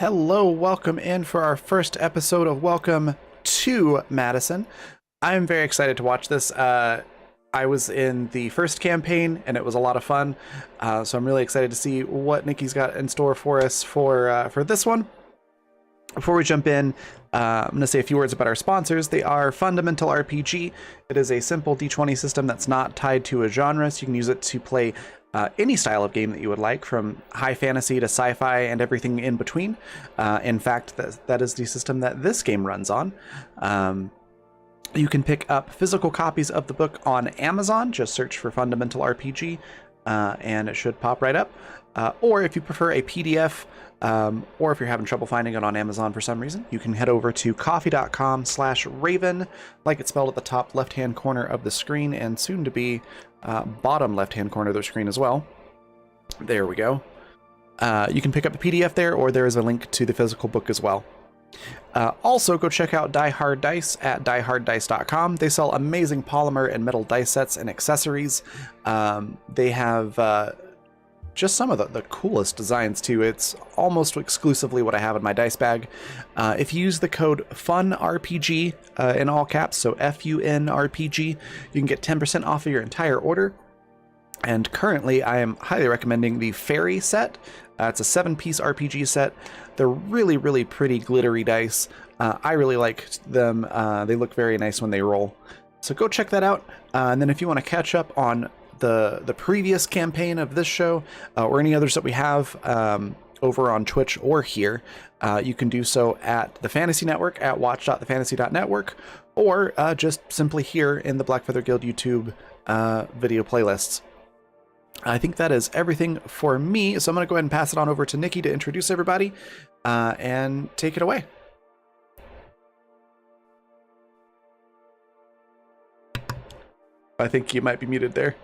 Hello, welcome in for our first episode of Welcome to Madison. I'm very excited to watch this. I was in the first campaign and it was a lot of fun, so I'm really excited to see what Nikki's got in store for us for this one. Before we jump in, I'm going to say a few words about our sponsors. They are Fundamental RPG. It is a simple D20 system that's not tied to a genre, so you can use it to play any style of game that you would like, from high fantasy to sci-fi and everything in between. In fact, that is the system that this game runs on. You can pick up physical copies of the book on Amazon. Just search for Fundamental RPG, and it should pop right up. Or if you prefer a PDF, or if you're having trouble finding it on Amazon for some reason, you can head over to coffee.com/Raven, like it's spelled at the top left-hand corner of the screen, and soon to be bottom left-hand corner of the screen as well. There we go. You can pick up the PDF there, or there is a link to the physical book as well. Also, go check out Die Hard Dice at dieharddice.com. They sell amazing polymer and metal dice sets and accessories. They have just some of the coolest designs too. It's almost exclusively what I have in my dice bag. If you use the code FUNRPG in all caps, so FUNRPG, you can get 10% off of your entire order. And currently, I am highly recommending the Fairy set. It's a 7-piece RPG set. They're really, really pretty glittery dice. I really like them. They look very nice when they roll. So go check that out. And then if you want to catch up on the previous campaign of this show, or any others that we have over on Twitch or here, you can do so at the Fantasy Network at watch.thefantasy.network, or just simply here in the Black Feather Guild YouTube video playlists. I think that is everything for me, so I'm going to go ahead and pass it on over to Nikki to introduce everybody and take it away. I think you might be muted there.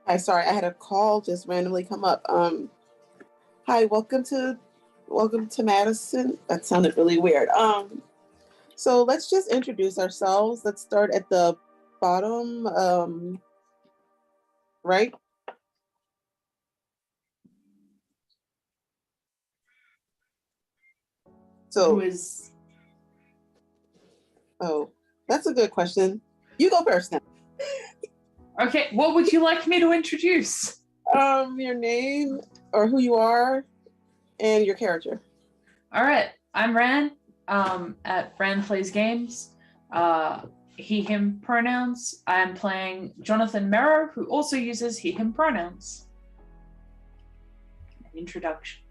Hi, sorry, I had a call just randomly come up. Hi, welcome to Madison. That sounded really weird. So let's just introduce ourselves. Let's start at the bottom, right? So oh, that's a good question. You go first now. Okay, what would you like me to introduce? Your name or who you are and your character. All right, I'm Ran, at Ran Plays Games. He, him pronouns. I'm playing Jonathan Merrow, who also uses he, him pronouns. An introduction.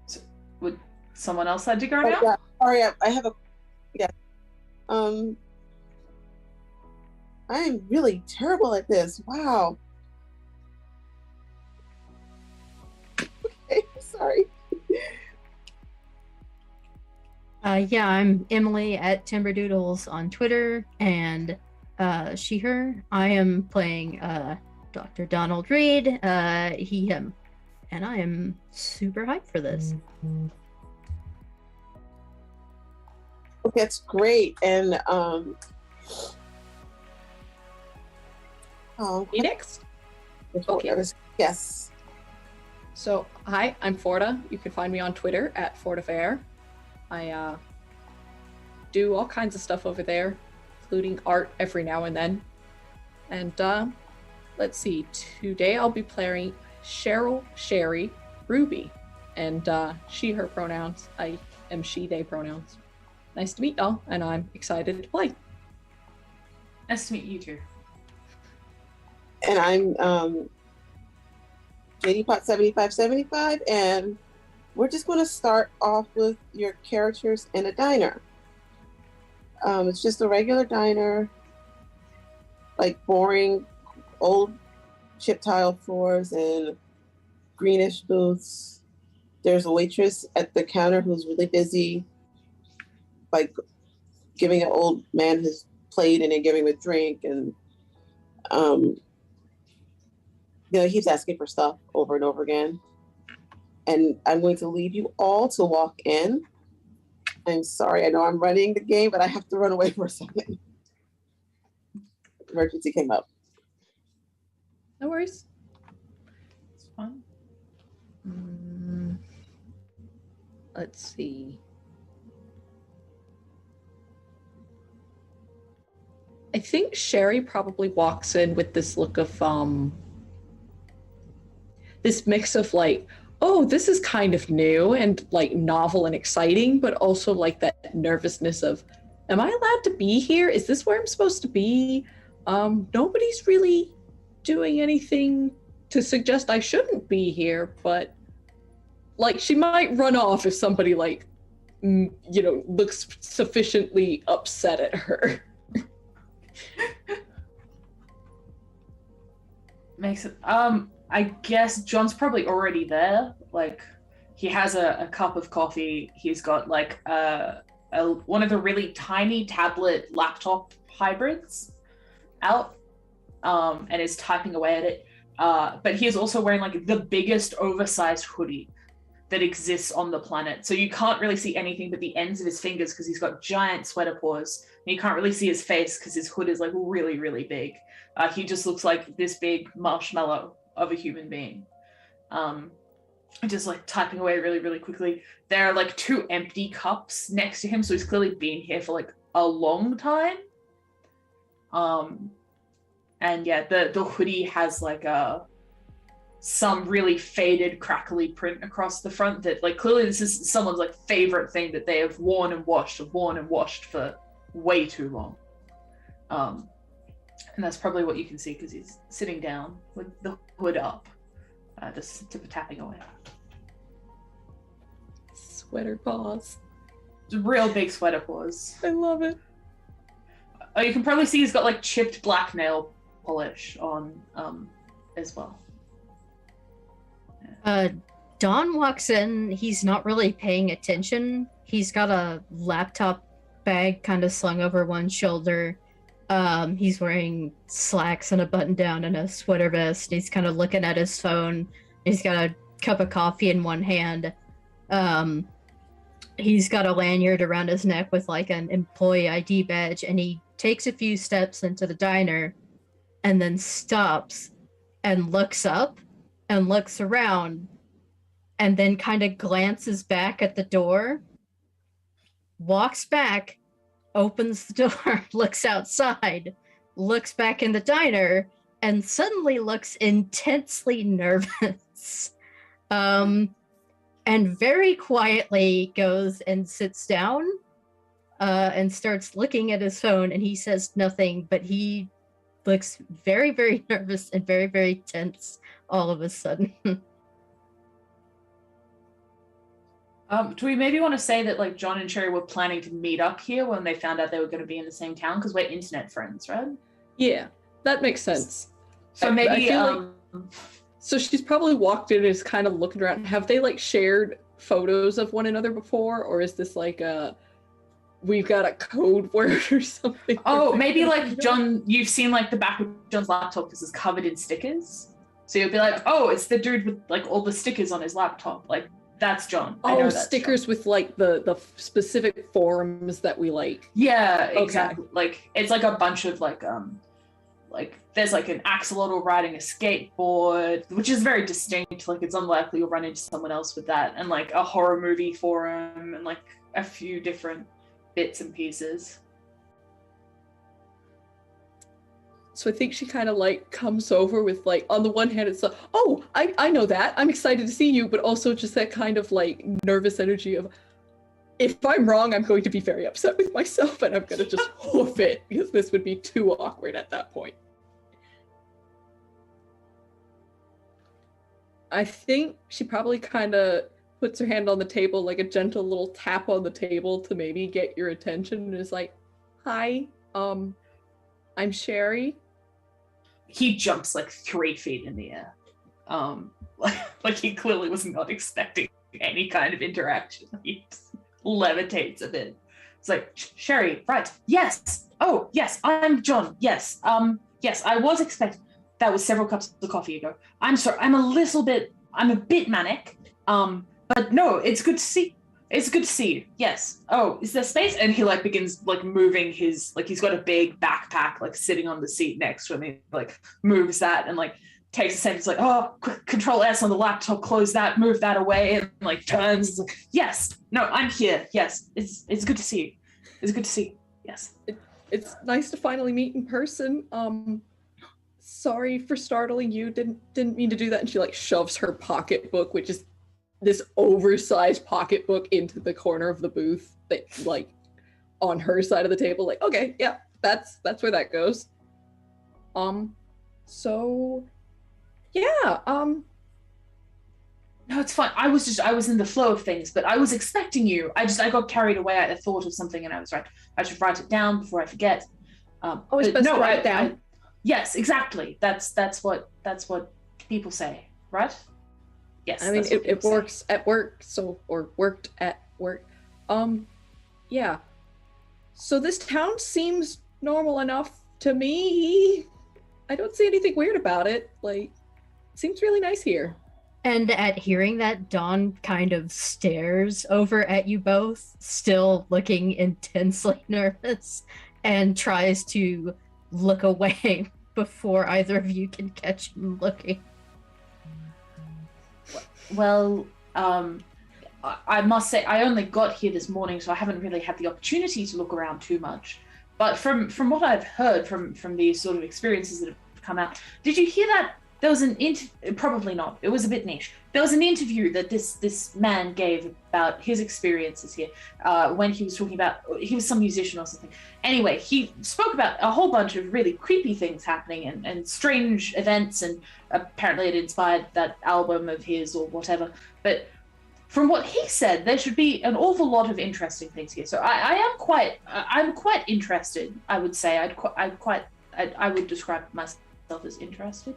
So, would someone else like to go now? Yeah. Sorry, I have a I am really terrible at this. Wow. Okay, sorry. Yeah, I'm Emily at Timberdoodles on Twitter, and she, her. I am playing Dr. Donald Reed, he, him, and I am super hyped for this. Okay, that's great. And Me next? okay. Yes. So, hi, I'm Forda. You can find me on Twitter at FordaFair. I do all kinds of stuff over there, including art every now and then. And let's see, today I'll be playing Cheryl, Sherry, Ruby, and she, her pronouns. I am she, they pronouns. Nice to meet y'all, and I'm excited to play. Nice to meet you too. And I'm JDPot7575, and we're just going to start off with your characters in a diner. It's just a regular diner, like boring old chip tile floors and greenish booths. There's a waitress at the counter who's really busy, like giving an old man his plate and then giving him a drink, and he's asking for stuff over and over again. And I'm going to leave you all to walk in. I'm sorry, I know I'm running the game, but I have to run away for a second. emergency came up. No worries. It's fine. Let's see. I think Sherry probably walks in with this look of this mix of like, oh, this is kind of new and like novel and exciting, but also like that nervousness of, am I allowed to be here? Is this where I'm supposed to be? Nobody's really doing anything to suggest I shouldn't be here, but like she might run off if somebody like, looks sufficiently upset at her. Makes it. I guess John's probably already there. Like, he has a cup of coffee. He's got like one of the really tiny tablet laptop hybrids out, and is typing away at it. But he is also wearing like the biggest oversized hoodie that exists on the planet. So you can't really see anything but the ends of his fingers because he's got giant sweater paws. And you can't really see his face because his hood is like really, really big. He just looks like this big marshmallow of a human being. Just like typing away really, really quickly. There are like 2 empty cups next to him, so he's clearly been here for like a long time. And yeah, the hoodie has like some really faded, crackly print across the front that like clearly this is someone's like favorite thing that they have worn and washed for way too long. And that's probably what you can see because he's sitting down with the hood up, just tapping away. Sweater paws. Real big sweater paws. I love it. Oh, you can probably see he's got like chipped black nail polish on as well. Don walks in. He's not really paying attention. He's got a laptop bag kind of slung over one shoulder. He's wearing slacks and a button down and a sweater vest. He's kind of looking at his phone. He's got a cup of coffee in one hand. He's got a lanyard around his neck with like an employee ID badge, and he takes a few steps into the diner and then stops and looks up and looks around and then kind of glances back at the door, walks back, opens the door, looks outside, looks back in the diner, and suddenly looks intensely nervous. And very quietly goes and sits down and starts looking at his phone, and he says nothing, but he looks very, very nervous and very, very tense all of a sudden. Do we maybe want to say that like John and Sherry were planning to meet up here when they found out they were going to be in the same town because we're internet friends, right? Yeah, that makes sense. So maybe so she's probably walked in and is kind of looking around. Have they like shared photos of one another before, or is this like we've got a code word or something? Oh, maybe like John, you've seen like the back of John's laptop because it's covered in stickers. So you'll be like, oh, it's the dude with like all the stickers on his laptop. Like, that's John. I know that's stickers John. With like the specific forums that we like. Yeah, Okay. exactly. Like it's like a bunch of like there's like an axolotl riding a skateboard, which is very distinct. Like it's unlikely you'll run into someone else with that, and like a horror movie forum, and like a few different bits and pieces. So I think she kind of like comes over with like, on the one hand, it's like, oh, I know that. I'm excited to see you, but also just that kind of like nervous energy of, if I'm wrong, I'm going to be very upset with myself and I'm going to just hoof it because this would be too awkward at that point. I think she probably kind of puts her hand on the table, like a gentle little tap on the table to maybe get your attention, and is like, hi, I'm Sherry. He jumps like 3 feet in the air. Like he clearly was not expecting any kind of interaction. He just levitates a bit. It's like, Sherry, right? Yes. Oh, yes. I'm John. Yes. Yes. I was expecting. That was several cups of coffee ago. I'm sorry. I'm a bit manic. But no, it's good to see. It's good to see you. Yes. Oh, is there space? And he like begins like moving his like he's got a big backpack like sitting on the seat next to him. He like moves that and like takes a second. It's like, oh, quick, Control S on the laptop, close that, move that away, and like turns. It's like, yes, no, I'm here. Yes, it's good to see you. It's good to see you. Yes. It's nice to finally meet in person. Sorry for startling you. Didn't mean to do that. And she like shoves her pocketbook, which is this oversized pocketbook, into the corner of the booth, that like on her side of the table. Like, okay, yeah, that's where that goes. So yeah, No, it's fine. I was in the flow of things, but I was expecting you. I got carried away. I thought of something and I was right. I should write it down before I forget. always but best no, to write it down. Yes, exactly. That's what people say, right? Yes. I mean, that's what it people say. works at work, or worked at work. Yeah. So this town seems normal enough to me. I don't see anything weird about it. Like, it seems really nice here. And at hearing that, Dawn kind of stares over at you both, still looking intensely nervous, and tries to look away before either of you can catch him looking. Well, I must say I only got here this morning, so I haven't really had the opportunity to look around too much. But from what I've heard from these sort of experiences that have come out, did you hear that there was an probably not, it was a bit niche. There was an interview that this man gave about his experiences here when he was talking about, he was some musician or something. Anyway, he spoke about a whole bunch of really creepy things happening and strange events, and apparently it inspired that album of his or whatever. But from what he said, there should be an awful lot of interesting things here. So I'm quite interested. I would say I would describe myself as interested.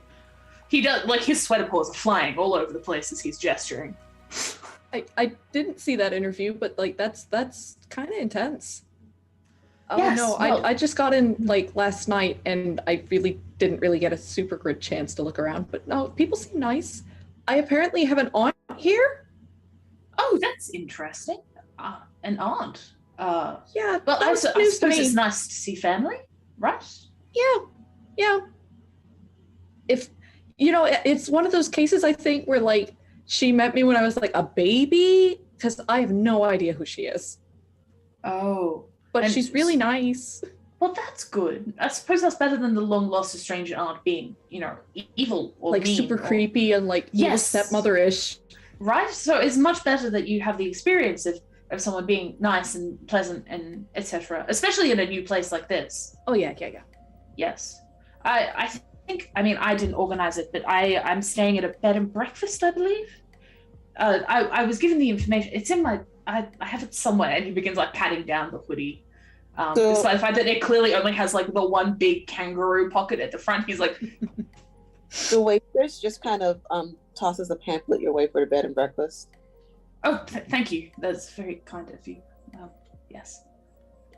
He does, like, his sweater paws are flying all over the place as he's gesturing. I didn't see that interview, but like that's kind of intense. Oh Yes, no, well- I just got in like last night, and I really didn't get a super good chance to look around. But no, people seem nice. I apparently have an aunt here. Oh, that's interesting. An aunt. Yeah, Well, that I was suppose news to me. it's nice to see family, right? Yeah. If you know, it's one of those cases, I think, where like she met me when I was like a baby, because I have no idea who she is. Oh. But And she's really nice. Well, that's good. I suppose that's better than the long lost estranged aunt being, evil or Like mean super or- creepy and like little Yes. stepmother-ish. Right? So it's much better that you have the experience of someone being nice and pleasant and etc. Especially in a new place like this. Oh yeah. Yes. I think, I mean, I didn't organize it, but I'm staying at a bed and breakfast, I believe. I was given the information. It's in my, I have it somewhere, and he begins like patting down the hoodie. Despite the fact that it clearly only has like the one big kangaroo pocket at the front. He's like, The waitress just kind of tosses a pamphlet your way for the bed and breakfast. oh, thank you. That's very kind of you. Yes.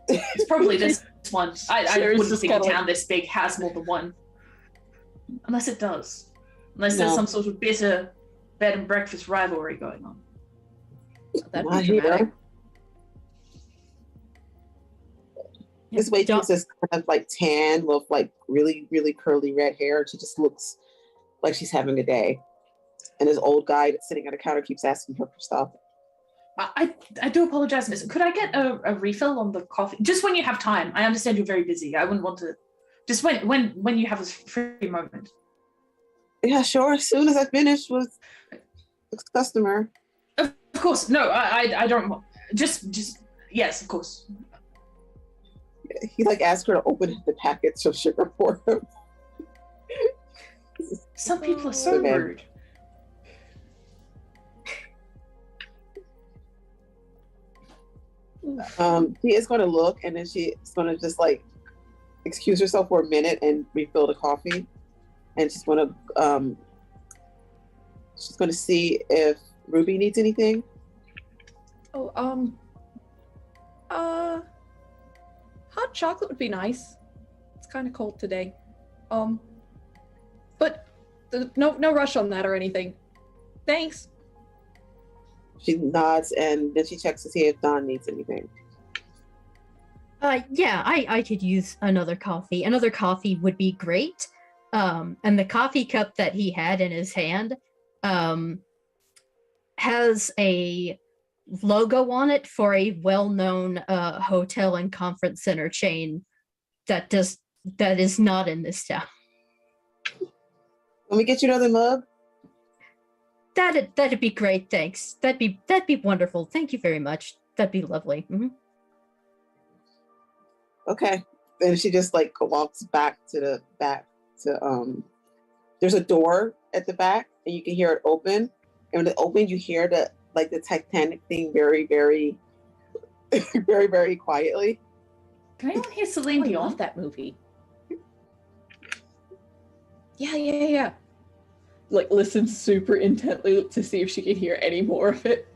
It's probably this one. I Sherry's wouldn't just think a kinda town this big has more than one. Unless it does. Unless there's No. some sort of bitter bed and breakfast rivalry going on. That'd Not be here. dramatic. This waitress is kind of like tan with like really, really curly red hair. She just looks like she's having a day. And this old guy that's sitting at a counter keeps asking her for stuff. I do apologize, miss. Could I get a refill on the coffee? Just when you have time. I understand you're very busy. I wouldn't want to. Just when you have a free moment. Yeah, sure. As soon as I finish with this customer. Of course. No, I don't want. Just yes, of course. He like asked her to open the packets of sugar for him. Some people are so Okay. rude. She is going to look, and then she's going to just like excuse herself for a minute and refill the coffee, and she's going to see if Ruby needs anything. Oh, hot chocolate would be nice. It's kind of cold today. But no rush on that or anything. Thanks. She nods and then she checks to see if Don needs anything. Yeah, I could use another coffee. Another coffee would be great. And the coffee cup that he had in his hand has a logo on it for a well-known hotel and conference center chain that is not in this town. Let me get you another mug. That'd be great, thanks. That'd be wonderful. Thank you very much. That'd be lovely. Mm-hmm. Okay. And she just like walks back to the back to there's a door at the back and you can hear it open. And when it opens, you hear the Titanic thing very, very, very, very quietly. Can anyone hear Celine I Dion? love that movie. Yeah. Like, listen super intently to see if she can hear any more of it.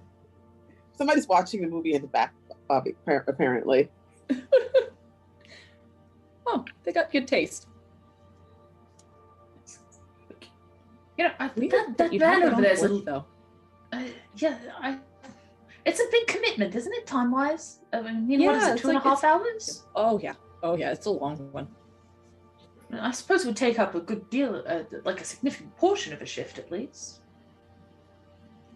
Somebody's watching the movie in the back, apparently. Oh, they got good taste. You know, that man over there's though. It's a big commitment, isn't it, time-wise? I mean, what is it, it's 2.5 hours? Oh yeah, it's a long one. I suppose it would take up a good deal, like a significant portion of a shift at least.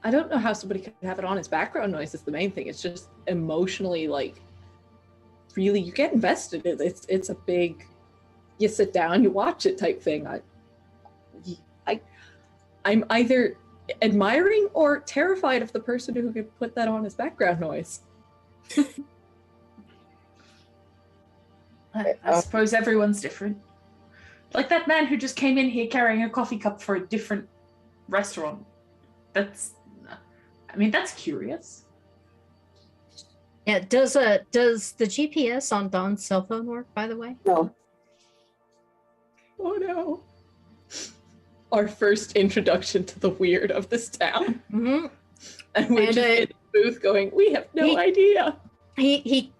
I don't know how somebody could have it on as background noise is the main thing. It's just emotionally, like, really, you get invested in it. It's a big, you sit down, you watch it type thing. I'm either admiring or terrified of the person who could put that on as background noise. I suppose everyone's different. Like that man who just came in here carrying a coffee cup for a different restaurant. That's curious. Yeah, does the GPS on Don's cell phone work, by the way? No. Oh no. Our first introduction to the weird of this town. Mm-hmm. And we're just in the booth going, we have no idea. He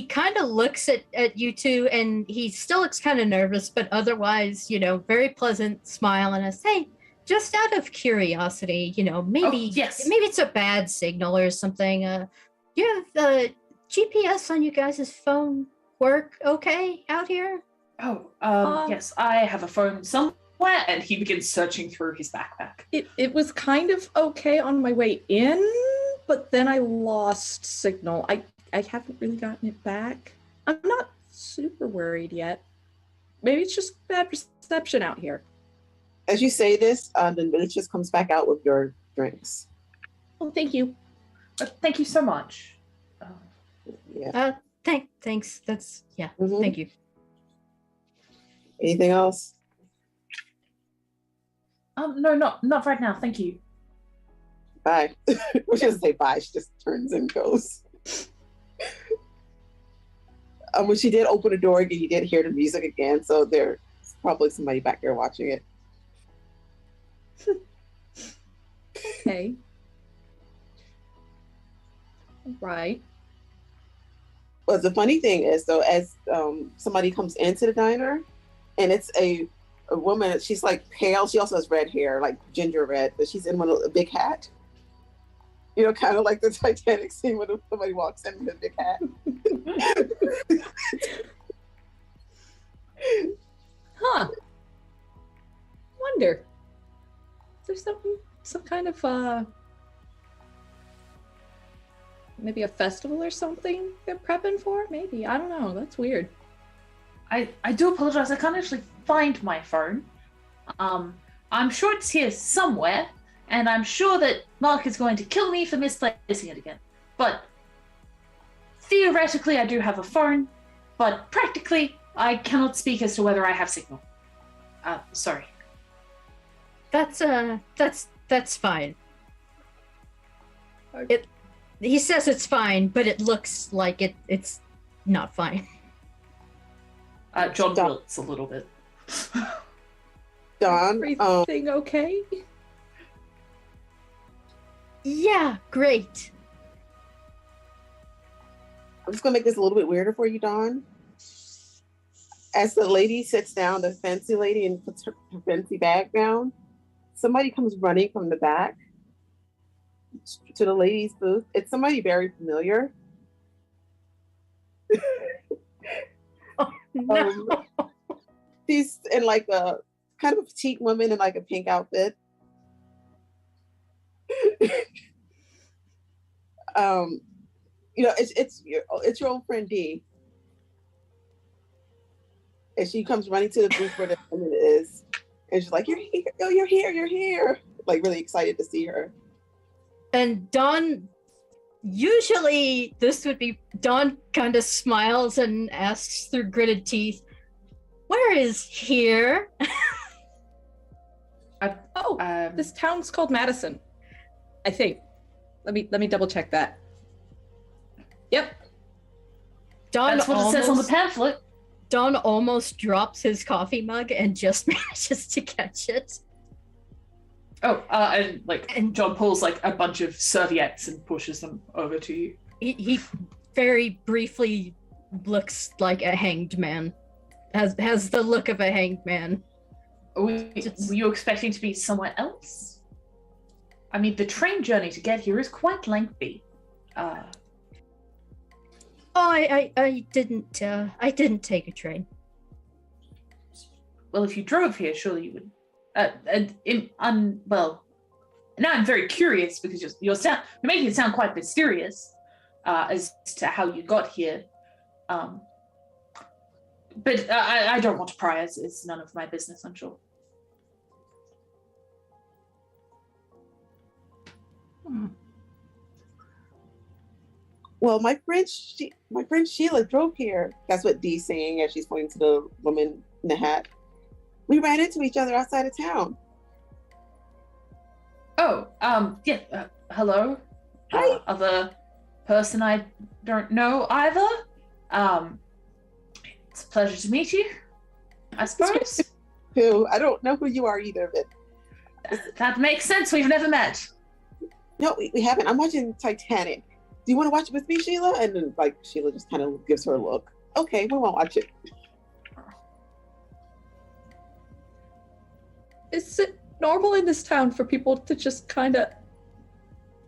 kind of looks at you two and he still looks kind of nervous, but otherwise, very pleasant smile and says, hey, just out of curiosity, maybe it's a bad signal or something. Do you have the GPS on you guys' phone work okay out here? Yes, I have a phone somewhere, and he begins searching through his backpack. It was kind of okay on my way in, but then I lost signal. I haven't really gotten it back. I'm not super worried yet. Maybe it's just bad reception out here. As you say this, the waitress comes back out with your drinks. Oh, thank you. Thank you so much. Yeah. Thanks. That's Mm-hmm. Thank you. Anything else? No, not right now. Thank you. Bye. She doesn't say bye. She just turns and goes. When she did open the door again, you did hear the music again. So there's probably somebody back there watching it. Okay. Right. But the funny thing is, though, as somebody comes into the diner, and it's a woman, she's like pale. She also has red hair, like ginger red, but she's in a big hat. Kind of like the Titanic scene when somebody walks in with a big hat. Huh. Wonder. There's some kind of maybe a festival or something they're prepping for? Maybe. I don't know. That's weird. I do apologize. I can't actually find my phone. I'm sure it's here somewhere, and I'm sure that Mark is going to kill me for misplacing it again. But theoretically, I do have a phone, but practically, I cannot speak as to whether I have signal. Sorry. That's fine. He says it's fine, but it looks like it's not fine. John wilts a little bit. Don, everything okay? Yeah, great. I'm just gonna make this a little bit weirder for you, Don. As the lady sits down, the fancy lady, and puts her fancy bag down, somebody comes running from the back. to the ladies' booth. It's somebody very familiar. Oh, no. She's in like a kind of a petite woman in like a pink outfit. It's your old friend D. And she comes running to the booth where the woman is, and she's like, "You're here! Oh, you're here! You're here!" Like really excited to see her. And Dawn, usually this would be Dawn kind of smiles and asks through gritted teeth, "Where is here?" This town's called Madison, I think. Let me double check that. Yep. Dawn That's what it says on the pamphlet. Dawn almost drops his coffee mug and just manages to catch it. And John pulls like a bunch of serviettes and pushes them over to you. He very briefly looks like a hanged man. Has the look of a hanged man. Were you expecting to be somewhere else? I mean, the train journey to get here is quite lengthy. I didn't take a train. Well, if you drove here, surely you would. Now I'm very curious because you're making it sound quite mysterious as to how you got here. But I don't want to pry. It's none of my business, I'm sure. Well, my friend Sheila drove here. That's what Dee's saying as she's pointing to the woman in the hat. We ran into each other outside of town. Oh, yeah. Hello. Hi. Other person I don't know either. It's a pleasure to meet you, I suppose. Who? I don't know who you are either, but that makes sense. We've never met. No, we haven't. I'm watching Titanic. Do you want to watch it with me, Sheila? And then, like, Sheila just kind of gives her a look. Okay, we won't watch it. Is it normal in this town for people to just kind of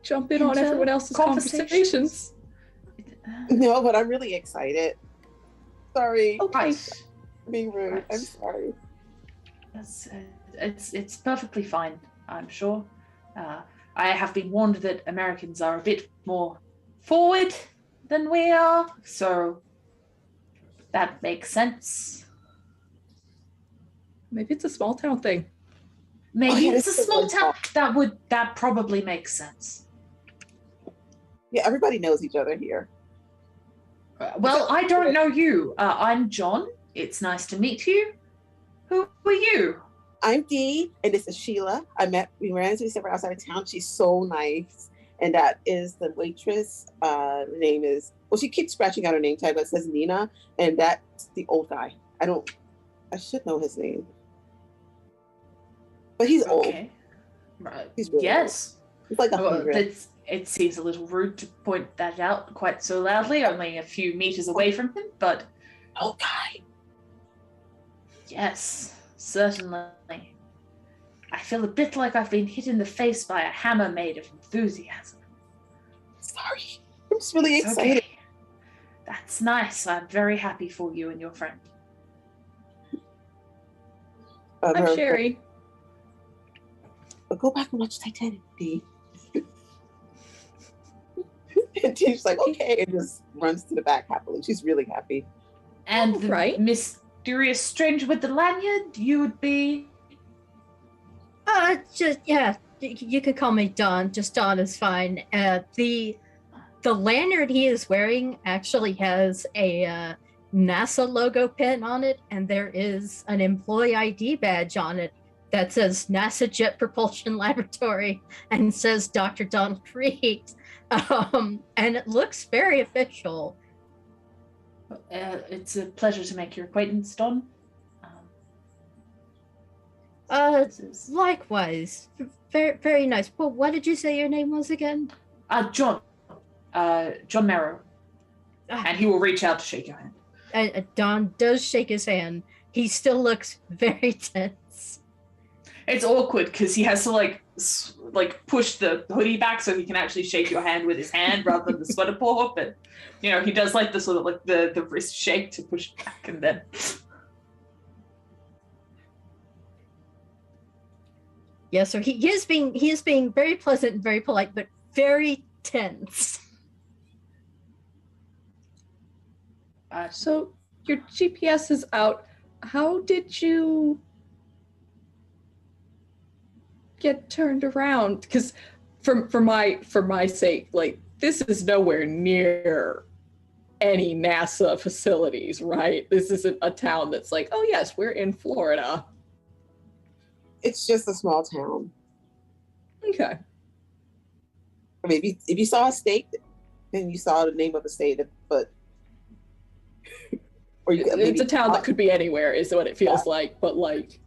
jump in on everyone else's conversations? No, but I'm really excited. Sorry. Okay. Being rude. Right. I'm sorry. It's perfectly fine, I'm sure. I have been warned that Americans are a bit more forward than we are, so that makes sense. Maybe it's a small town thing. Maybe it's a this is small one town. That probably makes sense. Yeah, everybody knows each other here. Well, I don't know you. I'm John. It's nice to meet you. Who are you? I'm Dee, and this is Sheila. We ran into each other outside of town. She's so nice. And that is the waitress. The name is, well, she keeps scratching out her name tag, but it says Nina. And that's the old guy. I should know his name. But he's old. Okay. Right. He's really Yes. old. He's like 100. It seems a little rude to point that out quite so loudly, only a few meters away from him, but Old guy. yes, certainly. I feel a bit like I've been hit in the face by a hammer made of enthusiasm. Sorry. I'm just really It's excited. okay. That's nice. I'm very happy for you and your friend. I'm Sherry. But go back and watch Titanic, Dee. And Dee's like, okay, and just runs to the back happily. She's really happy. And the Right. mysterious stranger with the lanyard, you would be... You could call me Dawn. Just Dawn is fine. The lanyard he is wearing actually has a NASA logo pin on it, and there is an employee ID badge on it that says NASA Jet Propulsion Laboratory and says Dr. Donald Reed. And it looks very official. It's a pleasure to make your acquaintance, Don. Likewise. Very, very nice. Well, what did you say your name was again? John. John Merrow. And he will reach out to shake your hand. Don does shake his hand. He still looks very tense. It's awkward because he has to like push the hoodie back so he can actually shake your hand with his hand rather than the sweater paw. But he does like the sort of like the wrist shake to push it back, and then. Yes, sir. He is being very pleasant and very polite, but very tense. So your GPS is out. How did you get turned around? Because for my sake, like, this is nowhere near any NASA facilities, right? This isn't a town that's like, oh yes, we're in Florida. It's just a small town. Okay. I mean, if you saw a state, then you saw the name of a state, but or it's a town that could be anywhere, is what it feels like. But like,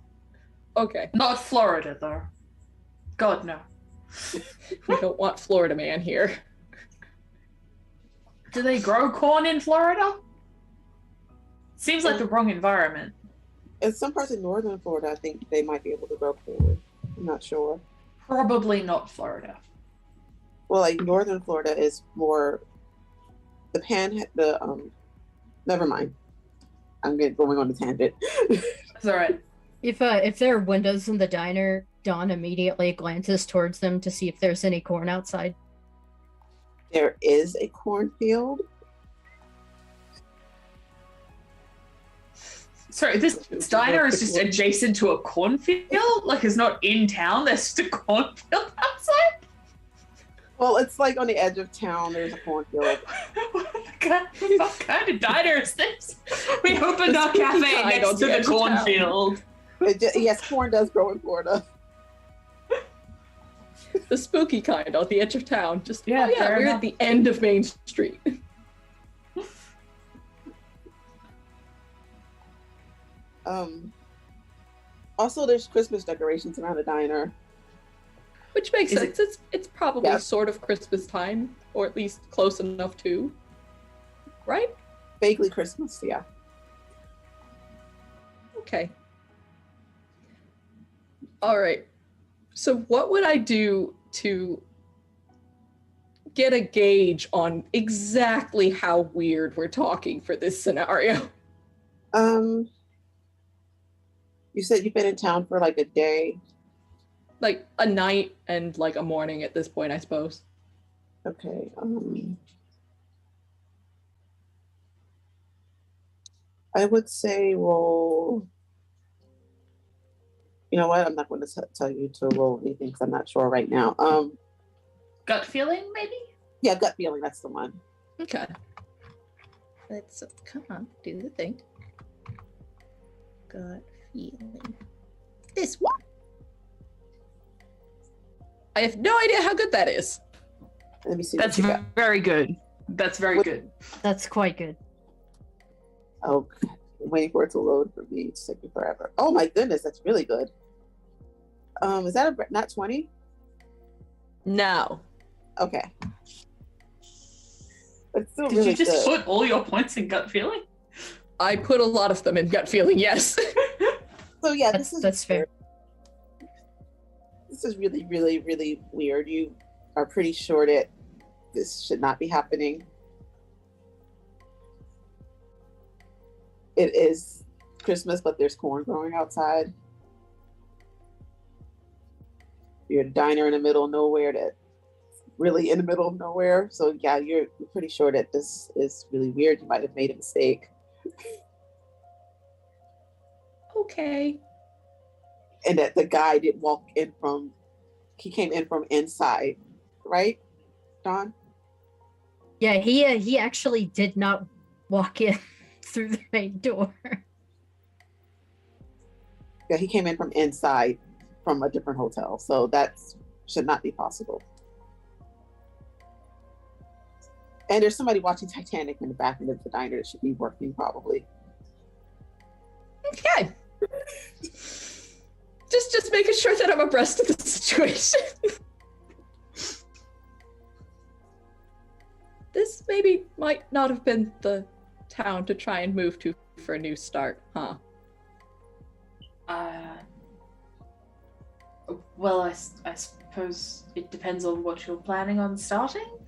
okay, not Florida though. God no. We don't want Florida man here. Do they grow corn in Florida? Seems like the wrong environment. In some parts of northern Florida, I think they might be able to grow corn. I'm not sure. Probably not Florida. Well, like northern Florida is more never mind. I'm going on a tangent. That's all right. If there are windows in the diner, Dawn immediately glances towards them to see if there's any corn outside. There is a cornfield. Sorry, this diner is just adjacent to a cornfield? Like, it's not in town, there's just a cornfield outside? Well, it's like on the edge of town, there's a cornfield. What kind of diner is this? We opened our cafe next to the cornfield. Yes, corn does grow in Florida. The spooky kind on the edge of town. Just, we're at the end of Main Street. Also, there's Christmas decorations around the diner. Which makes sense. It's probably sort of Christmas time, or at least close enough to. Right? Vaguely Christmas, yeah. Okay. All right. So what would I do to get a gauge on exactly how weird we're talking for this scenario? You said you've been in town for like a day. Like a night and like a morning at this point, I suppose. Okay. I would say roll. You know what? I'm not going to tell you to roll anything because I'm not sure right now. Gut feeling, maybe? Yeah, gut feeling. That's the one. Okay. Let's come on, do the thing. Gut feeling. This one. I have no idea how good that is. Let me see. That's very good. That's very good. That's quite good. Oh, I'm waiting for it to load for me. It's taking forever. Oh my goodness, that's really good. Is that a not 20? No. Okay. It's still Did really you just good. put all your points in gut feeling? I put a lot of them in gut feeling, yes. So yeah, That's fair. This is really, really, really weird. You are pretty sure that this should not be happening. It is Christmas, but there's corn growing outside. You're a diner in the middle of nowhere that's really in the middle of nowhere. So yeah, you're pretty sure that this is really weird. You might have made a mistake. Okay. And that the guy did walk in he came in from inside, right, Don? Yeah, he actually did not walk in through the main door. Yeah, he came in from inside from a different hotel. So that should not be possible. And there's somebody watching Titanic in the back end of the diner that should be working probably. Okay. Just making sure that I'm abreast of the situation. This maybe might not have been the town to try and move to for a new start, huh? Well, I suppose it depends on what you're planning on starting.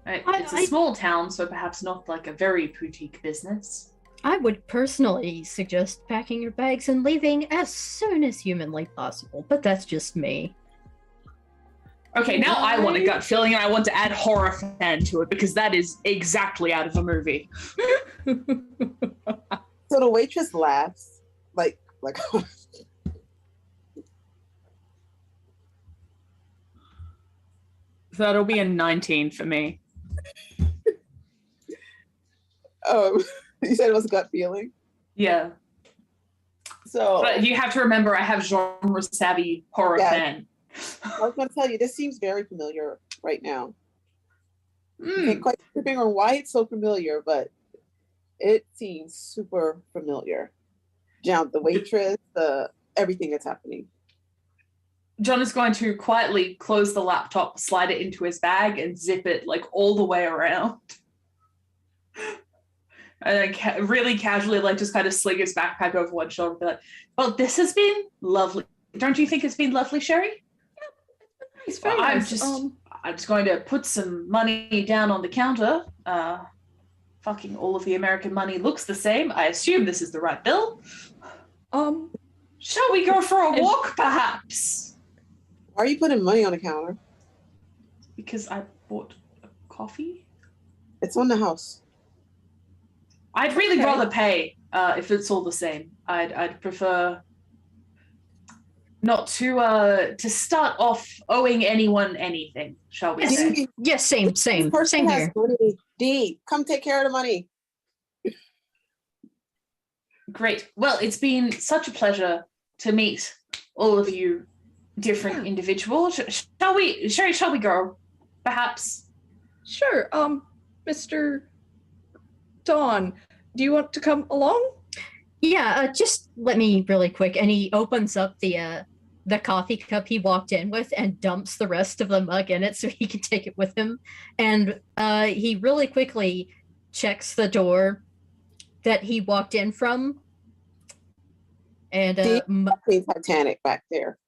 It's a small town, so perhaps not like a very boutique business. I would personally suggest packing your bags and leaving as soon as humanly possible, but that's just me. Okay, now I want a gut feeling, and I want to add horror fan to it, because that is exactly out of a movie. So the waitress laughs, like. That'll be a 19 for me. You said it was a gut feeling? Yeah. So. But you have to remember, I have genre savvy horror fan. I was going to tell you, this seems very familiar right now. I can't quite remember why it's so familiar, but it seems super familiar. Down the waitress, everything that's happening. John is going to quietly close the laptop, slide it into his bag, and zip it like all the way around. And then really casually, like, just kind of sling his backpack over one shoulder and be like, well, this has been lovely. Don't you think it's been lovely, Sherry? Yeah, it's very nice. I'm just going to put some money down on the counter. Fucking all of the American money looks the same. I assume this is the right bill. Shall we go for a walk, perhaps? Why are you putting money on the counter? Because I bought a coffee. It's on the house. I'd really rather pay if it's all the same. I'd prefer not to start off owing anyone anything, shall we say? Yes, same Same here. Money. D, come take care of the money. Great. Well, it's been such a pleasure to meet all of you different individuals. Shall we go? Perhaps? Sure. Mr. Dawn, do you want to come along? Yeah, just let me really quick. And he opens up the coffee cup he walked in with and dumps the rest of the mug in it so he can take it with him. And he really quickly checks the door that he walked in from. And Titanic back there.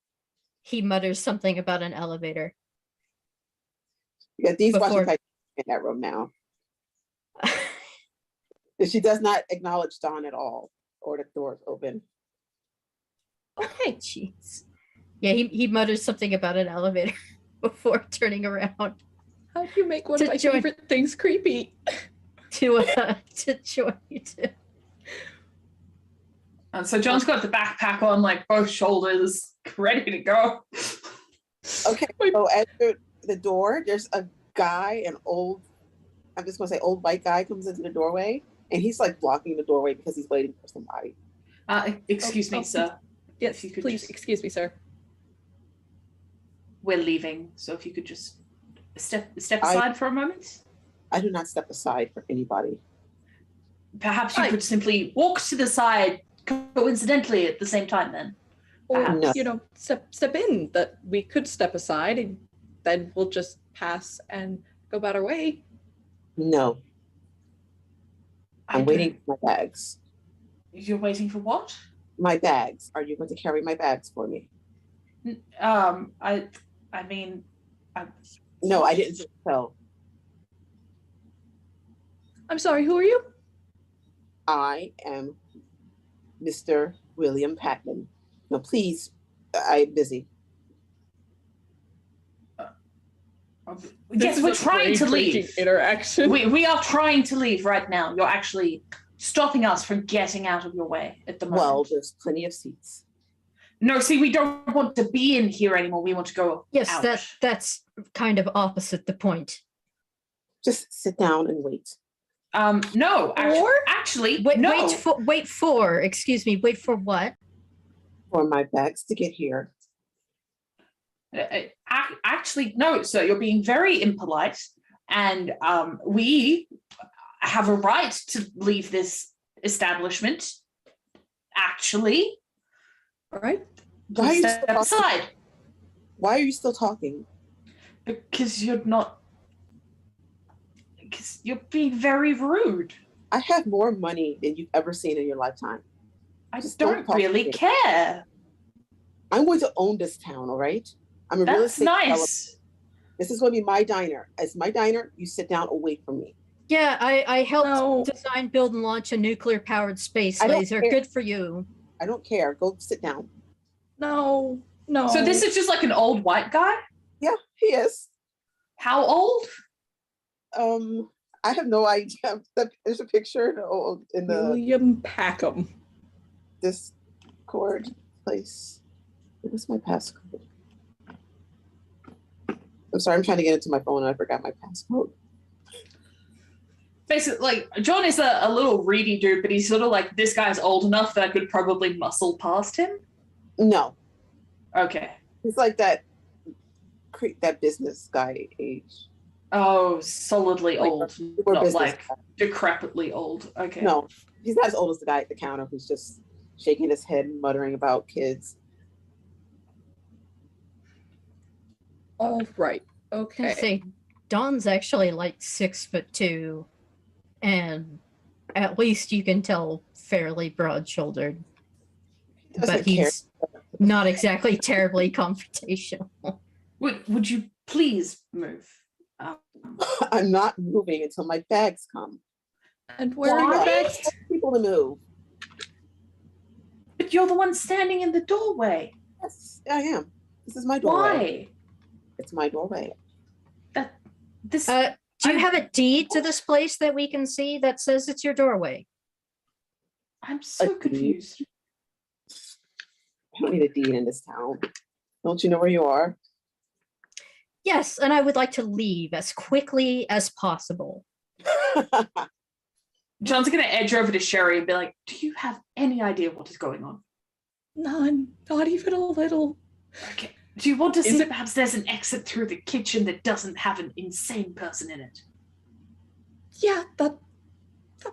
He mutters something about an elevator. Yeah, Dee's watching Titanic in that room now. She does not acknowledge Dawn at all, or the door's open. Okay, jeez. Yeah, he mutters something about an elevator before turning around. How do you make one of my favorite things creepy? to join you too. And so John's got the backpack on, like, both shoulders, ready to go. Okay, so at the door, there's a guy, I'm just going to say old white guy comes into the doorway, and he's, like, blocking the doorway because he's waiting for somebody. Excuse me, sir. Yes, please, excuse me, sir. We're leaving, so if you could just step aside for a moment. I do not step aside for anybody. Perhaps you could simply walk to the side coincidentally at the same time then. Or, step in, that we could step aside and then we'll just pass and go about our way. No. I'm waiting for my bags. You're waiting for what? My bags. Are you going to carry my bags for me? No, I didn't tell. I'm sorry, who are you? I am Mr. William Patman. No, please, I'm busy. Yes, we're trying to leave. Interaction. We are trying to leave right now. You're actually stopping us from getting out of your way at the moment. Well, there's plenty of seats. No, see, we don't want to be in here anymore. We want to go out. Yes, that's kind of opposite the point. Just sit down and wait. No, actually, wait, no. Wait for what? For my bags to get here. Actually, no, sir, you're being very impolite, and we have a right to leave this establishment. Actually, all right. Why are you step aside? Why are you still talking? Because you're not. Because you're being very rude. I have more money than you've ever seen in your lifetime. I don't really care. I'm going to own this town, all right? I'm a real That's estate developer. nice. This is going to be my diner. As my diner, you sit down away from me. Yeah, I helped No. design, build, and launch a nuclear-powered space I don't laser. care. Good for you. I don't care. Go sit down. No. So this is just like an old white guy? Yeah, he is. How old? I have no idea. There's a picture in the William Packham. Discord place. What's my passcode? I'm sorry, I'm trying to get into my phone and I forgot my passcode. Basically, like, John is a little reedy dude, but he's sort of like, this guy's old enough that I could probably muscle past him. No, Okay. he's like that business guy age. Oh, solidly Like, old, super not business like guy. decrepitly old. Okay. No, he's not as old as the guy at the counter who's just shaking his head and muttering about kids. All right. I Okay. say Don's actually like 6'2", and at least you can tell fairly broad-shouldered. He doesn't But he's not exactly terribly confrontational. Would you please move? I'm not moving until my bags come. And where are your Why? bags? Tell people to move. But you're the one standing in the doorway. Yes, I am. This is my doorway. Why? It's my doorway. This. Do you have a deed to this place that we can see that says it's your doorway? I'm so A deed? confused. I don't need a deed in this town. Don't you know where you are? Yes, and I would like to leave as quickly as possible. John's gonna edge over to Sherry and be like, "Do you have any idea what is going on?" None. Not even a little. Okay. Do you want to Is see it- perhaps there's an exit through the kitchen that doesn't have an insane person in it? Yeah, that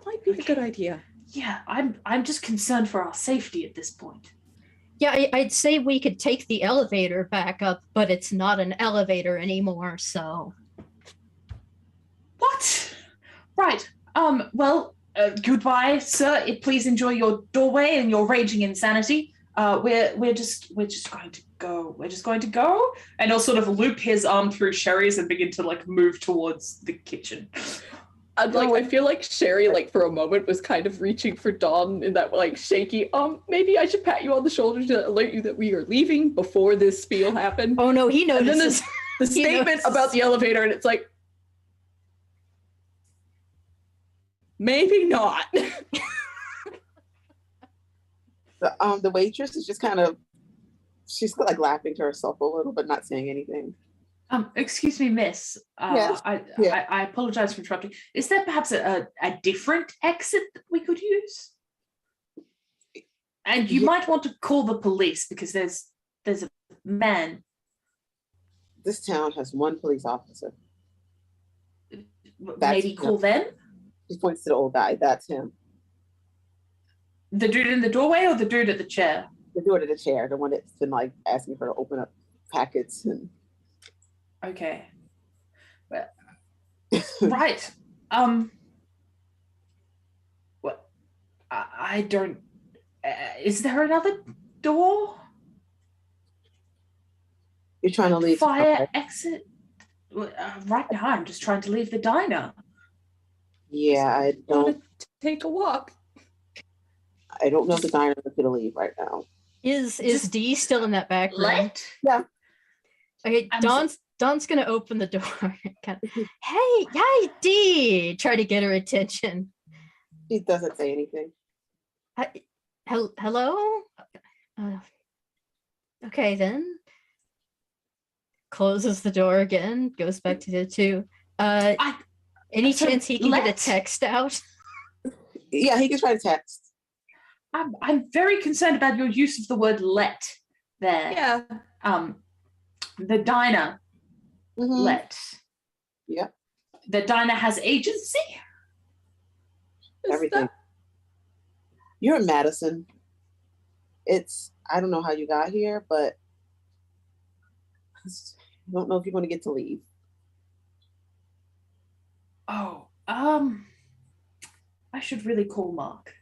might be a Okay. good idea. Yeah, I'm just concerned for our safety at this point. Yeah, I'd say we could take the elevator back up, but it's not an elevator anymore, so. What? Right. Well, goodbye, sir. Please enjoy your doorway and your raging insanity. We're just going to go. We're just going to go, and he'll sort of loop his arm through Sherry's and begin to like move towards the kitchen. I feel like Sherry, like for a moment, was kind of reaching for Dawn in that like shaky. Maybe I should pat you on the shoulder to alert you that we are leaving before this spiel happened. Oh no, he And then notices. the statement about the elevator, and it's like, maybe not. The waitress is just kind of, she's like laughing to herself a little, but not saying anything. Excuse me, miss. Yes. I apologize for interrupting. Is there perhaps a different exit that we could use? And you Yeah. might want to call the police because there's a man. This town has one police officer. Maybe call them? She points to the old guy. That's him. The dude in the doorway or the dude at the chair? The dude at the chair, the one that's been like asking her to open up packets and. Okay. Well, right. What? I don't. Is there another door? You're trying to leave. Fire exit? Right now, I'm just trying to leave the diner. Yeah, I Want don't. to take a walk? I don't know if the diner is going to leave right now. Is Just D still in that back room? Let? Okay, I'm Dawn's gonna open the door. Kind of, hey, D! Try to get her attention. She doesn't say anything. Hello? Okay, then. Closes the door again, goes back to the two. Any So chance he can get a let- text out? Yeah, he can try to text. I'm very concerned about your use of the word "let" there. Yeah. The diner Mhm. let. Yeah. The diner has agency. Is Everything. that- You're in Madison. I don't know how you got here, but I don't know if you're going to get to leave. Oh, I should really call Mark.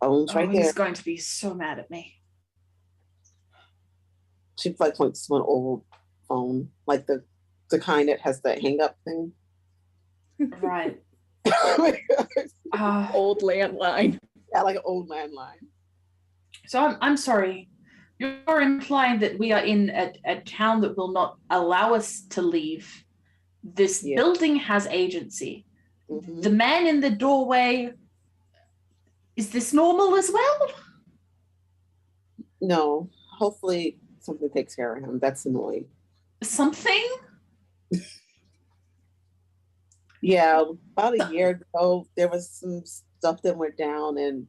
Phone's right He's there. going to be so mad at me. She like points to an old phone, like the kind that has the hang up thing. Right. Old landline. Yeah, like an old landline. So I'm sorry. You're implying that we are in a town that will not allow us to leave. This building has agency. Mm-hmm. The man in the doorway, is this normal as well? No, hopefully something takes care of him. That's annoying. Something? Yeah, about a year ago, there was some stuff that went down and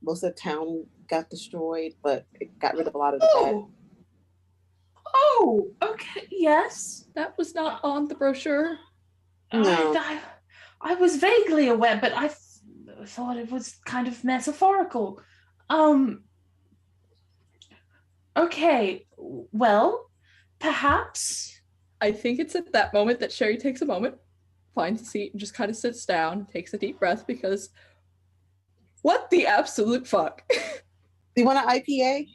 most of the town got destroyed, but it got rid of a lot of the bad. Oh, okay, yes. That was not on the brochure. No. I was vaguely aware, but I thought it was kind of metaphorical. Okay, well, perhaps. I think it's at that moment that Sherry takes a moment, finds a seat, and just kind of sits down, takes a deep breath, because what the absolute fuck? Do you want an IPA?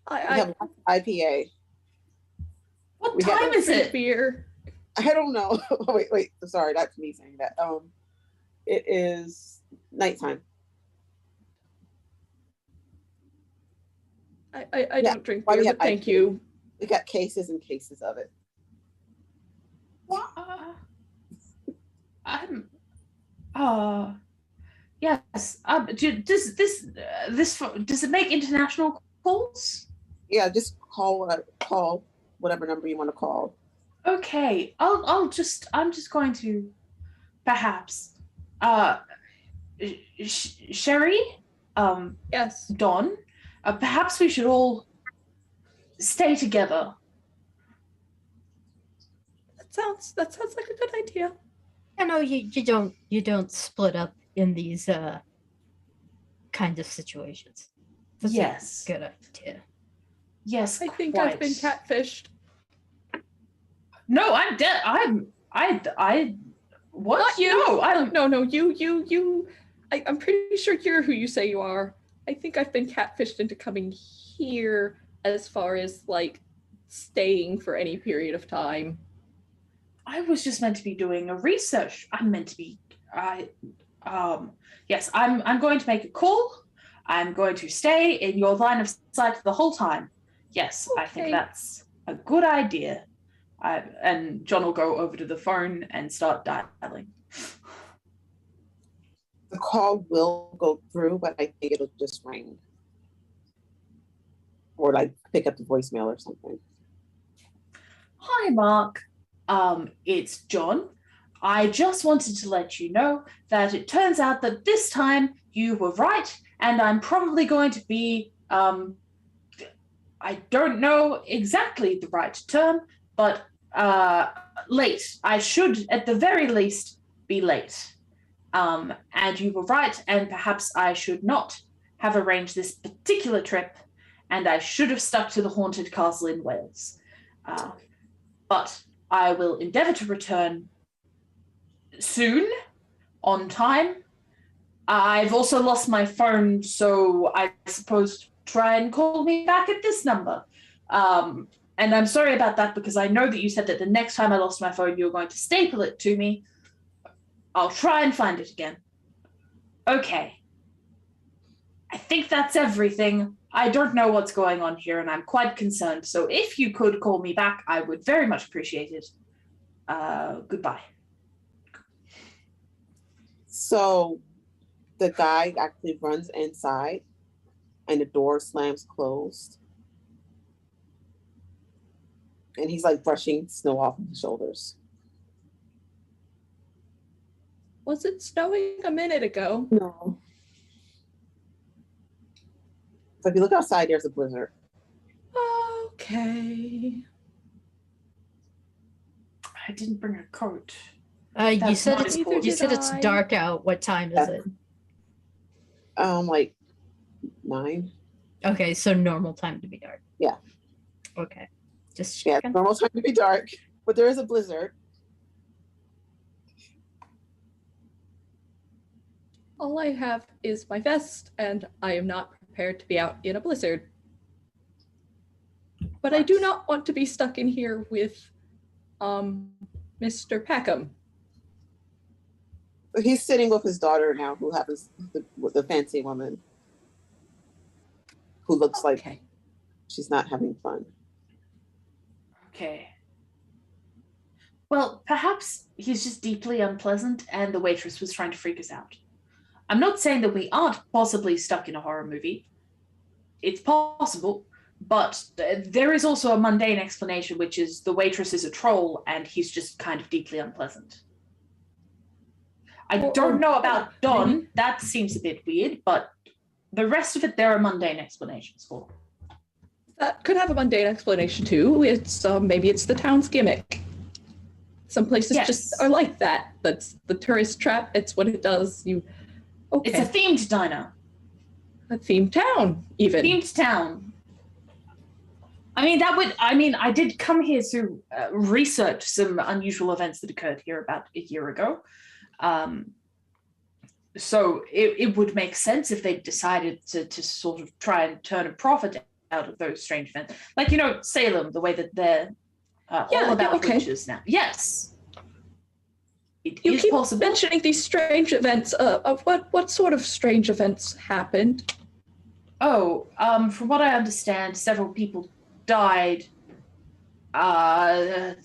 I have an IPA. What time is it? Beer. I don't know. wait. Sorry, that's me saying that. It is nighttime. I don't drink beer, but thank you. We got cases and cases of it. Yes. Does it make international calls? Yeah, just call whatever number you want to call. Okay. I'm just going to perhaps Sherry, Yes. Dawn, perhaps we should all stay together. That sounds like a good idea. I know you don't split up in these kind of situations. That's Yes. a good idea. Yes, I think quite. I've been catfished. No, I'm dead. I. What? Not you. No, No. You. I'm pretty sure you're who you say you are. I think I've been catfished into coming here as far as like staying for any period of time. I was just meant to be doing a research. I'm meant to be. Yes, I'm going to make a call. I'm going to stay in your line of sight the whole time. Yes, okay. I think that's a good idea. And John will go over to the phone and start dialing. The call will go through, but I think it'll just ring. Or like pick up the voicemail or something. Hi, Mark. It's John. I just wanted to let you know that it turns out that this time you were right, and I'm probably going to be, I don't know exactly the right term, but late. I should, at the very least, be late. And you were right, and perhaps I should not have arranged this particular trip, and I should have stuck to the haunted castle in Wales. But I will endeavor to return soon, on time. I've also lost my phone, so I suppose try and call me back at this number. And I'm sorry about that, because I know that you said that the next time I lost my phone, you were going to staple it to me. I'll try and find it again. Okay. I think that's everything. I don't know what's going on here, and I'm quite concerned. So if you could call me back, I would very much appreciate it. Goodbye. So the guy actually runs inside and the door slams closed. And he's like brushing snow off his shoulders. Was it snowing a minute ago? No. So if you look outside, there's a blizzard. Okay. I didn't bring a coat. You said not it's important. you said it's dark out. What time is it? Like 9. Okay, so normal time to be dark. Yeah. Okay. Just Yeah, checking. normal time to be dark, but there is a blizzard. All I have is my vest, and I am not prepared to be out in a blizzard. But I do not want to be stuck in here with Mr. Peckham. He's sitting with his daughter now, who happens the fancy woman, who looks like she's not having fun. Okay. Well, perhaps he's just deeply unpleasant and the waitress was trying to freak us out. I'm not saying that we aren't possibly stuck in a horror movie. It's possible, but there is also a mundane explanation, which is the waitress is a troll and he's just kind of deeply unpleasant. I don't know about Don. That seems a bit weird, but the rest of it, there are mundane explanations for. That could have a mundane explanation too. It's maybe it's the town's gimmick. Some places just are like that. That's the tourist trap. It's what it does. It's a themed diner. A themed town, even. Themed town. I did come here to research some unusual events that occurred here about a year ago. So it would make sense if they decided to sort of try and turn a profit out of those strange events. Like, Salem, the way that they're all about witches now. Yes. You keep mentioning these strange events. Of what sort of strange events happened? Oh, from what I understand, several people died. I'm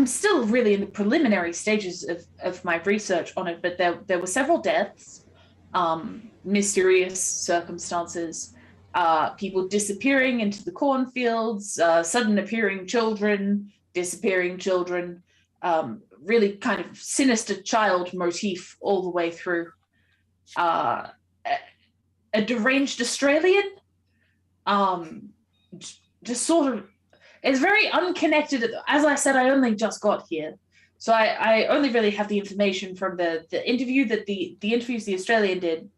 still really in the preliminary stages of my research on it, but there were several deaths, mysterious circumstances, people disappearing into the cornfields, sudden appearing children, disappearing children, really kind of sinister child motif all the way through. A deranged Australian, just sort of, it's very unconnected. As I said, I only just got here, so I only really have the information from the interview that the interviews the Australian did,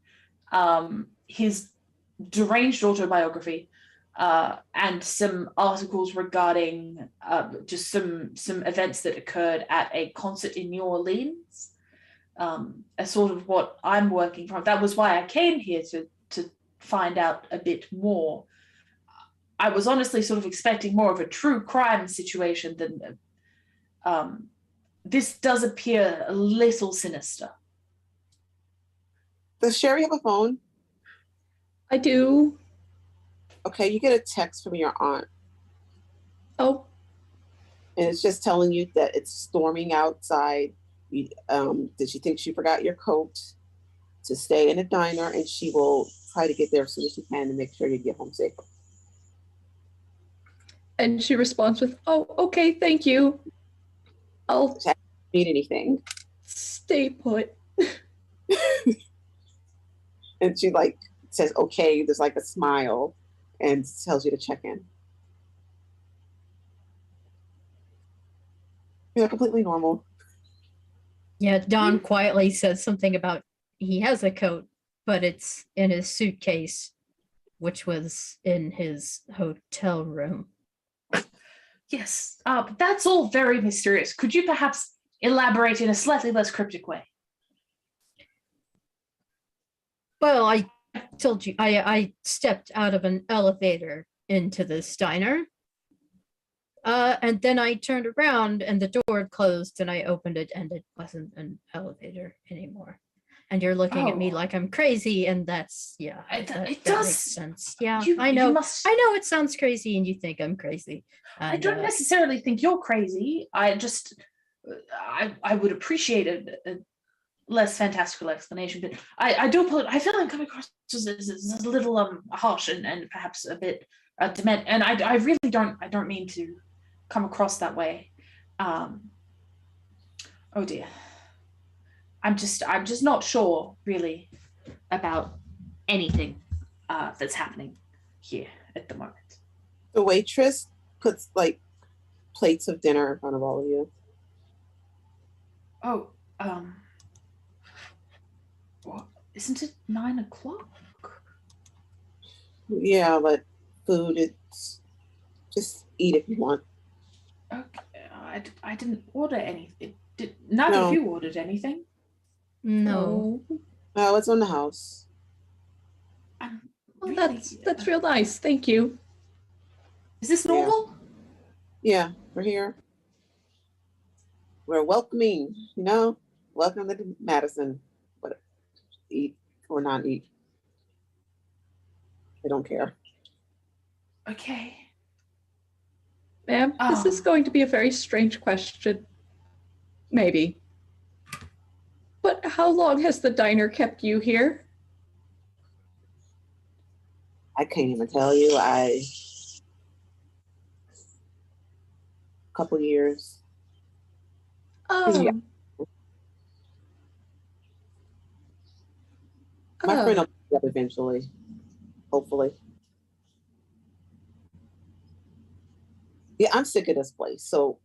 his deranged autobiography, and some articles regarding just some events that occurred at a concert in New Orleans. As sort of what I'm working from. That was why I came here to find out a bit more. I was honestly sort of expecting more of a true crime situation than this does appear a little sinister. Does Sherry have a phone? I do. Okay, you get a text from your aunt. Oh. And it's just telling you that it's storming outside. Did she think she forgot your coat to stay in a diner, and she will try to get there as soon as she can to make sure you get home safe. And she responds with, "Oh, okay, thank you. I'll need anything. Stay put." And she says, "Okay." There's a smile, and tells you to check in. You're completely normal. Yeah, Don quietly says something about he has a coat, but it's in his suitcase, which was in his hotel room. Yes, but that's all very mysterious. Could you perhaps elaborate in a slightly less cryptic way? Well, I told you, I stepped out of an elevator into this diner. And then I turned around and the door had closed and I opened it and it wasn't an elevator anymore. And you're looking at me like I'm crazy, and that's, it does make sense. Yeah, I know. I know it sounds crazy and you think I'm crazy. And, I don't necessarily think you're crazy. I would appreciate a less fantastical explanation, but I do apologize. I feel I'm coming across as a little harsh and perhaps a bit dement, and I really don't mean to come across that way. Oh dear. I'm just not sure really about anything that's happening here at the moment. The waitress puts plates of dinner in front of all of you. Oh, what? Isn't it 9 o'clock? Yeah, but food, it's just eat if you want. Okay, I didn't order anything. None of you ordered anything? No. No, it's on the house. Oh, Really? that's real nice. Thank you. Is this Yeah. normal? Yeah, we're here. We're welcoming, welcome to Madison. But eat or not eat. They don't care. Okay. Ma'am, this is Oh. going to be a very strange question. Maybe. But how long has the diner kept you here? I can't even tell you. A couple years. Oh. My friend Oh. will pick up eventually, hopefully. Yeah, I'm sick of this place, so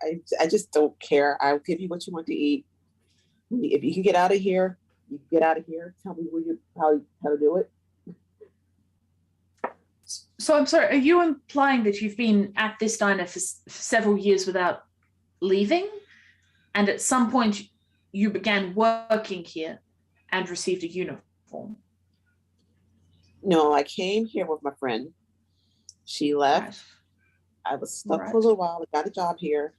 I just don't care. I'll give you what you want to eat. If you can get out of here, you can get out of here. Tell me how to do it. So I'm sorry, are you implying that you've been at this diner for several years without leaving? And at some point you began working here and received a uniform? No, I came here with my friend. She left. Right. I was stuck Right. for a little while. I got a job here.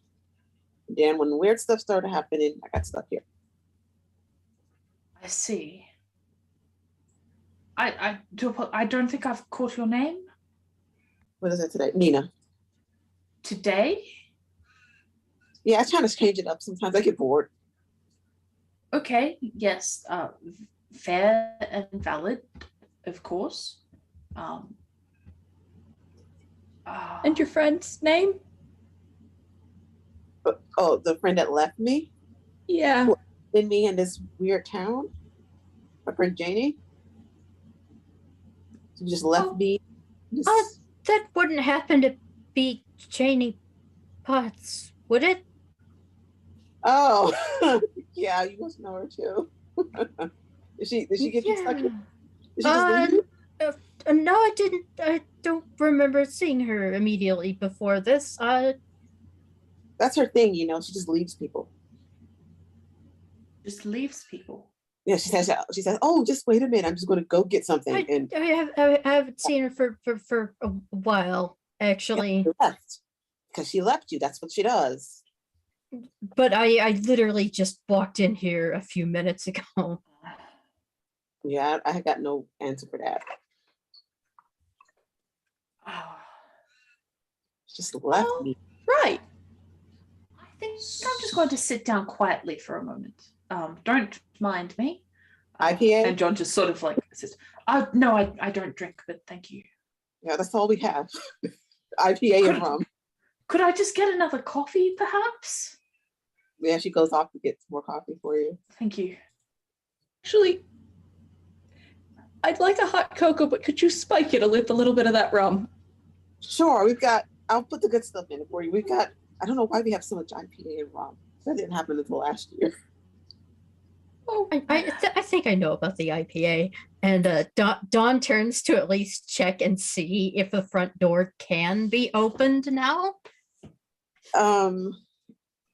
Then when weird stuff started happening, I got stuck here. I see. I don't think I've caught your name What is it today? Nina. today. Yeah, I try to change it up. Sometimes I get bored. Okay, yes, fair and valid, of course. And your friend's name? But, oh, the friend that left me? Yeah. In me in this weird town? My friend Janie? She just left me. That wouldn't happen to be Janie Potts, would it? Oh, yeah, you must know her too. Did she get you stuck here? Did she just leave you? No, I didn't. I don't remember seeing her immediately before this. That's her thing, she just leaves people. Just leaves people. Yeah, she says, oh, just wait a minute, I'm just gonna go get something. I haven't seen her for a while, actually. Because she left you. That's what she does. But I literally just walked in here a few minutes ago. Yeah, I got no answer for that. She just left me. Right. I think I'm just going to sit down quietly for a moment. Don't mind me. IPA? And John just sort of like says, no, I don't drink, but thank you. Yeah, that's all we have. IPA and rum. Could I just get another coffee, perhaps? Yeah, she goes off to get some more coffee for you. Thank you. Actually, I'd like a hot cocoa, but could you spike it with a little bit of that rum? Sure, I'll put the good stuff in it for you. I don't know why we have so much IPA and rum. That didn't happen until last year. Oh, I think I know about the IPA. And Dawn turns to at least check and see if the front door can be opened now.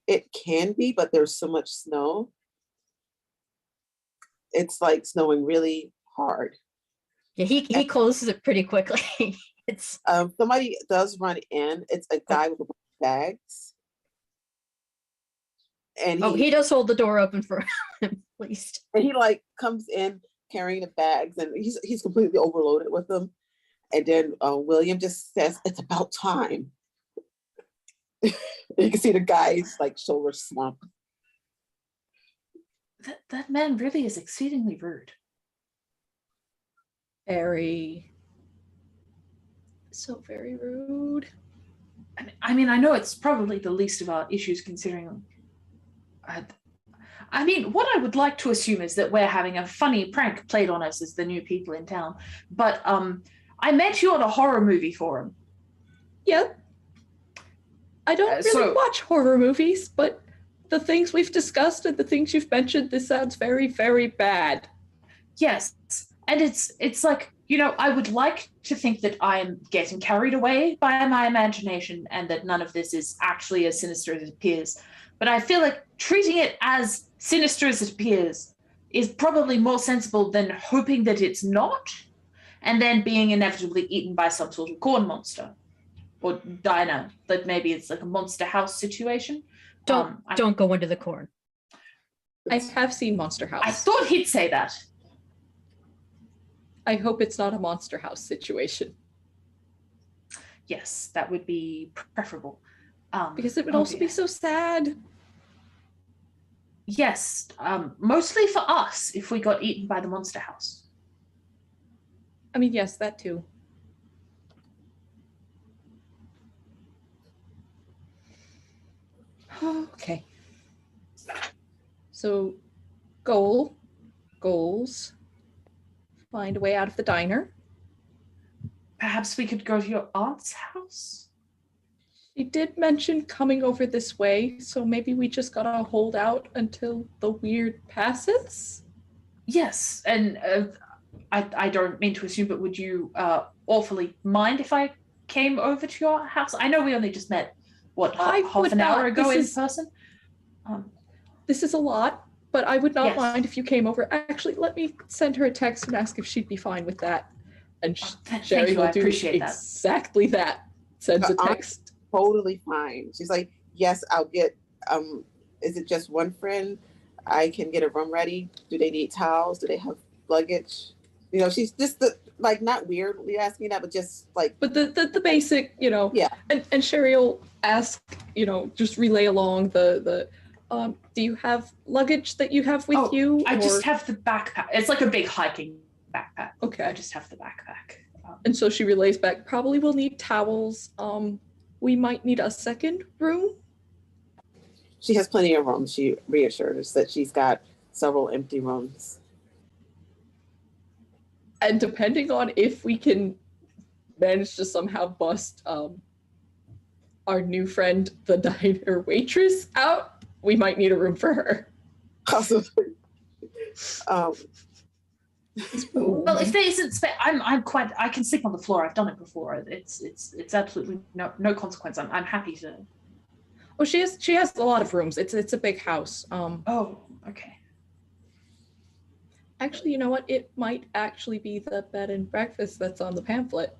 It can be, but there's so much snow. It's like snowing really hard. Yeah, he closes it pretty quickly. It's somebody does run in. It's a guy with a bunch of bags. And he does hold the door open for him, at least. And he like comes in carrying the bags, and he's completely overloaded with them. And then William just says, "It's about time." You can see the guy's like shoulders slump. That man really is exceedingly rude. So very rude. I mean, I know it's probably the least of our issues considering. I mean, what I would like to assume is that we're having a funny prank played on us as the new people in town. But I met you on a horror movie forum. Yep. I don't really watch horror movies, but the things we've discussed and the things you've mentioned, this sounds very, very bad. Yes, and it's like, I would like to think that I'm getting carried away by my imagination and that none of this is actually as sinister as it appears. But I feel like treating it as sinister as it appears is probably more sensible than hoping that it's not, and then being inevitably eaten by some sort of corn monster or diner. That maybe it's like a monster house situation. Don't go into the corn. I have seen Monster House. I thought he'd say that. I hope it's not a Monster House situation. Yes, that would be preferable. Because it would also be so sad. Yes, mostly for us if we got eaten by the monster house. I mean, yes, that too. Okay. So, goals. Find a way out of the diner. Perhaps we could go to your aunt's house? She did mention coming over this way, so maybe we just gotta hold out until the weird passes? Yes, and I don't mean to assume, but would you awfully mind if I came over to your house? I know we only just met, half an hour ago in person? This is a lot, but I would not Yes. mind if you came over. Actually, let me send her a text and ask if she'd be fine with that. And Thank Sherry you, will I do appreciate that. exactly that. Sends a text. Totally fine. She's like, yes, I'll get, is it just one friend? I can get a room ready. Do they need towels? Do they have luggage? You know, she's just not weirdly asking that, but just like. But the basic, Yeah. And Sherry will ask, just relay along the do you have luggage that you have with you? I just have the backpack. It's like a big hiking backpack. Okay. I just have the backpack. And so she relays back, probably will need towels. We might need a second room. She has plenty of rooms. She reassures that she's got several empty rooms. And depending on if we can manage to somehow bust our new friend, the diner waitress, out, we might need a room for her. Possibly. Well, if there isn't space, I can sleep on the floor. I've done it before. It's absolutely no consequence. I'm happy to. Oh, she has a lot of rooms. It's a big house. Oh, okay. Actually, you know what? It might actually be the bed and breakfast that's on the pamphlet.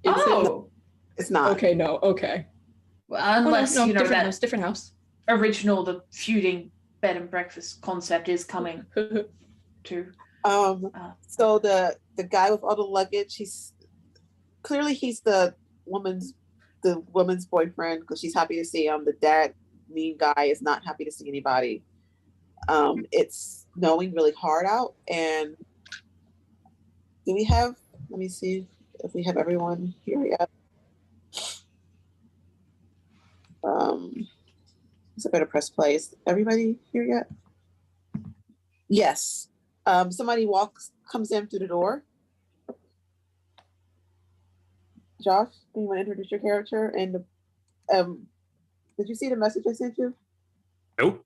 It's not. Okay, no, okay. Well, unless no, different house. Original, the feuding bed and breakfast concept is coming to. So the guy with all the luggage, he's the woman's boyfriend because she's happy to see him. The dad, mean guy, is not happy to see anybody. It's snowing really hard out, and let me see if we have everyone here yet. It's a better press play. Is everybody here yet? Yes. Somebody comes in through the door. Josh, do you want to introduce your character? And did you see the message I sent you? Nope.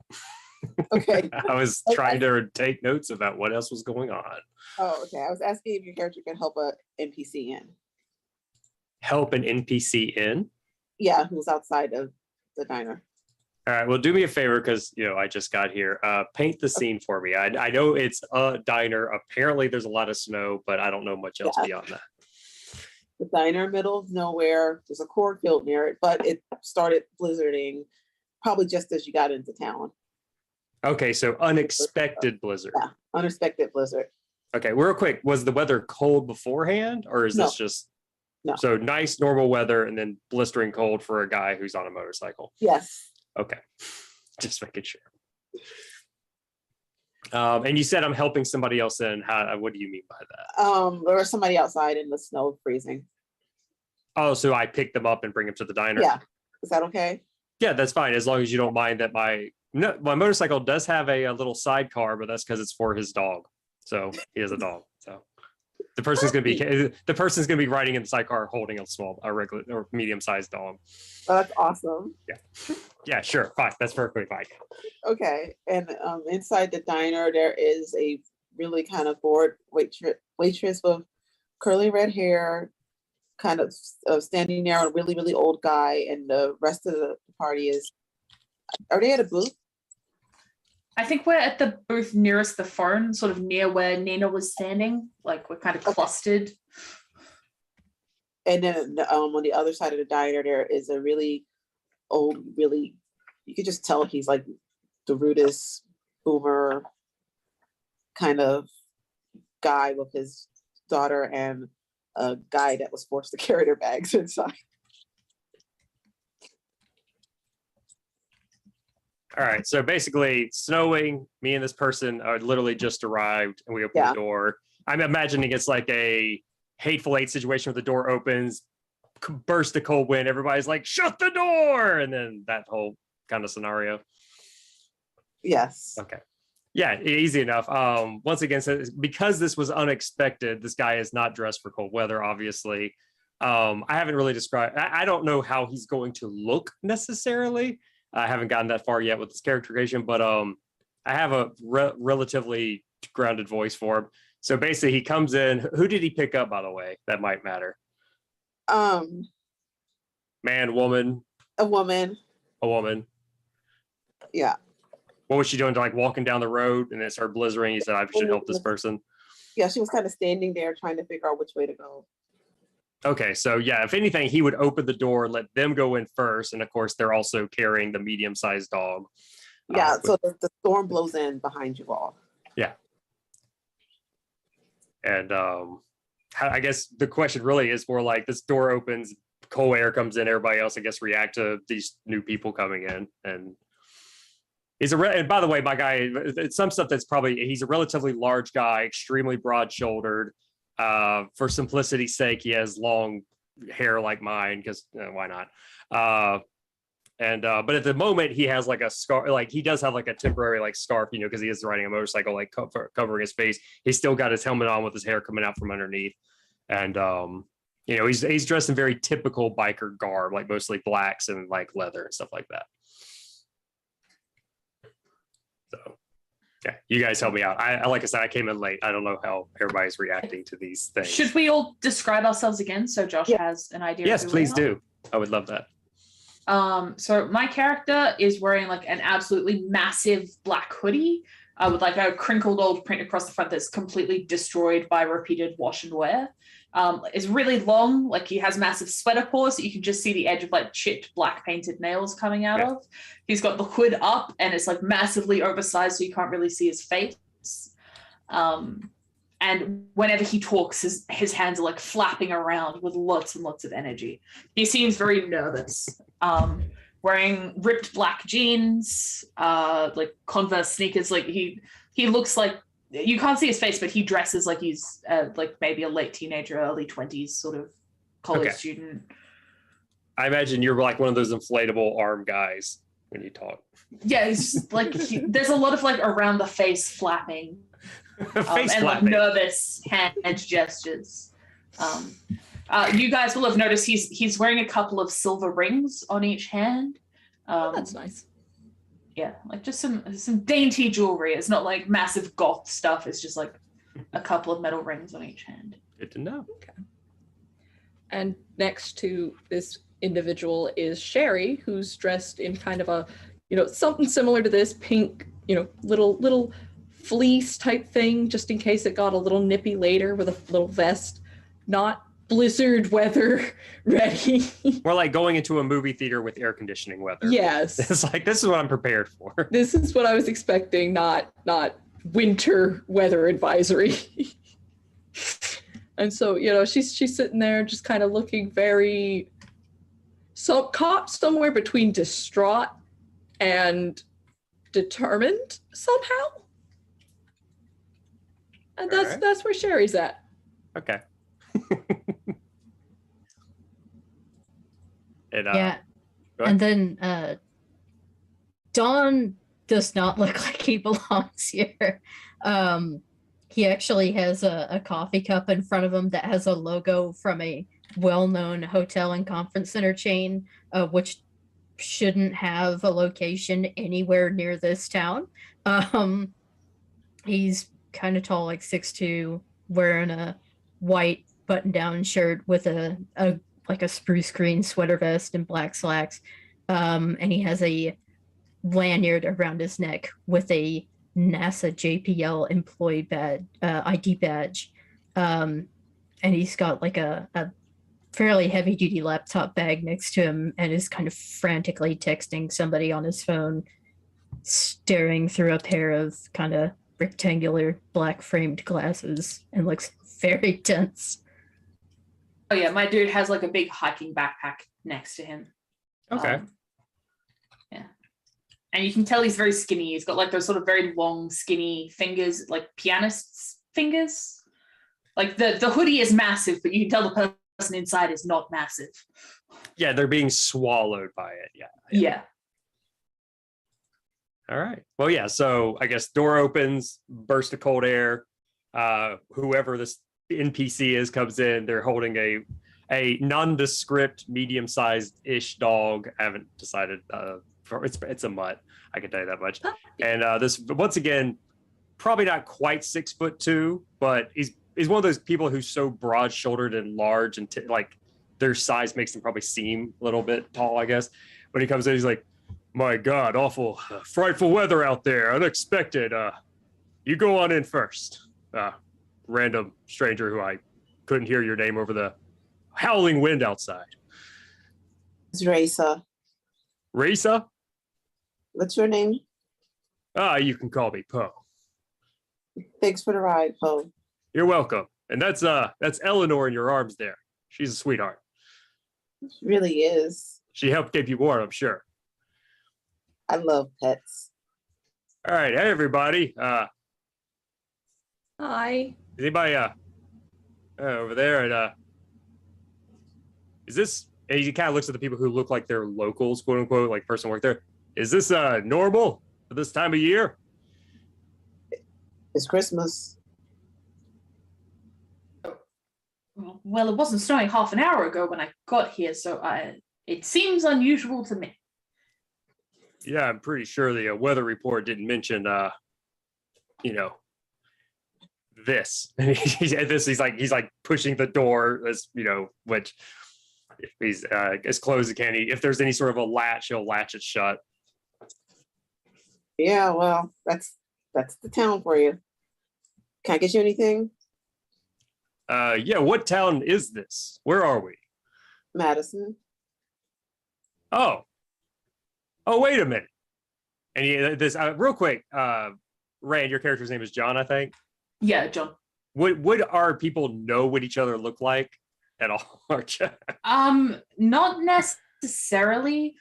Okay. I was trying to take notes about what else was going on. Oh, okay. I was asking if your character can help a NPC in. Help an NPC in? Yeah, who's outside of the diner. All right, well, do me a favor because, I just got here. Paint the scene for me. I know it's a diner. Apparently, there's a lot of snow, but I don't know much else beyond that. The diner, middle of nowhere. There's a cornfield near it, but it started blizzarding probably just as you got into town. Okay, so unexpected blizzard. Yeah, unexpected blizzard. Okay, real quick, was the weather cold beforehand, or is this just so nice normal weather and then blistering cold for a guy who's on a motorcycle? Yes. Okay, just making sure. And you said I'm helping somebody else in. What do you mean by that? There was somebody outside in the snow freezing. Oh, so I pick them up and bring them to the diner? Yeah. Is that okay? Yeah, that's fine, as long as you don't mind that my motorcycle does have a little sidecar, but that's because it's for his dog. So he has a dog. So the person's gonna be riding in the sidecar holding a regular or medium-sized dog. Oh, that's awesome. Yeah, sure, fine. That's perfectly fine. Okay, and inside the diner there is a really kind of bored waitress with curly red hair, kind of standing there, a really, really old guy, and the rest of the party is. Are they at a booth? I think we're at the booth nearest the phone, sort of near where Nina was standing. Like we're kind of clustered. And then on the other side of the diner, there is a really old, really, you could just tell he's like the rudest boomer kind of guy with his daughter and a guy that was forced to carry their bags inside. All right, so basically, snowing. Me and this person are literally just arrived, and we open the door. I'm imagining it's like a Hateful Eight situation where the door opens, burst a cold wind. Everybody's like, "Shut the door!" And then that whole kind of scenario. Yes. Okay. Yeah, easy enough. Once again, so because this was unexpected, this guy is not dressed for cold weather, obviously. I haven't really described. I don't know how he's going to look necessarily. I haven't gotten that far yet with this character creation, but I have a relatively grounded voice for him. So basically, he comes in. Who did he pick up, by the way? That might matter. Man, woman. A woman. A woman. Yeah. What was she doing? Like walking down the road, and it started blizzarding. You said I should help this person. Yeah, she was kind of standing there trying to figure out which way to go. Okay, so yeah, if anything, he would open the door and let them go in first, and of course, they're also carrying the medium-sized dog. Yeah, so the storm blows in behind you all. Yeah, and I guess the question really is more like this door opens, cold air comes in, everybody else, I guess, react to these new people coming in, and and by the way, my guy, it's some stuff that's probably, he's a relatively large guy, extremely broad-shouldered. For simplicity's sake, he has long hair like mine because why not? But at the moment, he has like a scarf, like he does have like a temporary like scarf, because he is riding a motorcycle, like covering his face. He's still got his helmet on with his hair coming out from underneath, and he's dressed in very typical biker garb, like mostly blacks and like leather and stuff like that. So, yeah, you guys help me out. I like I said, I came in late. I don't know how everybody's reacting to these things. Should we all describe ourselves again so Josh has an idea? Yes, please do. I would love that. So my character is wearing like an absolutely massive black hoodie with like a crinkled old print across the front that's completely destroyed by repeated wash and wear. It's really long, like he has massive sweater paws that you can just see the edge of like chipped black painted nails coming out of. He's got the hood up and it's like massively oversized so you can't really see his face. And whenever he talks, his hands are like flapping around with lots and lots of energy. He seems very nervous. Wearing ripped black jeans, like Converse sneakers. Like he looks like, you can't see his face, but he dresses like he's like maybe a late teenager, early 20s sort of college student. I imagine you're like one of those inflatable arm guys when you talk. Yeah, he's like there's a lot of like around the face flapping, and flapping. like nervous hand gestures. You guys will have noticed he's wearing a couple of silver rings on each hand. That's nice. Yeah, like just some dainty jewelry. It's not like massive goth stuff. It's just like a couple of metal rings on each hand. Good to know. Okay. And next to this individual is Sherry, who's dressed in kind of a, something similar to this pink, little fleece type thing, just in case it got a little nippy later, with a little vest, not blizzard weather ready. More like going into a movie theater with air conditioning weather. Yes. It's like, this is what I'm prepared for. This is what I was expecting, not winter weather advisory. And so, she's sitting there just kind of looking very caught somewhere between distraught and determined somehow. And that's where Sherry's at. Okay. And then Don does not look like he belongs here. He actually has a coffee cup in front of him that has a logo from a well-known hotel and conference center chain, which shouldn't have a location anywhere near this town. He's kind of tall, like 6'2", wearing a white button-down shirt with a spruce green sweater vest and black slacks. And he has a lanyard around his neck with a NASA JPL employee badge, ID badge. And he's got like a fairly heavy duty laptop bag next to him and is kind of frantically texting somebody on his phone, staring through a pair of kind of rectangular black framed glasses, and looks very tense. Oh yeah, my dude has like a big hiking backpack next to him. Okay. Yeah. And you can tell he's very skinny. He's got like those sort of very long, skinny fingers, like pianist's fingers. Like the hoodie is massive, but you can tell the person inside is not massive. Yeah, they're being swallowed by it. Yeah. All right. Well, yeah. So I guess door opens, burst of cold air. Whoever this NPC is comes in. They're holding a nondescript, medium-sized ish dog. I haven't decided. It's a mutt. I can tell you that much. And this once again, probably not quite 6'2", but he's one of those people who's so broad-shouldered and large, and like their size makes them probably seem a little bit tall, I guess. When he comes in, he's like, "My God, awful, frightful weather out there. Unexpected. You go on in first." Random stranger who I couldn't hear your name over the howling wind outside. It's Raisa. Raisa? What's your name? You can call me Poe. Thanks for the ride, Poe. You're welcome. And that's Eleanor in your arms there. She's a sweetheart. She really is. She helped keep you warm, I'm sure. I love pets. All right, hey everybody. Hi. Is anybody over there? And is this? And he kind of looks at the people who look like they're locals, quote unquote, like person work there. Is this normal for this time of year? It's Christmas. Well, it wasn't snowing half an hour ago when I got here, so it seems unusual to me. Yeah, I'm pretty sure the weather report didn't mention, this. He's like pushing the door, as which if he's as close as can. If there's any sort of a latch, he'll latch it shut. Yeah, well, that's the town for you. Can I get you anything? Yeah. What town is this? Where are we? Madison. Oh, wait a minute. And this real quick, Rand, your character's name is John, I think. Yeah, John. Would our people know what each other look like at all? Not necessarily.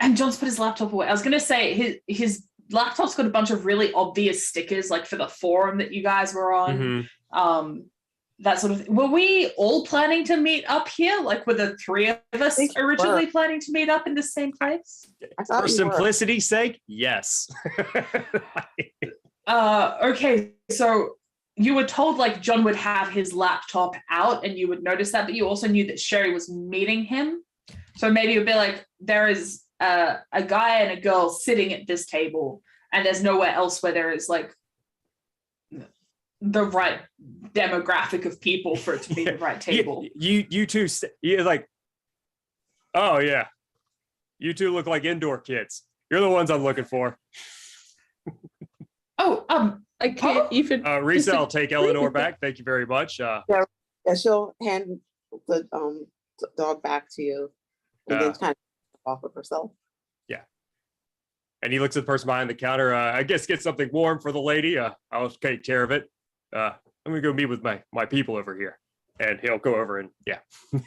And John's put his laptop away. I was gonna say his laptop's got a bunch of really obvious stickers, like for the forum that you guys were on. Mm-hmm. That sort of. Were we all planning to meet up here? Like, were the three of us originally planning to meet up in the same place? For simplicity's sake, yes. Okay, so you were told like John would have his laptop out and you would notice that, but you also knew that Sherry was meeting him. So maybe it would be like, there is a guy and a girl sitting at this table and there's nowhere else where there is like the right demographic of people for it to be the right table. You two, you're like, oh yeah, you two look like indoor kids. You're the ones I'm looking for. I can't even. Risa, I'll take Eleanor back. Thank you very much. Yeah, she'll hand the dog back to you and then kind of off of herself. Yeah. And he looks at the person behind the counter. I guess get something warm for the lady. I'll take care of it. I'm gonna go meet with my people over here. And he'll go over and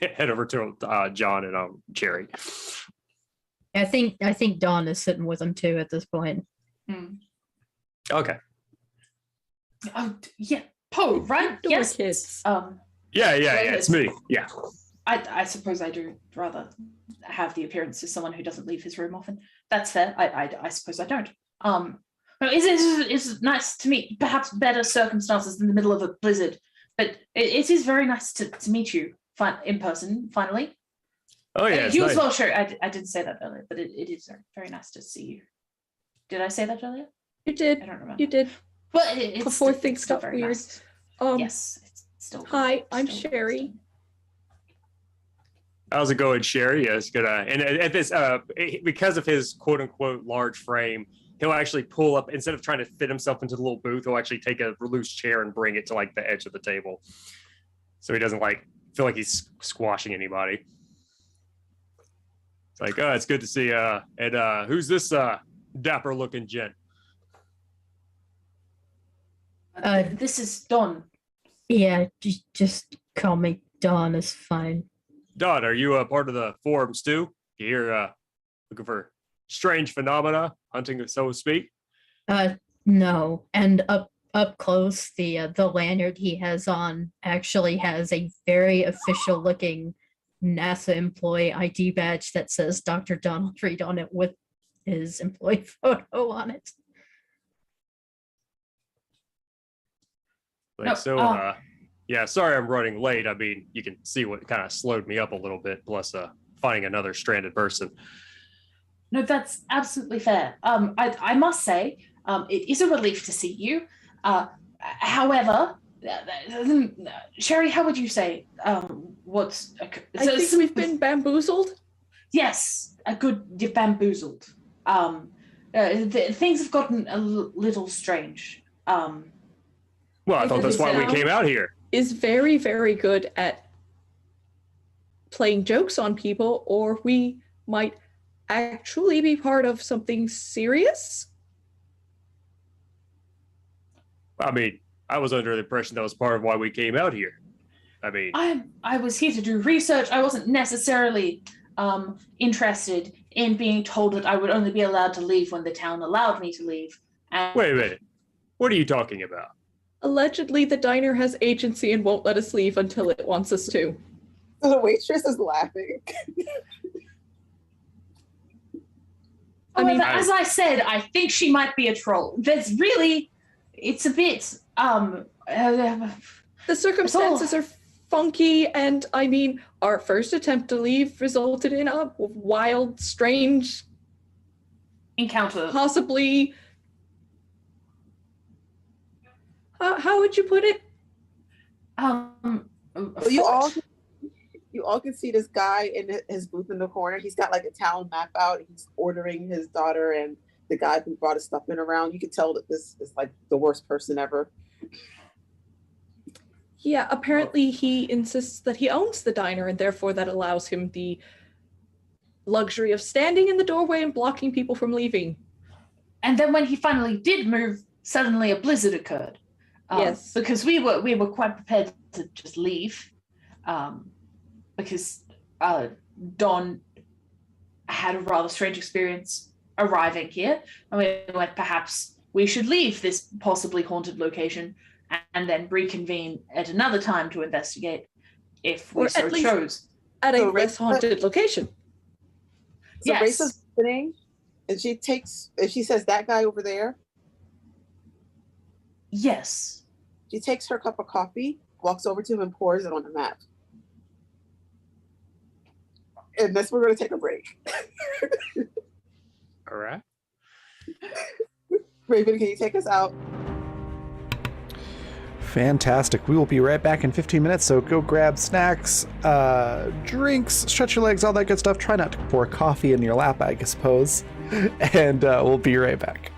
head over to John and Cherry. I think Dawn is sitting with him too at this point. Okay. Oh yeah, Poe, right? Yes. Kids. Yeah, it's me. Yeah. I suppose I do rather have the appearance of someone who doesn't leave his room often. That's fair. I suppose I don't. It's nice to meet perhaps better circumstances in the middle of a blizzard, but it is very nice to meet you in person finally. Oh yeah, you nice. As well. Sure, I didn't say that earlier, but it is very nice to see you. Did I say that earlier? You did. I don't remember. You did. But it's before things got weird. Nice. Yes. It's still. Hi, I'm Sherry. How's it going, Sherry? Yeah, it's gonna and at this because of his quote unquote large frame, he'll actually pull up instead of trying to fit himself into the little booth. He'll actually take a loose chair and bring it to like the edge of the table, so he doesn't like feel like he's squashing anybody. It's like, oh, it's good to see. And who's this dapper looking gent? This is Don. Yeah, just call me Dawn is fine. Don, are you a part of the forums too? You're looking for strange phenomena, hunting, so to speak. No, and up close, the lanyard he has on actually has a very official looking NASA employee ID badge that says Dr. Donald Reed on it with his employee photo on it. Like, No, so, yeah, sorry I'm running late. I mean, you can see what kind of slowed me up a little bit, plus finding another stranded person. No, that's absolutely fair. I must say, it is a relief to see you. However, Sherry, how would you say what's? I think we've been bamboozled. Yes, a good bamboozled. Things have gotten a little strange. Well, I thought that's why we came out here. Is very, very good at playing jokes on people, or we might actually be part of something serious. I mean, I was under the impression that was part of why we came out here. I mean, I was here to do research. I wasn't necessarily interested in being told that I would only be allowed to leave when the town allowed me to leave. And wait a minute. What are you talking about? Allegedly, the diner has agency and won't let us leave until it wants us to. So the waitress is laughing. I mean, as I said, I think she might be a troll. There's really, it's a bit, the circumstances are funky, and I mean, our first attempt to leave resulted in a wild, strange encounter. Possibly. How would you put it? So you all can see this guy in his booth in the corner. He's got like a town map out. He's ordering his daughter and the guy who brought his stuff in around. You could tell that this is like the worst person ever. Yeah, apparently he insists that he owns the diner, and therefore that allows him the luxury of standing in the doorway and blocking people from leaving. And then when he finally did move, suddenly a blizzard occurred. Yes, because we were quite prepared to just leave, because Don had a rather strange experience arriving here, and we went, perhaps we should leave this possibly haunted location and then reconvene at another time to investigate if we so chose. At a less haunted location. So Yes. Race's opening, and she says that guy over there. Yes. She takes her cup of coffee, walks over to him, and pours it on the map. And that's we're going to take a break. All right. Raven, can you take us out? Fantastic. We will be right back in 15 minutes, so go grab snacks, drinks, stretch your legs, all that good stuff. Try not to pour coffee in your lap, I suppose. And we'll be right back.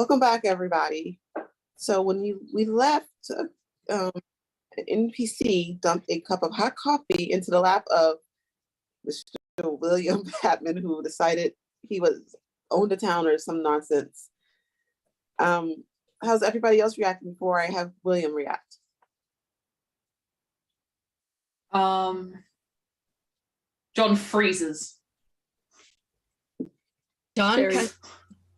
Welcome back, everybody. So when we left, an NPC dumped a cup of hot coffee into the lap of Mr. William Patman, who decided he was owned the town or some nonsense. How's everybody else reacting before I have William react? John freezes. Don Sherry. kind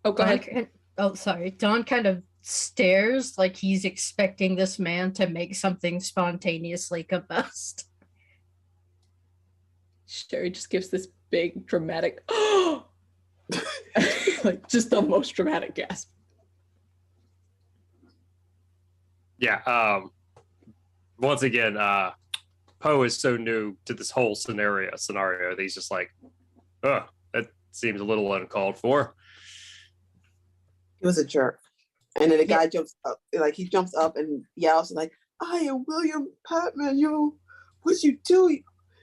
Oh, go Don ahead. kind- oh, sorry. Don kind of stares like he's expecting this man to make something spontaneously combust. Sherry just gives this big dramatic, like just the most dramatic gasp. Yeah. Once again, Poe is so new to this whole scenario that he's just like, oh, that seems a little uncalled for. He was a jerk. And then the guy jumps up, like he jumps up and yells like, I am William Patman, what'd you do,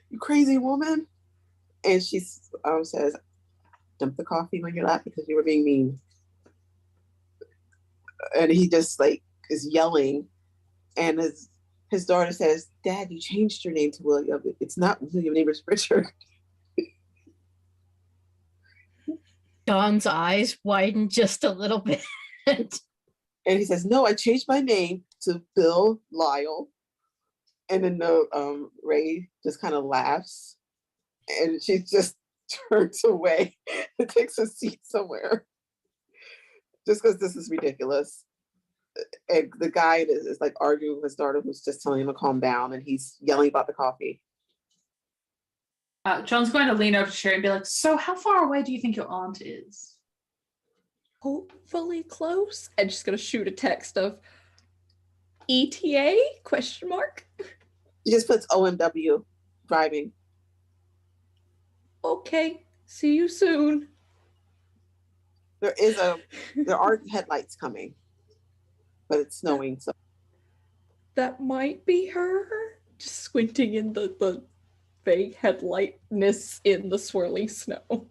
you crazy woman? And she says, dump the coffee on your lap because you were being mean. And he just like is yelling. And his daughter says, Dad, you changed your name to William. It's not William, your name is Richard. Don's eyes widen just a little bit. And he says, no, I changed my name to Bill Lyle. And then Ray just kind of laughs. And she just turns away and takes a seat somewhere. Just because this is ridiculous. And the guy is like arguing with his daughter who's just telling him to calm down, and he's yelling about the coffee. John's going to lean over to Sherry and be like, so how far away do you think your aunt is? Hopefully close. And she's gonna shoot a text of ETA ? He just puts OMW, driving. Okay, see you soon. There are headlights coming, but it's snowing, so That might be her. Just squinting in the vague headlightness in the swirling snow.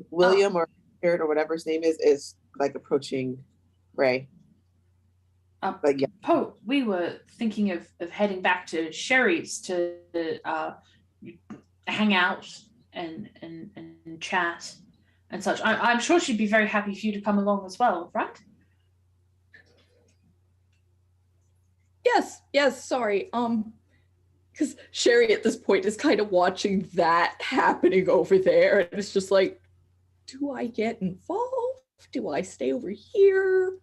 William or Jared or whatever his name is like approaching Ray. Like, yeah. Poe, we were thinking of heading back to Sherry's to hang out and chat and such. I'm sure she'd be very happy for you to come along as well, right? Yes, sorry. Because Sherry at this point is kind of watching that happening over there, and it's just like, do I get involved? Do I stay over here?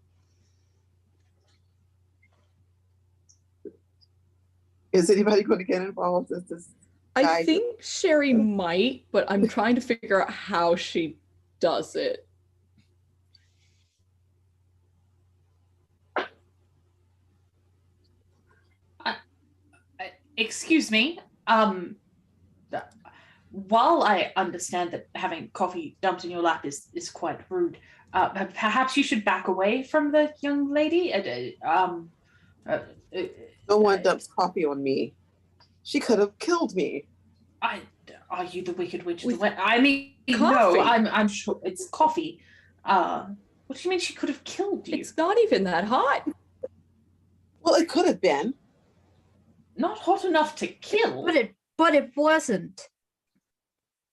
Is anybody going to get involved? Is this I guy- think Sherry might, but I'm trying to figure out how she does it. Excuse me. While I understand that having coffee dumped in your lap is quite rude, perhaps you should back away from the young lady. No one dumps coffee on me. She could have killed me. Are you the Wicked Witch? Of the With West? I mean, coffee. no. I'm sure it's coffee. What do you mean she could have killed you? It's not even that hot. Well, it could have been. Not hot enough to kill. But it wasn't.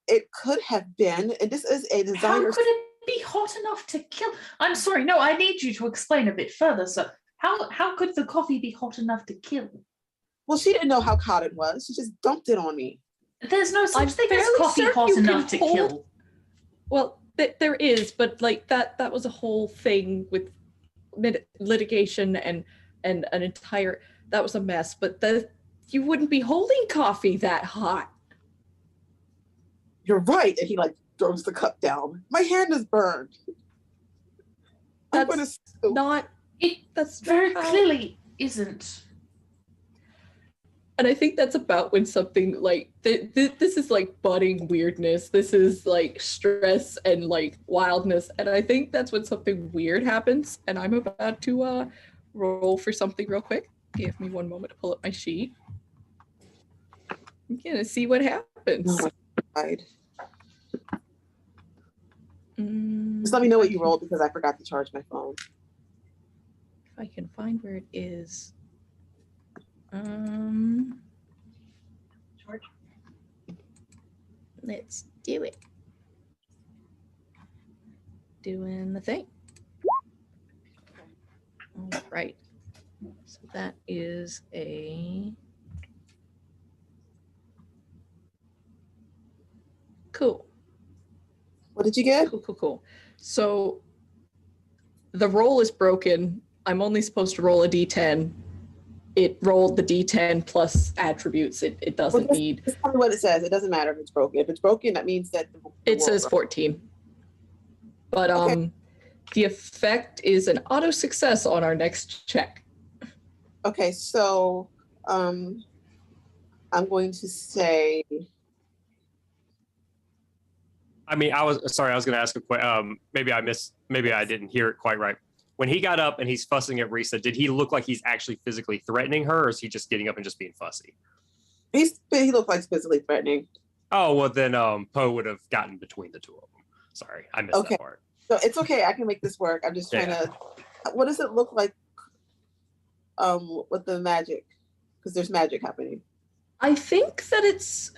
It could have been. And this is a How designer. could it be hot enough to kill? I'm sorry. No, I need you to explain a bit further. So, how could the coffee be hot enough to kill? Well, she didn't know how hot it was. She just dumped it on me. There's no such I'm thing as fairly coffee certain hot you can enough to hold- kill. Well, there is, but like that was a whole thing with litigation and an entire, that was a mess. But you wouldn't be holding coffee that hot. You're right. And he like throws the cup down. My hand is burned. I'm gonna That's sue. not. It That's very not how- clearly isn't. And I think that's about when something like this is like budding weirdness. This is like stress and like wildness. And I think that's when something weird happens. And I'm about to roll for something real quick. Give me one moment to pull up my sheet. I'm gonna see what happens. Oh, God. Just let me know what you rolled because I forgot to charge my phone. If I can find where it is. Let's do it. Doing the thing. All right. So that is a cool. What did you get? Cool. So the roll is broken. I'm only supposed to roll a d10. It rolled the d10 plus attributes. It doesn't need. Just tell me what it says. It doesn't matter if it's broken. If it's broken, that means that It says 14. But Okay. the effect is an auto success on our next check. Okay, so I'm going to say. I mean, I was going to ask a question. Maybe I didn't hear it quite right. When he got up and he's fussing at Risa, did he look like he's actually physically threatening her, or is he just getting up and just being fussy? He looks like physically threatening. Oh, well, then Poe would have gotten between the two of them. Sorry, I missed that part. So it's okay. I can make this work. I'm just trying to. What does it look like? With the magic, because there's magic happening. I think that it's.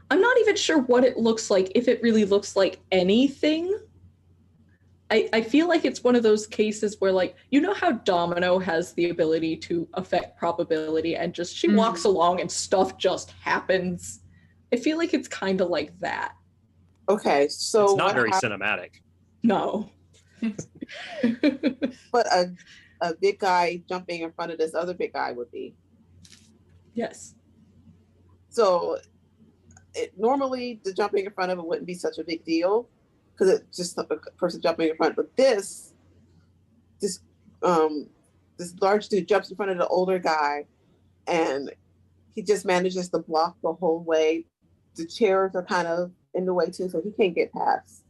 I'm not even sure what it looks like. If it really looks like anything. I feel like it's one of those cases where, like, you know how Domino has the ability to affect probability and just she walks along and stuff just happens. I feel like it's kind of like that. Okay, so it's not very cinematic. No. But a big guy jumping in front of this other big guy would be. Yes. So normally the jumping in front of it wouldn't be such a big deal. Because it's just a person jumping in front, but this large dude jumps in front of the older guy, and he just manages to block the whole way. The chairs are kind of in the way too, so he can't get past.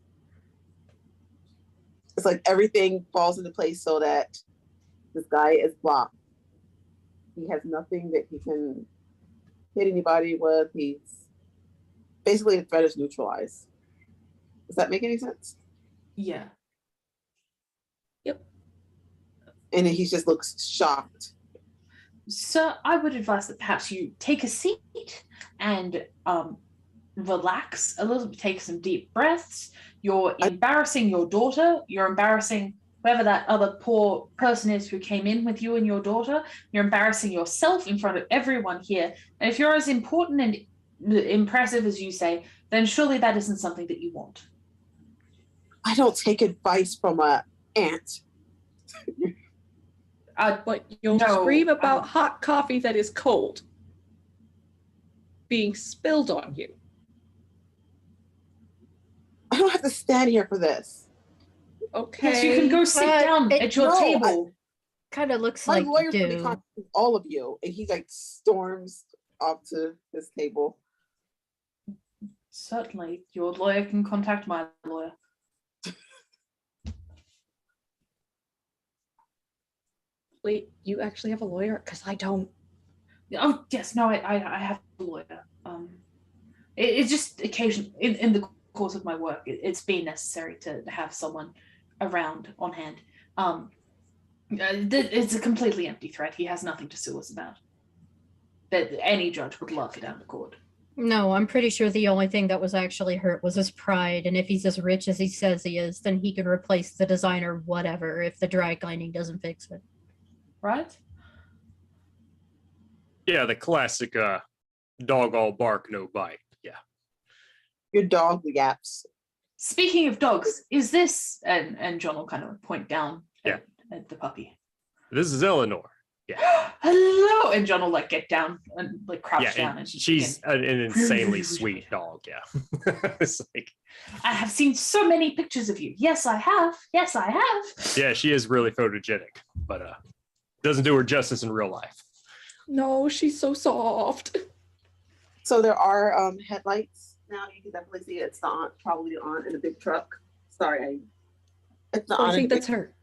It's like everything falls into place so that this guy is blocked. He has nothing that he can hit anybody with. He's basically the threat is neutralized. Does that make any sense? Yeah. Yep. And he just looks shocked. So I would advise that perhaps you take a seat and relax a little bit, take some deep breaths. You're embarrassing your daughter. You're embarrassing whoever that other poor person is who came in with you and your daughter. You're embarrassing yourself in front of everyone here. And if you're as important and impressive as you say, then surely that isn't something that you want. I don't take advice from an aunt. But you'll scream about hot coffee that is cold being spilled on you. I don't have to stand here for this. Okay. Yes, you can go sit down at your table. Kind of looks My like lawyer's you going to do. contact all of you. And he like storms off to his table. Certainly, your lawyer can contact my lawyer. Wait, you actually have a lawyer? Because I don't. Oh yes, no, I have a lawyer. It's just occasion in the course of my work, it's been necessary to have someone around on hand. It's a completely empty threat. He has nothing to sue us about. That any judge would love to down to court. No, I'm pretty sure the only thing that was actually hurt was his pride, and if he's as rich as he says he is, then he can replace the designer whatever if the dry cleaning doesn't fix it. Right? Yeah, the classic dog all bark, no bite. Yeah. Your dog yaps. Speaking of dogs, is this and John will kind of point down at the puppy. This is Eleanor. Yeah. Hello, and John will like get down and like crouch down. And And she's an insanely sweet dog. Yeah. It's like, I have seen so many pictures of you. Yes, I have. Yes, I have. yeah, she is really photogenic, but doesn't do her justice in real life. No, she's so soft. So there are headlights now. You can definitely see it. It's the aunt, probably the aunt in a big truck. Sorry, it's the aunt. I think that's her.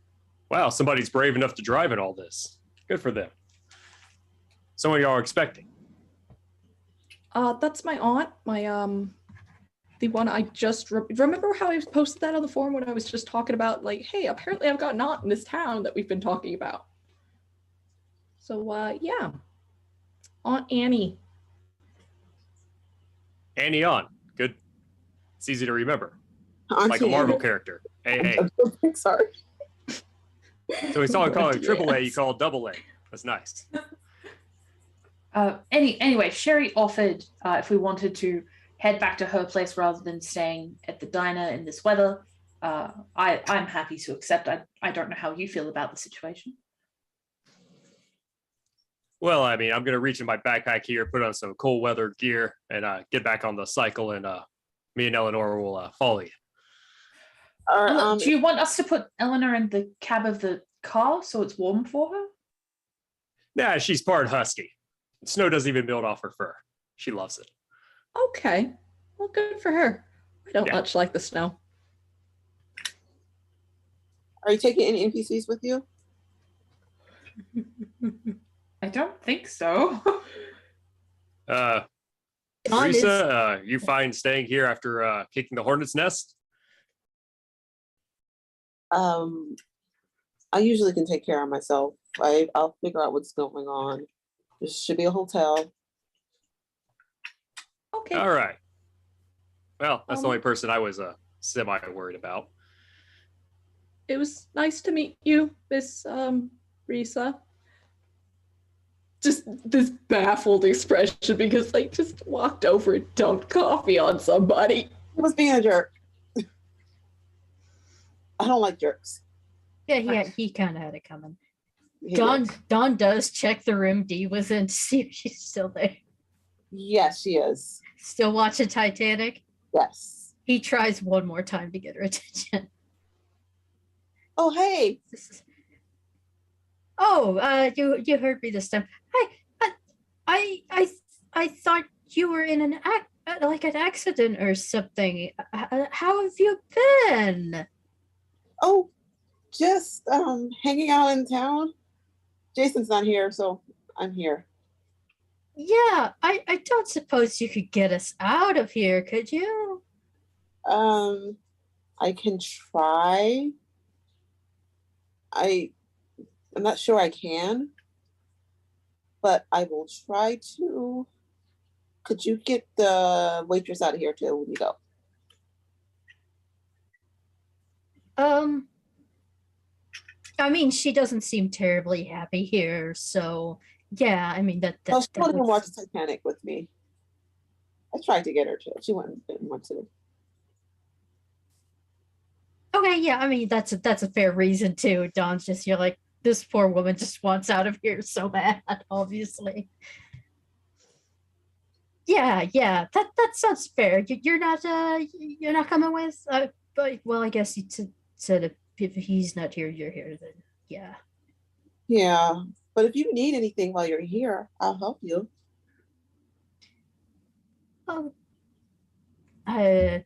Wow, somebody's brave enough to drive in all this. Good for them. So what y'all are expecting? That's my aunt. My the one I just remember how I posted that on the forum when I was just talking about like, hey, apparently I've got an aunt in this town that we've been talking about. So yeah, Aunt Annie. Annie on. Good. It's easy to remember. Auntie Like a Marvel Annie. character. Hey. Pixar. So we saw calling triple A, you Yes. call it double A. That's nice. Anyway, Sherry offered if we wanted to head back to her place rather than staying at the diner in this weather. I'm happy to accept. I don't know how you feel about the situation. Well, I mean, I'm going to reach in my backpack here, put on some cold weather gear, and get back on the cycle, and me and Eleanor will follow you. Do you want us to put Eleanor in the cab of the car so it's warm for her? Nah, she's part husky. Snow doesn't even build off her fur. She loves it. Okay, well, good for her. I don't much like the snow. Are you taking any NPCs with you? I don't think so. Teresa, you fine staying here after kicking the hornet's nest? I usually can take care of myself. I'll figure out what's going on. There should be a hotel. Okay. All right. Well, that's the only person I was semi-worried about. It was nice to meet you, Miss Risa. Just this baffled expression because I just walked over and dumped coffee on somebody. He was being a jerk. I don't like jerks. Yeah, he kind of had it coming. He Dawn did. does check the room Dee was in to see if she's still there. Yes, she is. Still watching Titanic. Yes. He tries one more time to get her attention. Oh, hey. Oh, you heard me this time. I thought you were in an accident or something. How have you been? Oh, just hanging out in town. Jason's not here, so I'm here. Yeah, I don't suppose you could get us out of here, could you? I can try. I'm not sure I can, but I will try to. Could you get the waitress out of here too when you go? I mean, she doesn't seem terribly happy here, so yeah, I mean that Well, she that wouldn't would- watch Titanic with me. I tried to get her to. She didn't want to. Okay, yeah, I mean that's a fair reason too. Dawn's just you're like, this poor woman just wants out of here so bad, obviously. Yeah, that sounds fair. You're not coming with. But well, I guess you said if he's not here, you're here. Then yeah. Yeah, but if you need anything while you're here, I'll help you. Oh. Other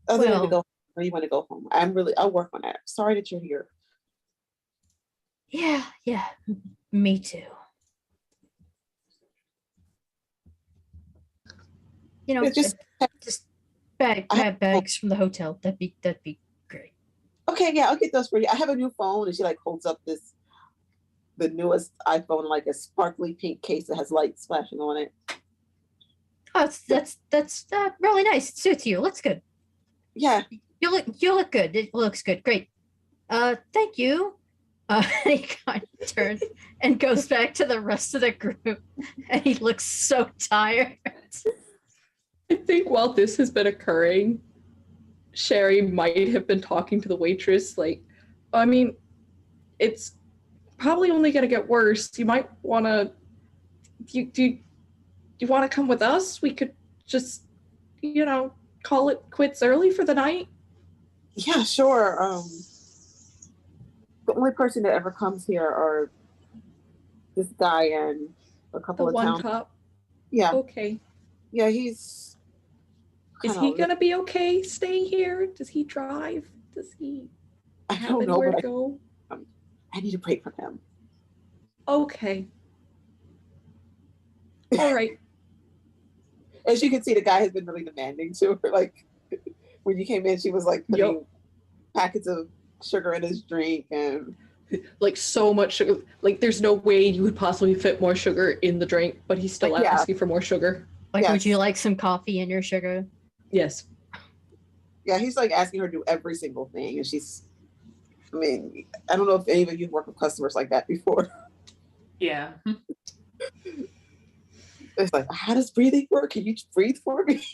than to Well- go, or you want to go home? I'll work on that. Sorry that you're here. Yeah, me too. You know, Yeah, just grab bags from the hotel. That'd be great. Okay, yeah, I'll get those for you. I have a new phone, and she like holds up the newest iPhone, like a sparkly pink case that has lights flashing on it. Oh, that's really nice. It suits you. Looks good. Yeah, You look good. It looks good. Great. Thank you. And he kind of turns and goes back to the rest of the group, and he looks so tired. I think while this has been occurring, Sherry might have been talking to the waitress. Like, I mean, it's probably only going to get worse. You might want to. Do you want to come with us? We could just, call it quits early for the night. yeah, sure. The only person that ever comes here are this guy and a The couple of one town. cop. Yeah, Okay. yeah, he's. Is kinda- he going to be okay staying here? Does he drive? Does he I have don't know, anywhere but to go? I need a break from him. Okay. All right. As you can see, the guy has been really demanding to her. Like when you came in, she was like putting packets of sugar in his drink and like so much sugar. Like there's no way you would possibly fit more sugar in the drink, but he's still asking for more sugar. Like, would you like some coffee in your sugar? Yes. Yeah, he's like asking her to do every single thing, and she's. I mean, I don't know if any of you worked with customers like that before. Yeah. It's like, how does breathing work? Can you just breathe for me?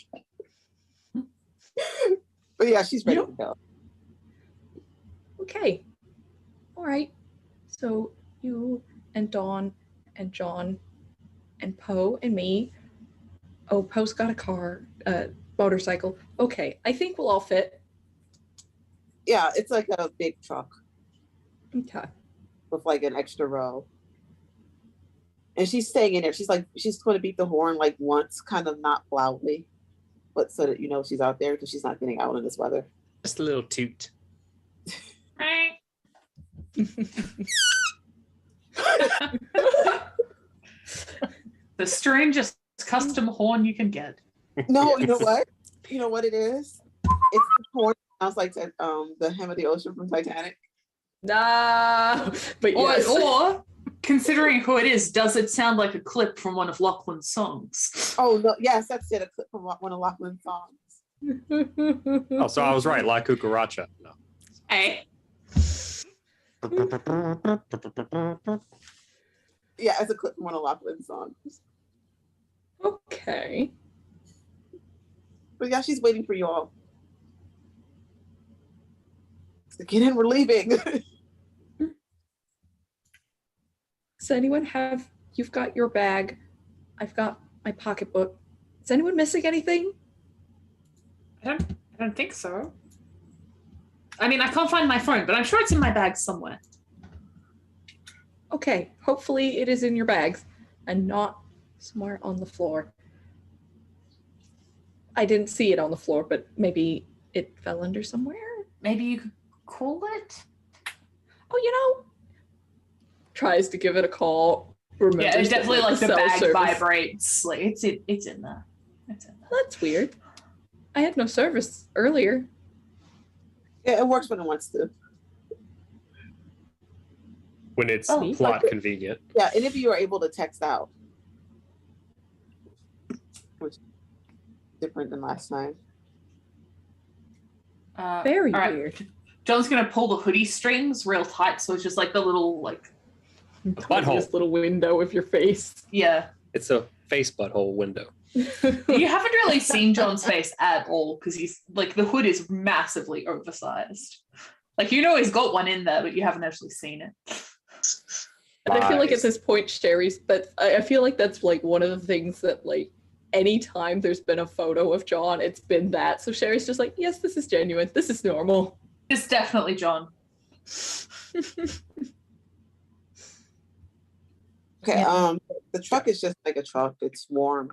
But yeah, she's ready to go. Okay. All right. So you and Dawn and John and Poe and me. Oh, Poe's got a car, motorcycle. Okay, I think we'll all fit. Yeah, it's like a big truck. Okay. With like an extra row. And she's staying in there. She's like, she's going to beat the horn like once, kind of not loudly, but so that you know she's out there because she's not getting out in this weather. Just a little toot. The strangest custom horn you can get. No, you know what? You know what it is? It's the horn that sounds like the hem of the ocean from Titanic. Nah, but yes. Or considering who it is, does it sound like a clip from one of Lachlan's songs? Oh no, yes, that's it. A clip from one of Lachlan's songs. Oh, so I was right. La Cucaracha. No. Hey. Yeah, it's a clip from one of Lachlan's songs. Okay. But yeah, she's waiting for you all. So get in, we're leaving. Does anyone have, you've got your bag, I've got my pocketbook. Is anyone missing anything? I don't think so. I mean, I can't find my phone, but I'm sure it's in my bag somewhere. Okay, hopefully it is in your bags and not somewhere on the floor. I didn't see it on the floor, but maybe it fell under somewhere. Maybe you could call it? Oh, you know, tries to give it a call. Yeah, it's definitely like the bag service vibrates. Like it's in there. It's in there. That's weird. I had no service earlier. Yeah, it works when it wants to. When it's Oh, plot okay. convenient. Yeah, and if you are able to text out, which is different than last time. Very all right. weird. John's gonna pull the hoodie strings real tight, so it's just like the little Butthole. This little window of your face. yeah. It's a face butthole window. You haven't really seen John's face at all because he's like the hood is massively oversized. Like you know he's got one in there, but you haven't actually seen it. And I feel like at Lies. this point, Sherry's, but I feel like that's like one of the things that like anytime there's been a photo of John, it's been that. So Sherry's just like, yes, this is genuine. This is normal. It's definitely John. Okay, Yeah. the truck is just like a truck. It's warm.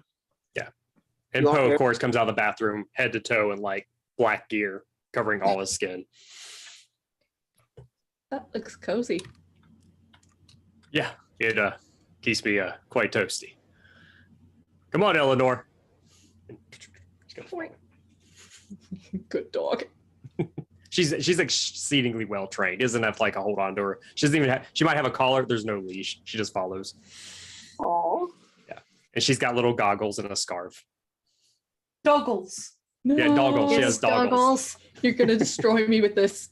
And You want Poe, your- of course, comes out of the bathroom head to toe in like black gear, covering all his skin. That looks cozy. Yeah, it keeps me quite toasty. Come on, Eleanor. Good dog. She's exceedingly well trained. Doesn't have to like a hold on to her. She doesn't even have. She might have a collar. There's no leash. She just follows. Oh, And she's got little goggles and a scarf. Doggles. No. Yeah, doggles. She Yes, has doggles. goggles. You're gonna destroy me with this.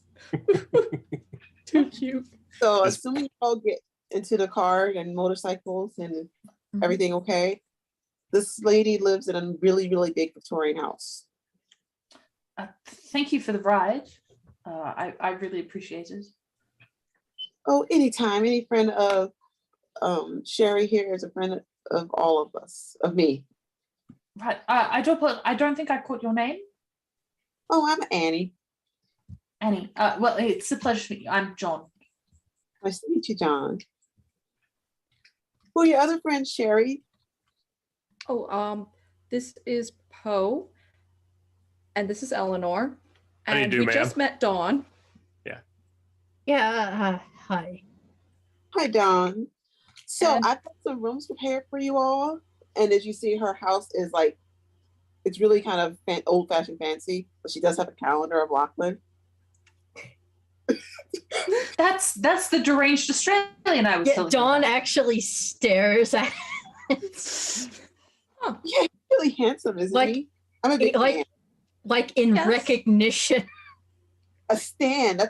Too cute. so That's- assuming you all get into the car and motorcycles and everything okay, this lady lives in a really, really big Victorian house. Thank you for the ride. I really appreciate it. Oh, anytime. Any friend of Sherry here is a friend of all of us, of me. Right. I don't think I caught your name, Oh, I'm Annie. Annie. Well, it's a pleasure to meet you. I'm John. Nice to meet you, John. Who are your other friends, Sherry? Oh, this is Poe, and this is Eleanor, How do you and do, we ma'am? just met Dawn. Yeah, hi. Hi, Dawn. So And- I've got some rooms prepared for you all. And as you see, her house is like It's really kind of old-fashioned fancy, but she does have a calendar of Lachlan. That's the deranged Australian I was Yeah, telling Dawn you about. actually stares at Huh. Yeah, he's really handsome, isn't Like- he? I'm a big fan. like in Yes. recognition. A stand.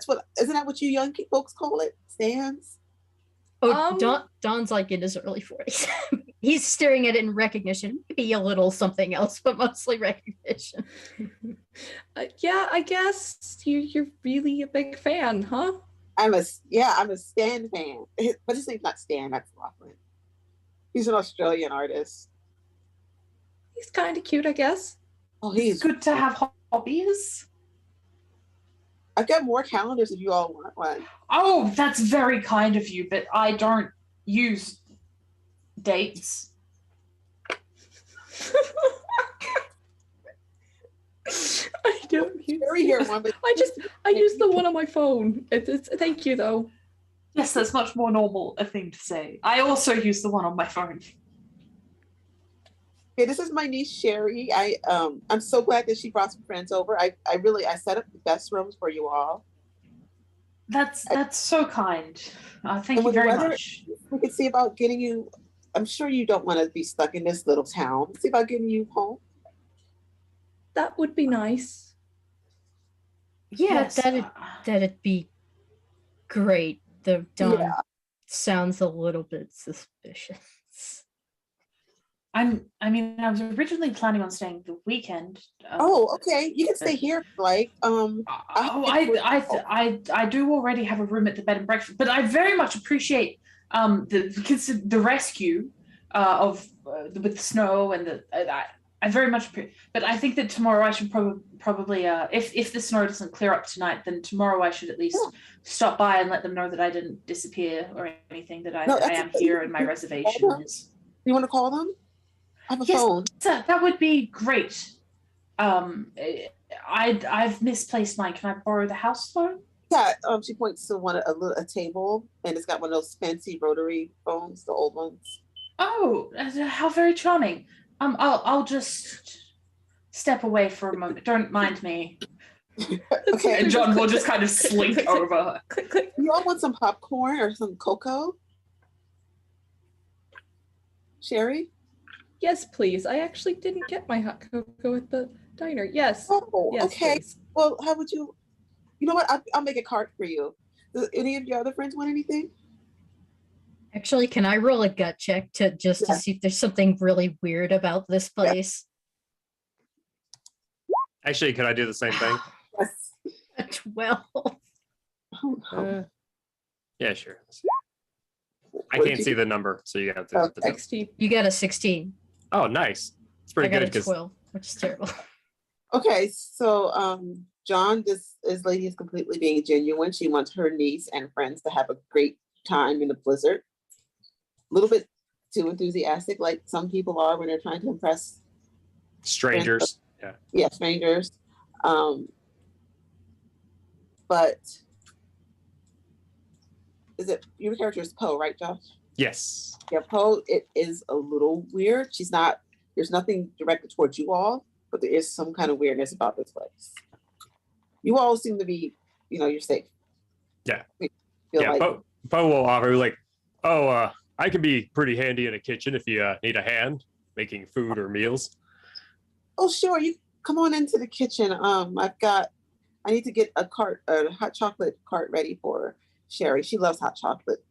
Isn't that what you young folks call it? Stands? Oh, Don's like in his early 40s. He's staring at it in recognition. Maybe a little something else, but mostly recognition. Yeah, I guess you're really a big fan, huh? I'm a Stan fan. But his name's not Stan, that's Lachlan. He's an Australian artist. He's kind of cute, I guess. Oh, It's he's good to have hobbies. I've got more calendars if you all want one. Oh, that's very kind of you, but I don't use dates. I don't use Very here one, but I use the one on my phone. It's thank you though. Yes, that's much more normal a thing to say. I also use the one on my phone. okay, this is my niece Sherry. I'm so glad that she brought some friends over. I set up the best rooms for you all. That's so kind. Thank And you with the very weather- much. We could see about getting you. I'm sure you don't want to be stuck in this little town. See about getting you home. That would be nice. Yeah, Yes, that'd be great. The Dawn Yeah. sounds a little bit suspicious. I was originally planning on staying the weekend. Oh, okay. You can stay here, if you like. I do already have a room at the bed and breakfast, but I very much appreciate the rescue with the snow and I very much but I think that tomorrow I should probably if the snow doesn't clear up tonight, then tomorrow I should at least stop by and let them know that I didn't disappear or anything, that I am here and my reservation is. You want to call them? I have a Yes. phone. That would be great. I've misplaced mine. Can I borrow the house phone? Yeah. She points to a table, and it's got one of those fancy rotary phones, the old ones. Oh, how very charming. I'll just step away for a moment. Don't mind me. Okay. And John will just kind of slink over. Click click. You all want some popcorn or some cocoa? Sherry? Yes, please. I actually didn't get my hot cocoa at the diner. Yes. Oh, Yes, okay. please. Well, how would you? You know what? I'll make a card for you. Do any of your other friends want anything? Actually, can I roll a gut check to Yeah. see if there's something really weird about this place? Actually, could I do the same thing? Yes. A 12. Oh, no. Yeah, sure. What I did can't you see do? the number, so you have to. Okay. 16. You got a 16. Oh, nice. It's I pretty got good a because 12, which is terrible. Okay, so John, this lady is completely being genuine. She wants her niece and friends to have a great time in the blizzard. A little bit too enthusiastic, like some people are when they're trying to impress strangers. Yeah. strangers. But is it your character is Poe, right, Josh? Yes. Yeah, Poe, it is a little weird. There's nothing directed towards you all, but there is some kind of weirdness about this place. You all seem to be, you're safe. Yeah. Feel Yeah. like- Poe will offer like, I can be pretty handy in a kitchen if you need a hand making food or meals. Oh, sure. You come on into the kitchen. I need to get a hot chocolate cart ready for Sherry. She loves hot chocolate.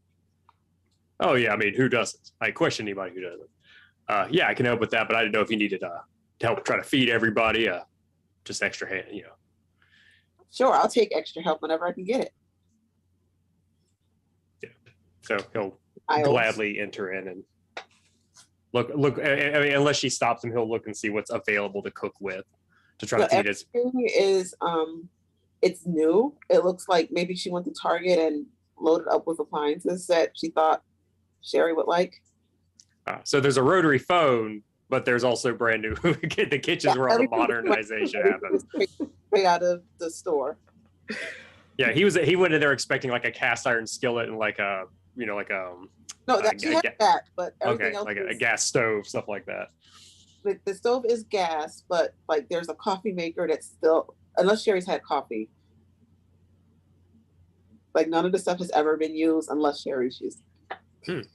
Oh yeah, I mean, who doesn't? I question anybody who doesn't. Yeah, I can help with that, but I didn't know if you needed to help try to feed everybody. Just extra hand, Sure, I'll take extra help whenever I can get it. So he'll I'll- gladly enter in and look. I mean, unless she stops him, he'll look and see what's available to cook with to try to So feed his. everything is it's new. It looks like maybe she went to Target and loaded up with appliances that she thought Sherry would like. So there's a rotary phone, but there's also brand new. The kitchen's where all the everything- modernization happens. Straight out of the store. Yeah, he went in there expecting like a cast iron skillet and like a No, that she had that, but everything okay, else like a is gas stove, stuff like that. the stove is gas, but like there's a coffee maker that's still, unless Sherry's had coffee. Like none of the stuff has ever been used unless Sherry's used it.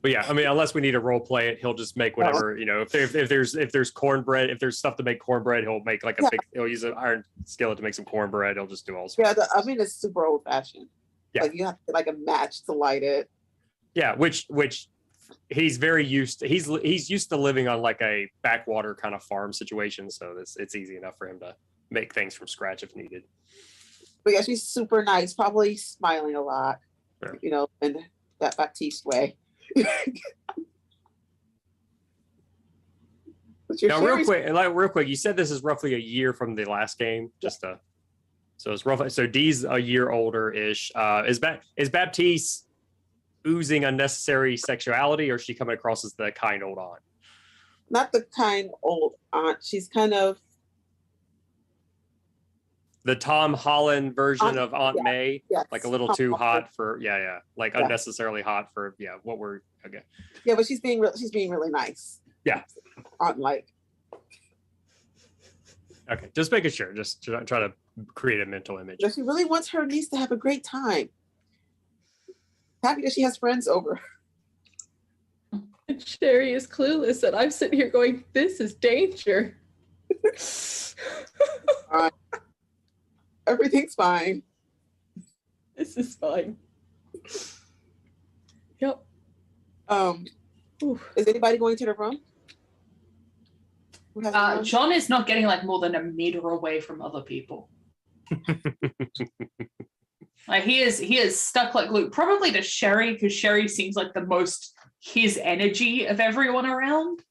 But yeah, I mean, unless we need to role play it, he'll just make whatever, if there's cornbread, if there's stuff to make cornbread, he'll make like he'll use an iron skillet to make some cornbread. He'll just do all sorts. Yeah, the oven is super old fashioned. Yeah. Like you have to like a match to light it. Yeah, which he's very used to. He's used to living on like a backwater kind of farm situation, so it's easy enough for him to make things from scratch if needed. But yeah, she's super nice, probably smiling a lot, in that Baptiste way. Now, real quick, you said this is roughly a year from the last game, so it's roughly. So Dee's a year older-ish. Is Baptiste oozing unnecessary sexuality, or is she coming across as the kind old aunt? Not the kind old aunt. She's kind of the Tom Holland version of Aunt May, like a little too hot for unnecessarily hot for what we're okay. Yeah, but she's being really nice. Yeah, Aunt like. Okay, just making sure. Just try to create a mental image. Yeah, she really wants her niece to have a great time. Happy that she has friends over. Sherry is clueless, and I'm sitting here going, "This is danger." Everything's fine. This is fine. Yep. Is anybody going to the room? John is not getting like more than a meter away from other people. Like he is stuck like glue, probably to Sherry, because Sherry seems like the most his energy of everyone around.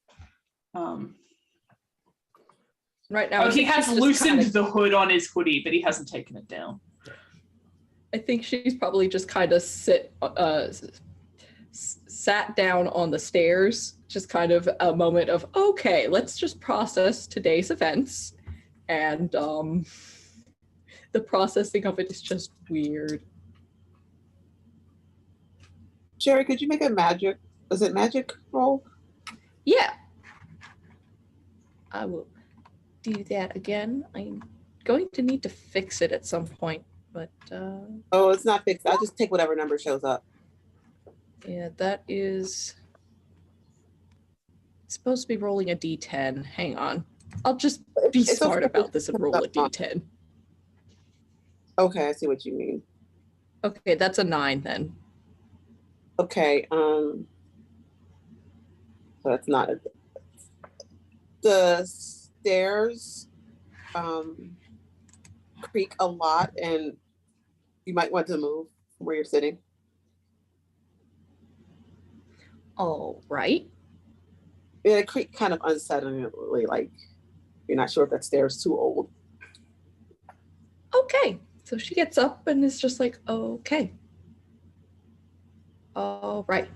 Right now, he has loosened the hood on his hoodie, but he hasn't taken it down. I think she's probably just kind of sat down on the stairs, just kind of a moment of, okay, let's just process today's events. And the processing of it is just weird. Sherry, could you make a magic roll? Yeah. I will do that again. I'm going to need to fix it at some point, but oh, it's not fixed. I'll just take whatever number shows up. Yeah, that is supposed to be rolling a d10. Hang on. I'll just be smart about this and roll a d10. Okay, I see what you mean. Okay, that's a 9 then. Okay, so that's not the stairs creak a lot, and you might want to move from where you're sitting. All right. Yeah, it creak kind of unsettlingly, like you're not sure if that stair's too old. Okay, so she gets up and is just like, okay. All right.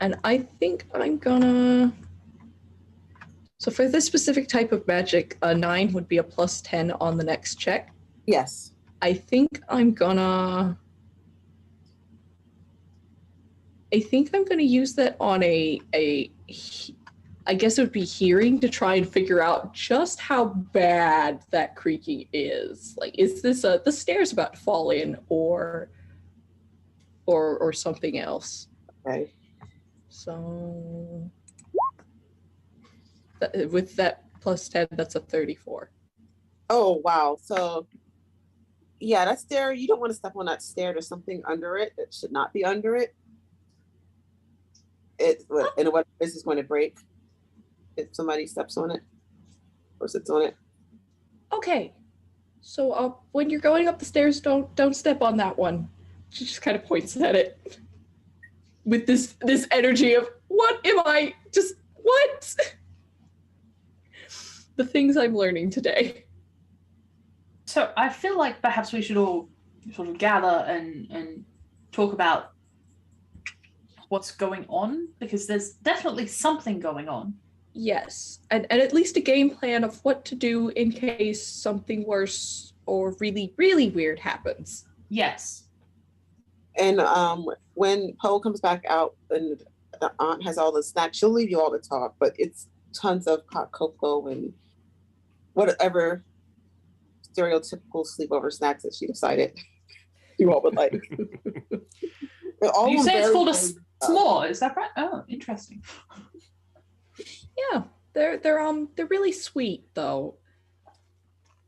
And I think I'm gonna... So for this specific type of magic, a 9 would be a plus 10 on the next check. Yes. I think I'm gonna use that on I guess it would be hearing, to try and figure out just how bad that creaking is. Like, is this the stairs about to fall in, or something else? Okay. So with that plus 10, that's a 34. Oh, wow. So yeah, that stair, you don't want to step on that stair. There's something under it that should not be under it. And what is this going to break if somebody steps on it or sits on it? Okay, so when you're going up the stairs, don't step on that one. She just kind of points at it with this energy of, what the things I'm learning today. So I feel like perhaps we should all sort of gather and talk about what's going on, because there's definitely something going on. Yes, and at least a game plan of what to do in case something worse or really, really weird happens. Yes. And when Poe comes back out and the aunt has all the snacks, she'll leave you all to talk, but it's tons of hot cocoa and whatever stereotypical sleepover snacks that she decided you all would like. You say it's called a s'more, is that right? Oh, interesting. Yeah, they're really sweet though.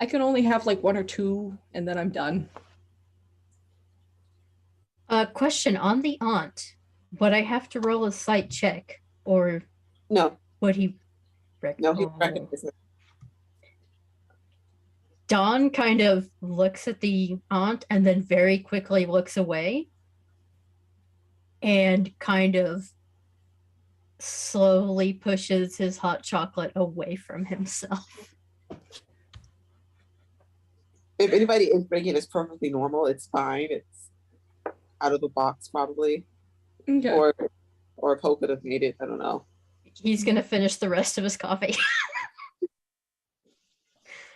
I can only have like one or two, and then I'm done. Question on the aunt. Would I have to roll a sight check, or No, would he? no, he Oh. recognizes it. Dawn kind of looks at the aunt and then very quickly looks away and kind of slowly pushes his hot chocolate away from himself. If anybody is bringing it, it's perfectly normal. It's fine. It's out of the box probably, Okay. or Poe could have made it. I don't know. He's gonna finish the rest of his coffee.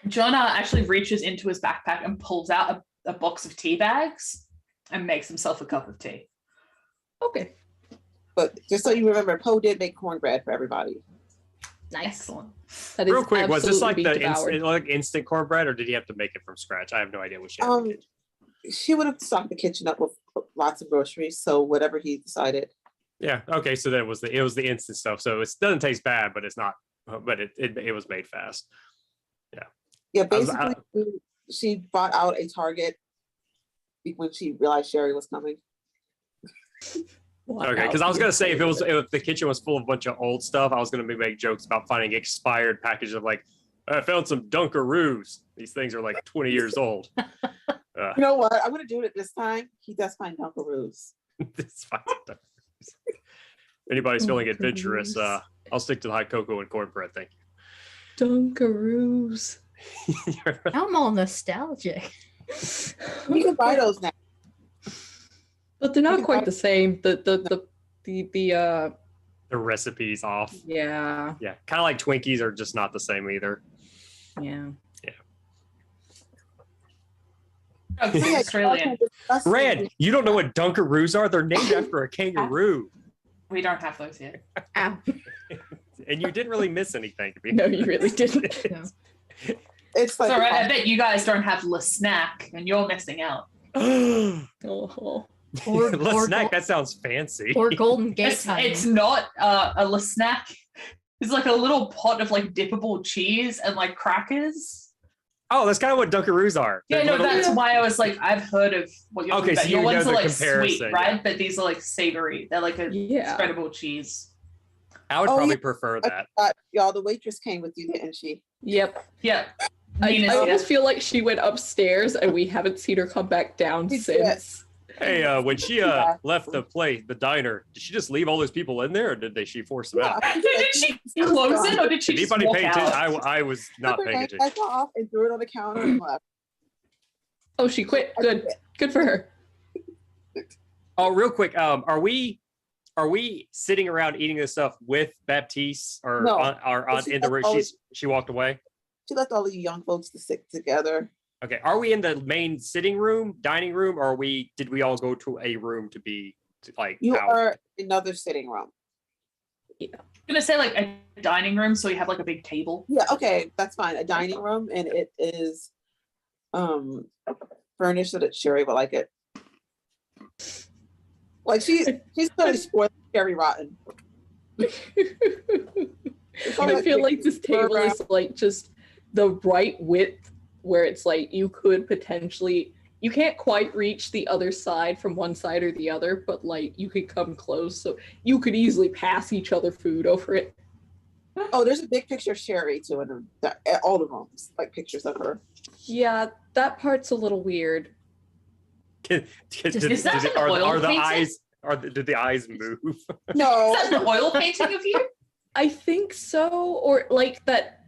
Jonah actually reaches into his backpack and pulls out a box of tea bags and makes himself a cup of tea. Okay. But just so you remember, Poe did make cornbread for everybody. Nice. Excellent. That is Real quick, was this absolutely like being devoured. like instant cornbread, or did he have to make it from scratch? I have no idea what she had in the kitchen. She would have stocked the kitchen up with lots of groceries, so whatever he decided. Yeah. Okay. So then it was the instant stuff. So it doesn't taste bad, but it's not. But it was made fast. Yeah, was- basically, she bought out a Target when she realized Sherry was coming. Wow. Okay, because I was gonna say if the kitchen was full of a bunch of old stuff, I was gonna make jokes about finding expired packages of like, I found some Dunkaroos. These things are like 20 years old. You know what? I'm gonna do it this time. He does find Dunkaroos. It's fine. If anybody's feeling adventurous, Dunkaroos. I'll stick to the hot cocoa and cornbread. Thank Dunkaroos. you. I'm all nostalgic. You can buy those now. But they're not quite the same. The The recipe's off. yeah. Yeah, kind of like Twinkies are just not the same either. Yeah. Oh, it's Yeah, Australian. Red, you don't know what Dunkaroos are? They're named after a kangaroo. We don't have those here. Ow. And you didn't really miss anything. No, you really didn't. No. It's like So I bet you guys don't have Le Snack, and you're missing out. Let's Oh. snack. That sounds fancy. Or Golden Gate It's, time. it's not a Le Snack. It's like a little pot of like dippable cheese and like crackers. Oh, that's kind of what Dunkaroos are. Yeah, They're no, little- that's why I was like, I've heard of what you're Okay, talking about. so Your you ones know are the like sweet, comparison, right? yeah. But these are like savory. They're like a Yeah. spreadable cheese. I would Oh, probably yeah. prefer that. Y'all, the waitress came with you, didn't she? Yep. Yeah. I Nina's almost here. feel like she went upstairs and we haven't seen her come back down She since. Hey, when she Yeah. left the diner, did she just leave all those people in there, or did she force them out? Did she close it or did she Did just anybody walk pay out? attention? I was not Took her paying name attention. tag off and threw it on the counter and left. Oh, she quit. Good. Good for her. Oh, real quick, are we sitting around eating this stuff with Baptiste or No. on She in the left room? all She walked away. She left all the young folks to sit together. Okay, are we in the main sitting room, dining room, or did we all go to a room to be like You out? are in another sitting room. I'm gonna say like a dining room, so you have like a big table. Yeah, okay, that's fine. A dining room, and it is furnished so that Sherry would like it. Like she's totally spoiled Sherry rotten. I feel like this table is like just the right width where it's like you could potentially, you can't quite reach the other side from one side or the other, but like you could come close, so you could easily pass each other food over it. Oh, there's a big picture of Sherry too in all the rooms, like pictures of her. Yeah, that part's a little weird. Is that an oil painting? Did the eyes move? No, Is that an oil painting of you? I think so, or like that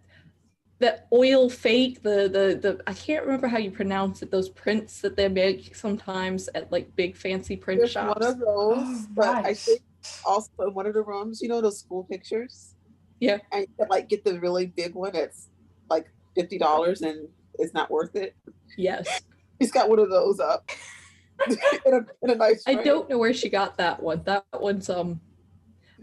oil fake, the I can't remember how you pronounce it, those prints that they make sometimes at like big fancy print there's shops. one of those, Oh, but I right. think also in one of the rooms, you know those school pictures? Yeah. And you can, like get the really big one that's like $50 and it's not worth it. Yes. He's got one of those up. in a nice I frame. don't know where she got that one. That one's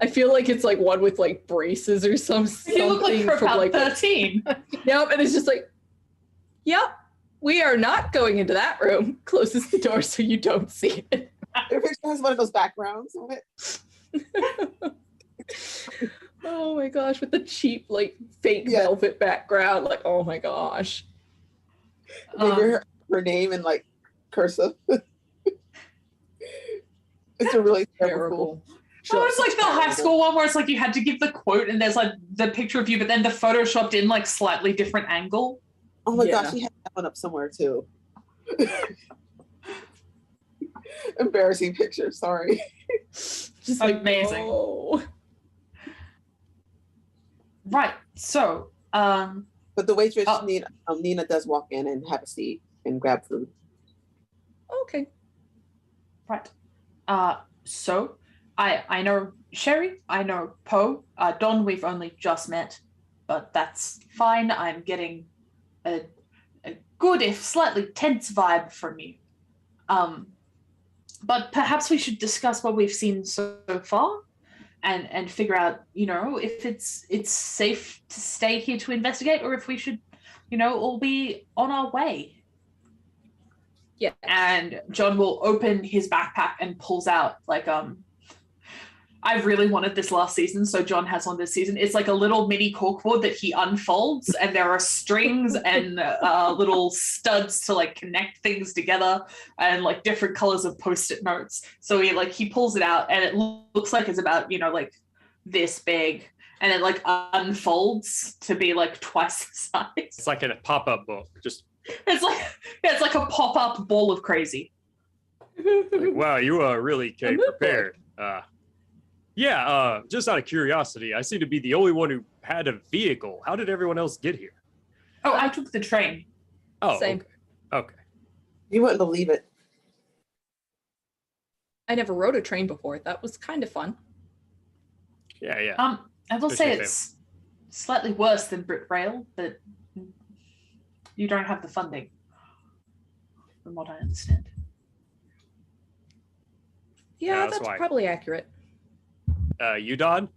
I feel like it's like one with like braces or something. You look like you're from about like 13. Yep, and it's just like, yep, we are not going into that room. Closes the door so you don't see it. Your picture has one of those backgrounds on it. Oh my gosh, with the cheap like fake Yeah. velvet background. Like, oh my gosh. Maybe her name in like cursive. It's a really terrible. Oh, it's like the high school one where it's like you had to give the quote and there's like the picture of you, but then the photoshopped in like slightly different angle. Oh my Yeah. gosh, she had that one up somewhere too. Embarrassing picture, sorry. Just Amazing. no. Right. So, But the waitress, Oh. Nina does walk in and have a seat and grab food. Okay. right. So I know Sherry, I know Poe. Don, we've only just met, but that's fine. I'm getting a good, if slightly tense vibe from you. But perhaps we should discuss what we've seen so far and figure out, if it's safe to stay here to investigate or if we should, all be on our way. Yeah. And John will open his backpack and pulls out like I really wanted this last season, so John has one this season. It's like a little mini corkboard that he unfolds, and there are strings and little studs to like connect things together, and like different colors of post-it notes. So he pulls it out, and it looks like it's about like this big, and it like unfolds to be like twice the size. It's like in a pop-up book. Just It's like a pop-up ball of crazy. like, wow, you really came A mood board. prepared. Just out of curiosity, I seem to be the only one who had a vehicle. How did everyone else get here? Oh, I took the train. Oh, Same. Okay. You wouldn't believe it. I never rode a train before. That was kind of fun. Yeah. I will Especially say if it's slightly worse than Brit Rail, but you don't have the funding, from what I understand. Yeah, that's that's why. probably accurate. You, Don?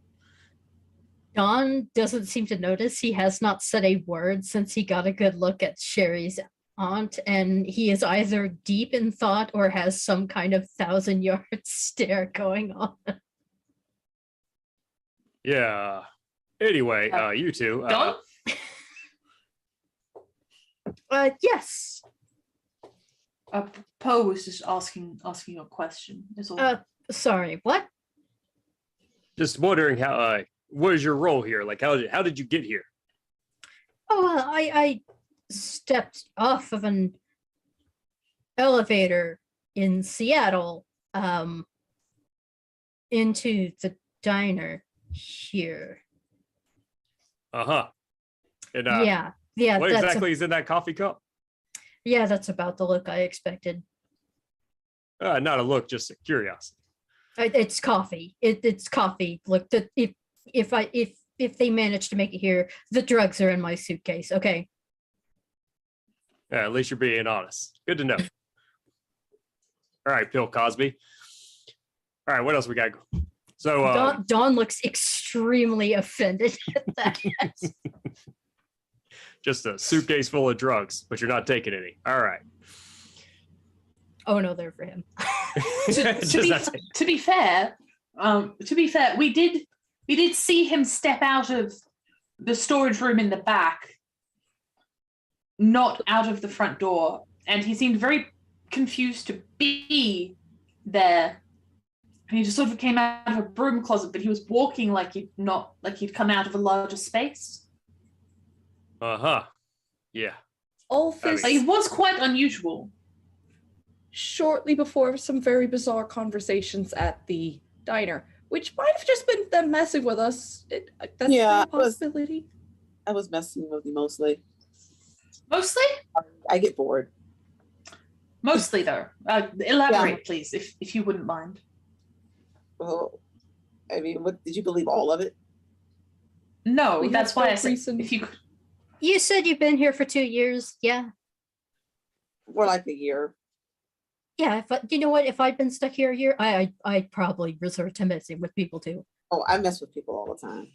Don doesn't seem to notice. He has not said a word since he got a good look at Sherry's aunt, and he is either deep in thought or has some kind of 1,000-yard stare going on. Yeah. Anyway, you two. Don? Yes. Poe was just asking a question. Is all. Sorry, what? Just wondering how. What is your role here? Like, how did you get here? Oh, I stepped off of an elevator in Seattle into the diner here. Uh-huh. And Yeah, what that's exactly is in that coffee cup? that's about the look I expected. Not a look, just a curiosity. It's coffee. It's coffee. Look, if they manage to make it here, the drugs are in my suitcase. Okay. Yeah, at least you're being honest. Good to know. All right, Bill Cosby. All right, what else we got? So Dawn looks extremely offended at that. just a suitcase full of drugs, but you're not taking any. All right. Oh no, they're for him. To be fair, we did see him step out of the storage room in the back, not out of the front door, and he seemed very confused to be there. And he just sort of came out of a broom closet, but he was walking like he'd come out of a larger space. Uh-huh. Yeah. All this Like, it was quite unusual. shortly before some very bizarre conversations at the diner, which might have just been them messing with us. That's Yeah, a it was- possibility. I was messing with you mostly. Mostly? I get bored. Mostly, though. Elaborate, please, if you wouldn't mind. Well, I mean, what did you believe all of it? No, We that's have why no I said reason- if you could. You said you've been here for 2 years. Yeah. More like a year. Yeah, you know what? If I'd been stuck here a year, I'd probably resort to messing with people too. Oh, I mess with people all the time.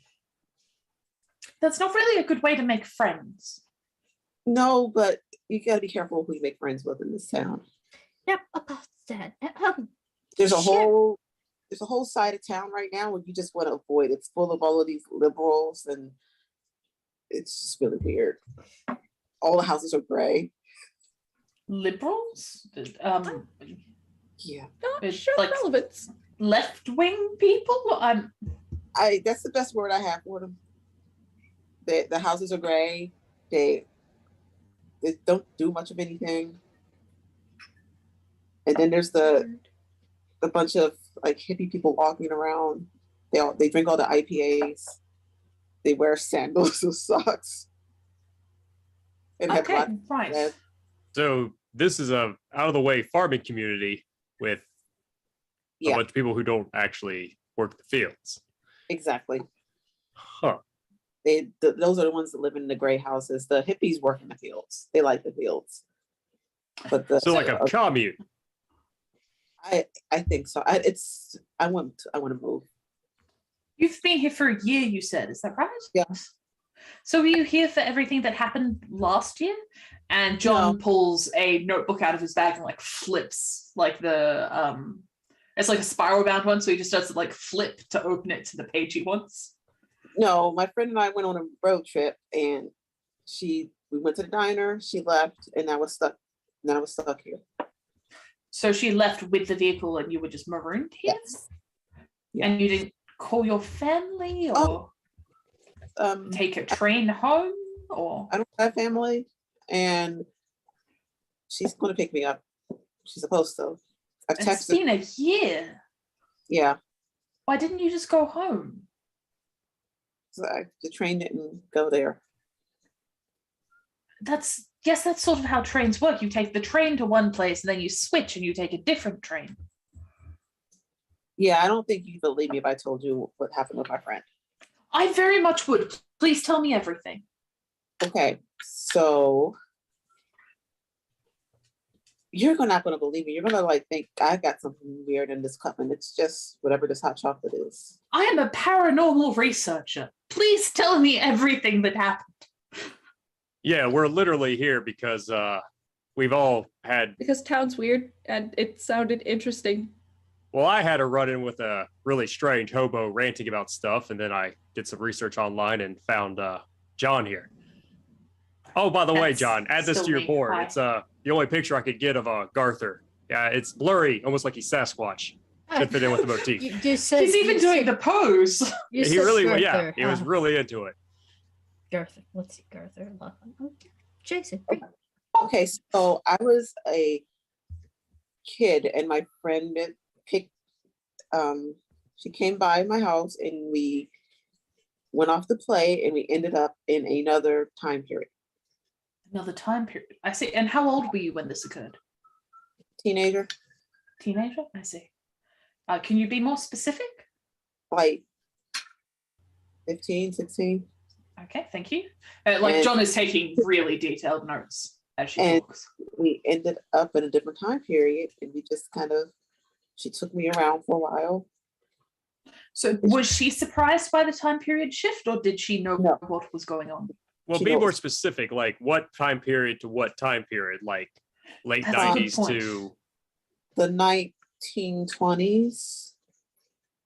That's not really a good way to make friends. No, but you got to be careful who you make friends with in this town. Yeah, about that. There's a Shit. whole side of town right now where you just want to avoid. It's full of all of these liberals, and it's just really weird. All the houses are gray. Liberals? Yeah, Not It's sure like- relevance. Left-wing people? that's the best word I have for them. The houses are gray. They don't do much of anything. And then there's the bunch of like hippie people walking around. They drink all the IPAs. They wear sandals with socks. And have Okay, lots of right. red. So this is a out of the way farming community with a Yeah, bunch of people who don't actually work the fields. exactly. Huh. Those are the ones that live in the gray houses. The hippies work in the fields. They like the fields. But So like a commune. I think so. I want to move. You've been here for a year, you said, is that right? Yeah. So were you here for everything that happened last year? And John pulls a notebook out of his bag and like flips like it's like a spiral bound one, so he just does it like flip to open it to the page he wants. No, my friend and I went on a road trip, and we went to the diner. She left, and I was stuck. Now I was stuck here. So she left with the vehicle and you were just marooned here? Yes. Yeah. And you didn't call your family or take a train home or? I don't have family, and she's going to pick me up. She's supposed to. I've It's texted. been a year. Yeah, Why didn't you just go home? so the train didn't go there. That's sort of how trains work. You take the train to one place and then you switch and you take a different train. Yeah, I don't think you believe me if I told you what happened with my friend. I very much would. Please tell me everything. Okay, so you're not going to believe me. You're going to like think I got something weird in this cup, and it's just whatever this hot chocolate is. I am a paranormal researcher. Please tell me everything that happened. Yeah, we're literally here because we've all had. Because town's weird and it sounded interesting. Well, I had a run-in with a really strange hobo ranting about stuff, and then I did some research online and found John here. Oh, by the way, That's John, add this still to your me. board. Hi. It's the only picture I could get of Garther. Yeah, it's blurry, almost like he's Sasquatch. Could fit in with the motif. You said, He's even doing the pose. You He said really, Garther. he was really into it. Garther. Let's see, Garther. Jason. Okay, so I was a kid, and my friend picked. She came by my house, and we went off to play, and we ended up in another time period. Another time period. I see. And how old were you when this occurred? Teenager, Teenager? I see. Can you be more specific? like 15, 16. Okay, thank you. Like And- John is taking really detailed notes as she And- talks. We ended up in a different time period, and we just she took me around for a while. So was she surprised by the time period shift, or did she know No. what was going on? Well, She be knows. more specific, like what time period to what time period? Like late That's a good 90s point. to. The 1920s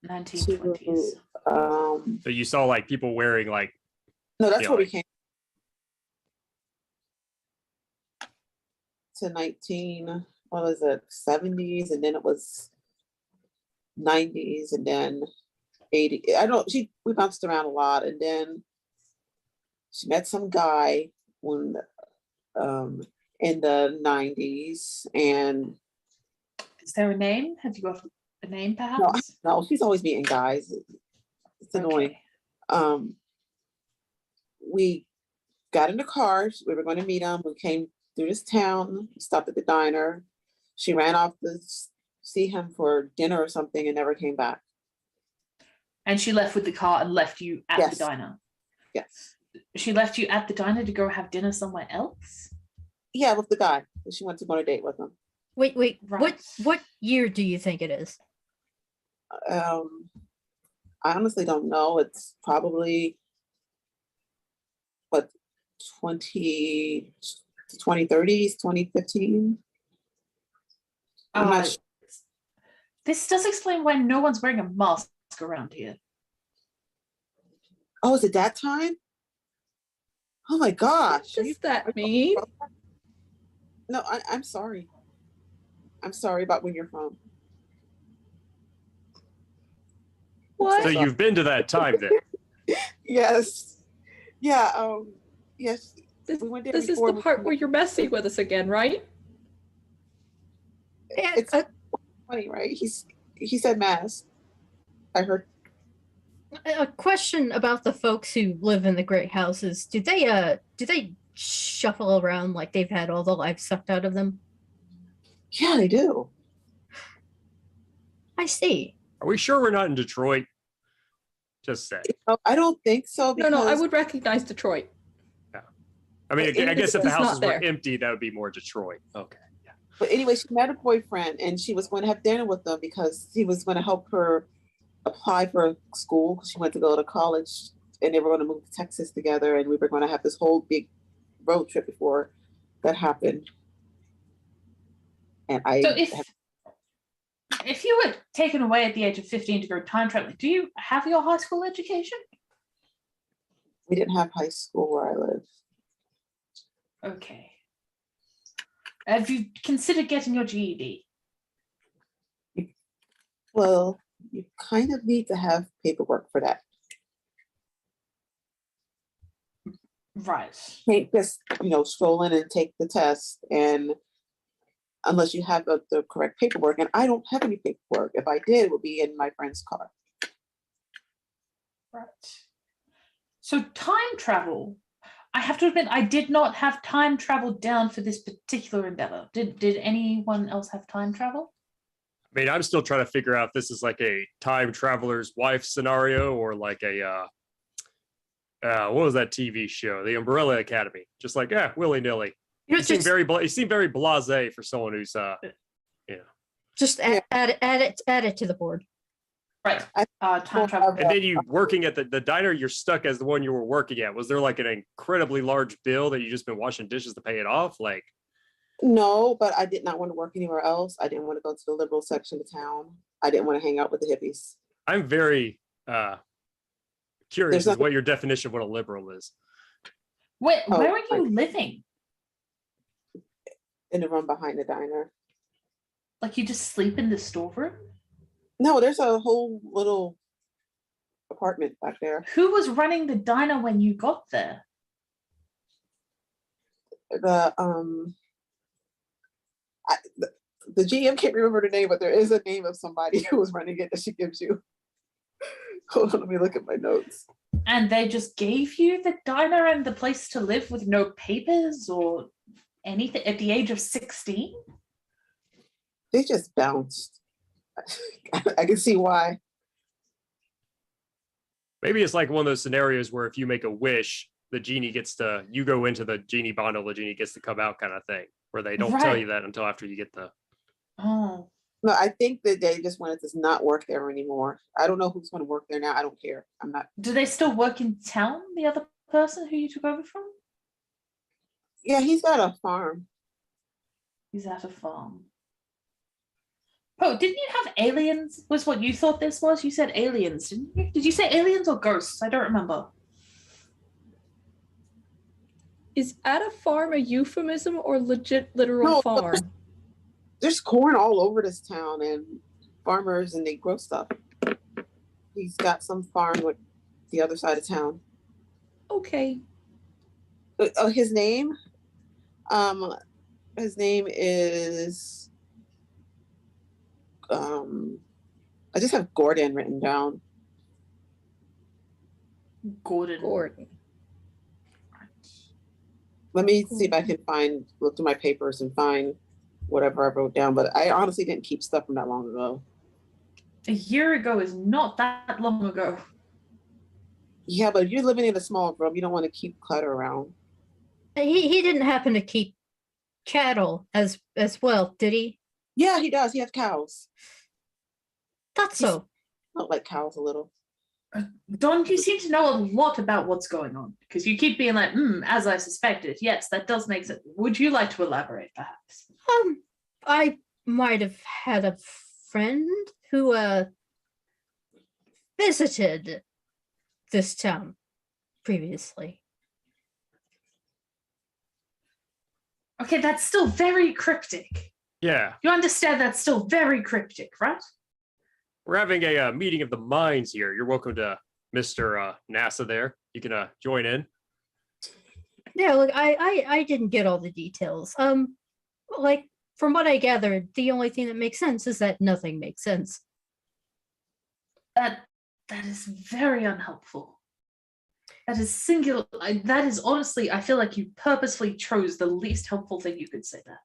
1920s. to So you saw like people wearing like. no, that's Yeah, where we like- came to 70s, and then it was 90s, and then 80. We bounced around a lot, and then she met some guy when in the 90s, and Is there a name? Have you got a name, perhaps? no, she's always meeting guys. It's annoying. Okay. We got in the car. We were going to meet him. We came through this town, stopped at the diner. She ran off to see him for dinner or something and never came back. And she left with the car and left you at Yes. the diner. Yes. She left you at the diner to go have dinner somewhere else? Yeah, with the guy. She wanted to go on a date with him. Wait. Right. What year do you think it is? I honestly don't know. It's probably what 20 2030s, 2015. I'm not Uh, sure. this does explain why no one's wearing a mask around here. Oh, is it that time? Oh my What gosh. does that mean? No, I'm sorry. I'm sorry about where you're from. What? So you've been to that time then. Yes. Yeah, yes. This, We went there this is before. the part where you're messing with us again, right? It's funny, right? He said mass. I heard. A question about the folks who live in the great houses. Do they shuffle around like they've had all the life sucked out of them? Yeah, they do. I see. Are we sure we're not in Detroit? Just say. Oh, I don't think so because No, I would recognize Detroit. I mean, I guess if the It's not houses were there. empty, that would be more Detroit. Okay. Yeah. But anyway, she met a boyfriend and she was going to have dinner with them because he was going to help her apply for school because she went to go to college and they were going to move to Texas together and we were going to have this whole big road trip before that happened. And So if you were taken away at the age of 15 to go time traveling, do you have your high school education? we didn't have high school where I live. Okay. Have you considered getting your GED? Well, you kind of need to have paperwork for that. Right. Can't just, stroll in and take the test and unless you have the correct paperwork. And I don't have any paperwork. If I did, it would be in my friend's car. Right. So time travel. I have to admit, I did not have time travel down for this particular endeavor. Did anyone else have time travel? I mean, I'm still trying to figure out if this is like a time traveler's wife scenario or like a what was that TV show? The Umbrella Academy. Just like, willy nilly. You You seem very blasé for someone who's just add it to the board. Right. Time travel. And then you working at the diner, you're stuck as the one you were working at. Was there like an incredibly large bill that you just been washing dishes to pay it off? Like, No, but I did not want to work anywhere else. I didn't want to go to the liberal section of town. I didn't want to hang out with the hippies. I'm very curious There's as what your definition of what a liberal is. Where Oh, are you living? In the room behind the diner. Like you just sleep in the storeroom? No, there's a whole little apartment back there. Who was running the diner when you got there? The the GM can't remember the name, but there is a name of somebody who was running it that she gives you. Hold on, let me look at my notes. And they just gave you the diner and the place to live with no papers or anything at the age of 16? They just bounced. I can see why. Maybe it's like one of those scenarios where if you make a wish, the genie you go into the genie bundle, the genie gets to come out kind of thing, where they don't tell Right. you that until after you get the. Oh. No, I think that they just wanted to not work there anymore. I don't know who's going to work there now. I don't care. I'm not. Do they still work in town, the other person who you took over from? Yeah, he's got a farm. He's at a farm. Oh, didn't you have aliens? Was what you thought this was? You said aliens, didn't you? Did you say aliens or ghosts? I don't remember. Is at a farm a euphemism or legit literal No, farm? There's corn all over this town and farmers and they grow stuff. He's got some farm with the other side of town. Okay. His name? His name is I just have Gordon written down. Gordon. Let me see if I can look through my papers and find whatever I wrote down, but I honestly didn't keep stuff from that long ago. A year ago is not that long ago. Yeah, but if you're living in a small room, you don't want to keep clutter around. He didn't happen to keep cattle as well, did he? Yeah, he does. He has cows. Thought so. I don't like cows a little. Don, you seem to know a lot about what's going on because you keep being like, as I suspected. Yes, that does make sense. Would you like to elaborate, perhaps? I might have had a friend who visited this town previously. Okay, that's still very cryptic. Yeah, You understand that's still very cryptic, right? we're having a meeting of the minds here. You're welcome to Mr. NASA there. You can join in. Yeah, look, I didn't get all the details. Like from what I gathered, the only thing that makes sense is that nothing makes sense. That is very unhelpful. That is singular. That is honestly, I feel like you purposefully chose the least helpful thing you could say that.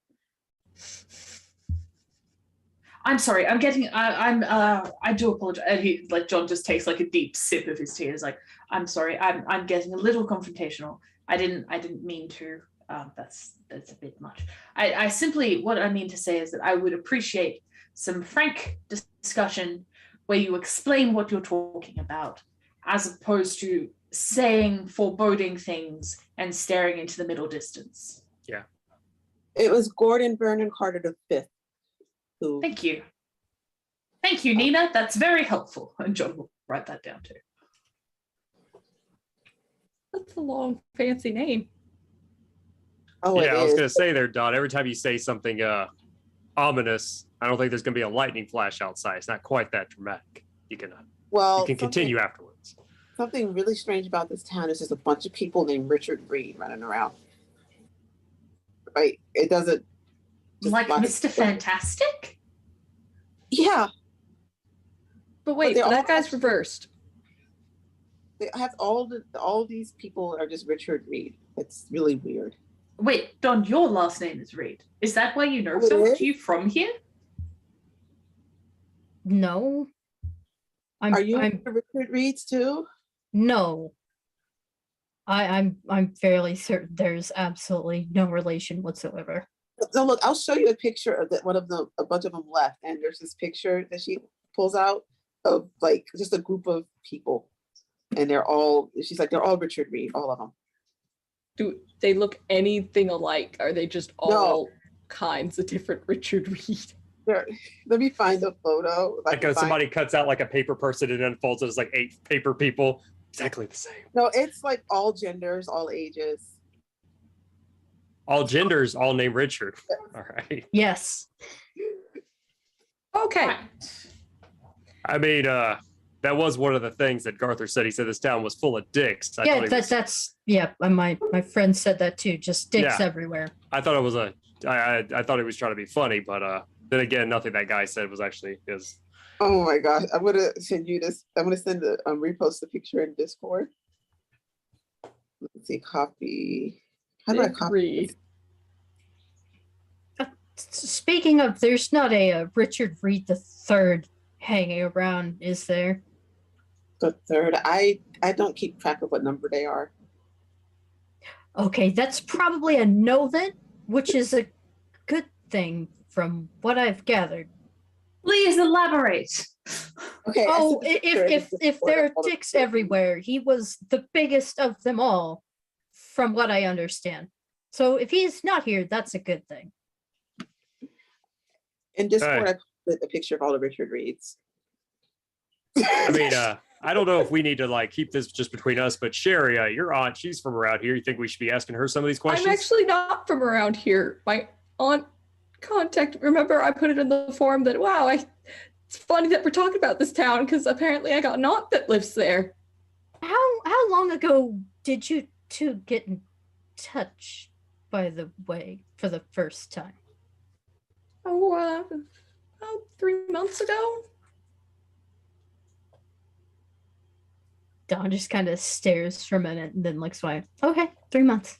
I'm sorry. I'm getting. I do apologize. And he, like, John just takes like a deep sip of his tea. Is like, I'm sorry. I'm getting a little confrontational. I didn't mean to. That's a bit much. I simply, what I mean to say is that I would appreciate some frank discussion where you explain what you're talking about, as opposed to saying foreboding things and staring into the middle distance. Yeah. It was Gordon Vernon Carter V. Who? Thank you. Thank you, Nina. That's very helpful. And John will write that down too. That's a long, fancy name. Oh, Yeah, it I was is. gonna say there, Don. Every time you say something ominous, I don't think there's gonna be a lightning flash outside. It's not quite that dramatic. You can Well, continue afterwards. Something really strange about this town is just a bunch of people named Richard Reed running around. Right? It doesn't. Like Mr. Fantastic? Yeah, But wait, they all that guy's have- reversed. they have all these people are just Richard Reed. It's really weird. Wait, Don, your last name is Reed. Is that why you know Oh, it so much? is? Are you from here? No. Are you I'm Richard Reeds too? no. I'm fairly certain there's absolutely no relation whatsoever. So look, I'll show you a picture of that. One of them, a bunch of them left, and there's this picture that she pulls out of like just a group of people, and they're all. She's like, they're all Richard Reed, all of them. Do they look anything alike? Are they just all kinds of different Richard Reed? Let me find the photo. if I Like can find- somebody cuts out like a paper person and unfolds it as like 8 paper people, exactly the same. No, it's like all genders, all ages. All genders, all named Richard. All right. Yes. Okay. Right. I mean, that was one of the things that Garther said. He said this town was full of dicks. I Yeah, thought he was- that's yeah. My friend said that too. Just dicks Yeah. everywhere. I thought it was I thought he was trying to be funny, but then again, nothing that guy said was actually his. Oh my gosh, I'm gonna send you this. I'm gonna send the repost the picture in Discord. Let's see, copy. How do I Dick copy? Reed. Speaking of, there's not a Richard Reed III hanging around, is there? The third. I don't keep track of what number they are. Okay, that's probably a no then, which is a good thing from what I've gathered. Please elaborate. Okay. I Oh, sent the picture in if Discord. there are Hold on. dicks everywhere, he was the biggest of them all, from what I understand. So if he's not here, that's a good thing. In Discord, Hey. I put a picture of all the Richard Reeds. I mean, I don't know if we need to like keep this just between us, but Sherry, your aunt, she's from around here. You think we should be asking her some of these questions? I'm actually not from around here. My aunt remember I put it in the forum that it's funny that we're talking about this town because apparently I got an aunt that lives there. How long ago did you two get in touch, by the way, for the first time? About 3 months ago. Don just kind of stares for a minute and then looks away. Okay, 3 months.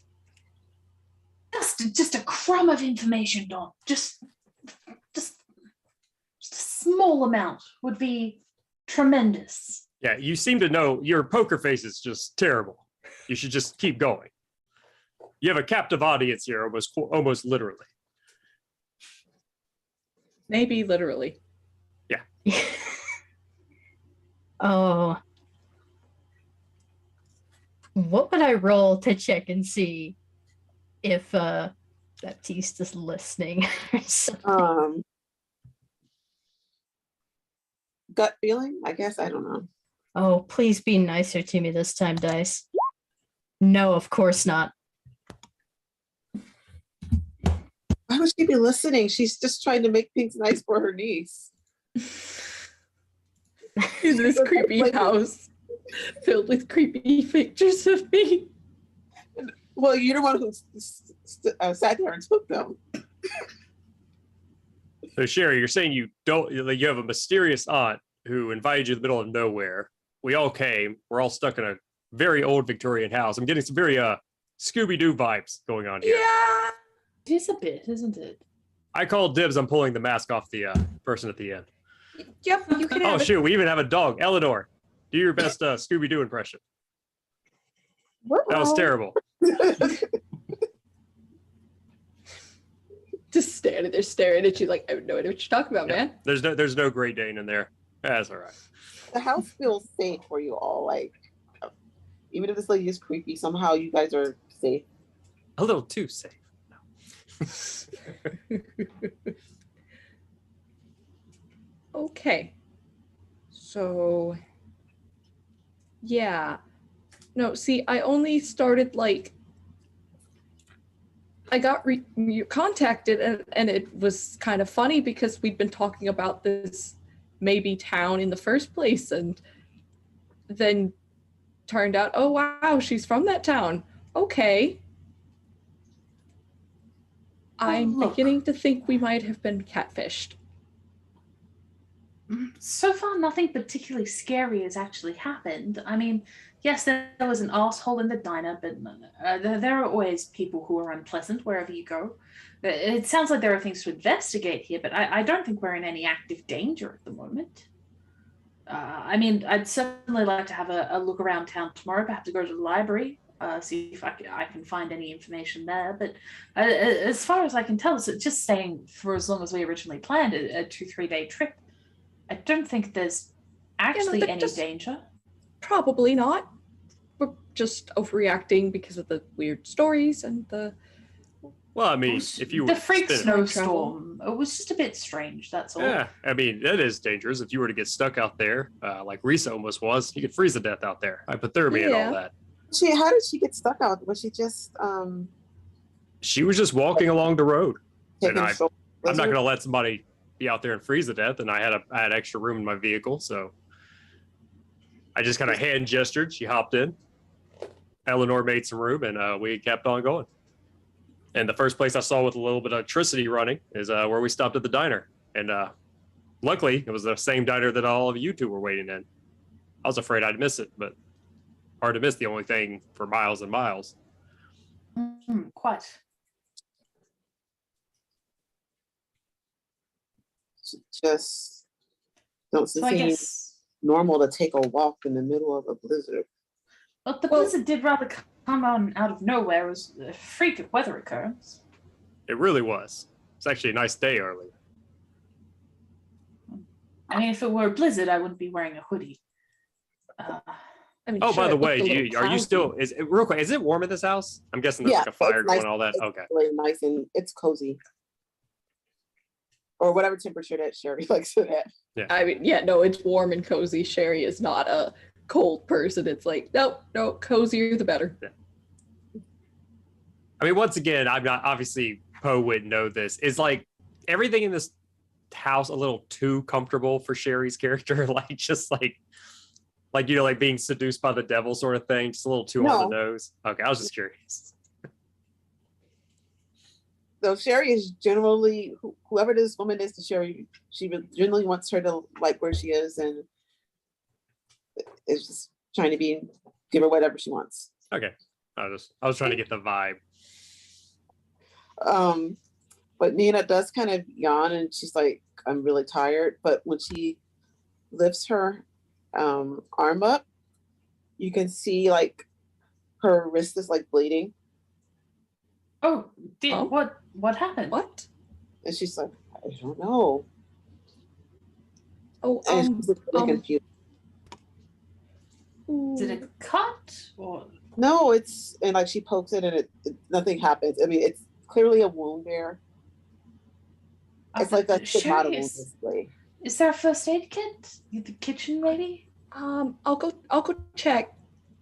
Just a crumb of information, Don. Just a small amount would be tremendous. Yeah, you seem to know your poker face is just terrible. You should just keep going. You have a captive audience here, almost literally. Maybe literally. Oh. What would I roll to check and see if Baptiste is listening or something? Gut feeling, I guess. I don't know. Oh, please be nicer to me this time, Dice. No, of course not. Why would she be listening? She's just trying to make things nice for her niece. In this creepy house filled with creepy pictures of me. Well, you're the one who sat there and took them. So Sherry, you're saying you have a mysterious aunt who invited you to the middle of nowhere. We all came. We're all stuck in a very old Victorian house. I'm getting some very Scooby-Doo vibes going on here. Yeah. It is a bit, isn't it? I call dibs on pulling the mask off the person at the end. Yep, you can Oh have it. shoot, we even have a dog. Eleanor, do your best Scooby-Doo impression. That was terrible. Just standing there staring at you like, I have no idea what you're talking about, Yeah. man. There's no Great Dane in there. That's all right. The house feels safe for you all. Like, even if this lady is creepy, somehow you guys are safe. A little too safe. Okay. So, yeah. No, see, I only started like, I got contacted and it was kind of funny because we'd been talking about this maybe town in the first place, and then turned out, oh wow, she's from that town. Okay. I'm beginning to think we might have been catfished. So far, nothing particularly scary has actually happened. I mean, yes, there was an asshole in the diner, but there are always people who are unpleasant wherever you go. It sounds like there are things to investigate here, but I don't think we're in any active danger at the moment. I mean, I'd certainly like to have a look around town tomorrow, perhaps to go to the library, see if I can find any information there. But as far as I can tell, it's just staying for as long as we originally planned, a 2-3 day trip. I don't think there's actually any danger. Probably not. We're just overreacting because of the weird stories and the... Well, I mean, if you the freak spin- snowstorm, it was just a bit strange. That's all. Yeah, I mean, that is dangerous. If you were to get stuck out there, like Risa almost was, you could freeze to death out there. Hypothermia and all that. How did she get stuck out? Was she just She was just walking along the road, and taking I'm not going to let somebody be out there and freeze to death. And I had extra room in my vehicle, so I just kind of hand gestured. She hopped in. Eleanor made some room, and we kept on going. And the first place I saw with a little bit of electricity running is where we stopped at the diner. And luckily, it was the same diner that all of you two were waiting in. I was afraid I'd miss it, but hard to miss the only thing for miles and miles. Quite. Just don't So I seem guess, normal to take a walk in the middle of a blizzard. but the blizzard did rather come on out of nowhere. It was a freak of weather occurrence. It really was. It's actually a nice day earlier. I mean, if it were a blizzard, I wouldn't be wearing a hoodie. I mean, Oh, sure, by the it looked way, a little are you still? cloudy. Real quick? Is it warm in this house? I'm guessing there's Yeah, like a fire it's nice. going, all that. It's Okay. really nice and it's cozy. Or whatever temperature that Sherry likes it at. I mean, yeah, no, it's warm and cozy. Sherry is not a cold person. It's like, nope, no, cozier the better. Yeah. I mean, once again, I'm not, obviously Poe wouldn't know this. Is like everything in this house a little too comfortable for Sherry's character? Like just like being seduced by the devil sort of thing, just a little too on the nose. Okay, I was just curious. So Sherry is generally whoever this woman is to Sherry, she generally wants her to like where she is and is just trying to give her whatever she wants. Okay. I was trying to get the vibe. But Nina does kind of yawn and she's like, I'm really tired. But when she lifts her arm up, you can see like her wrist is like bleeding. Oh, what happened? What? And she's like, I don't know. Oh, And she's really confused. Is it a cut or? No, it's and like she pokes it and nothing happens. I mean, it's clearly a wound there. It's like a stigmata wound, basically. Is there a first aid kit in the kitchen, maybe? I'll go check.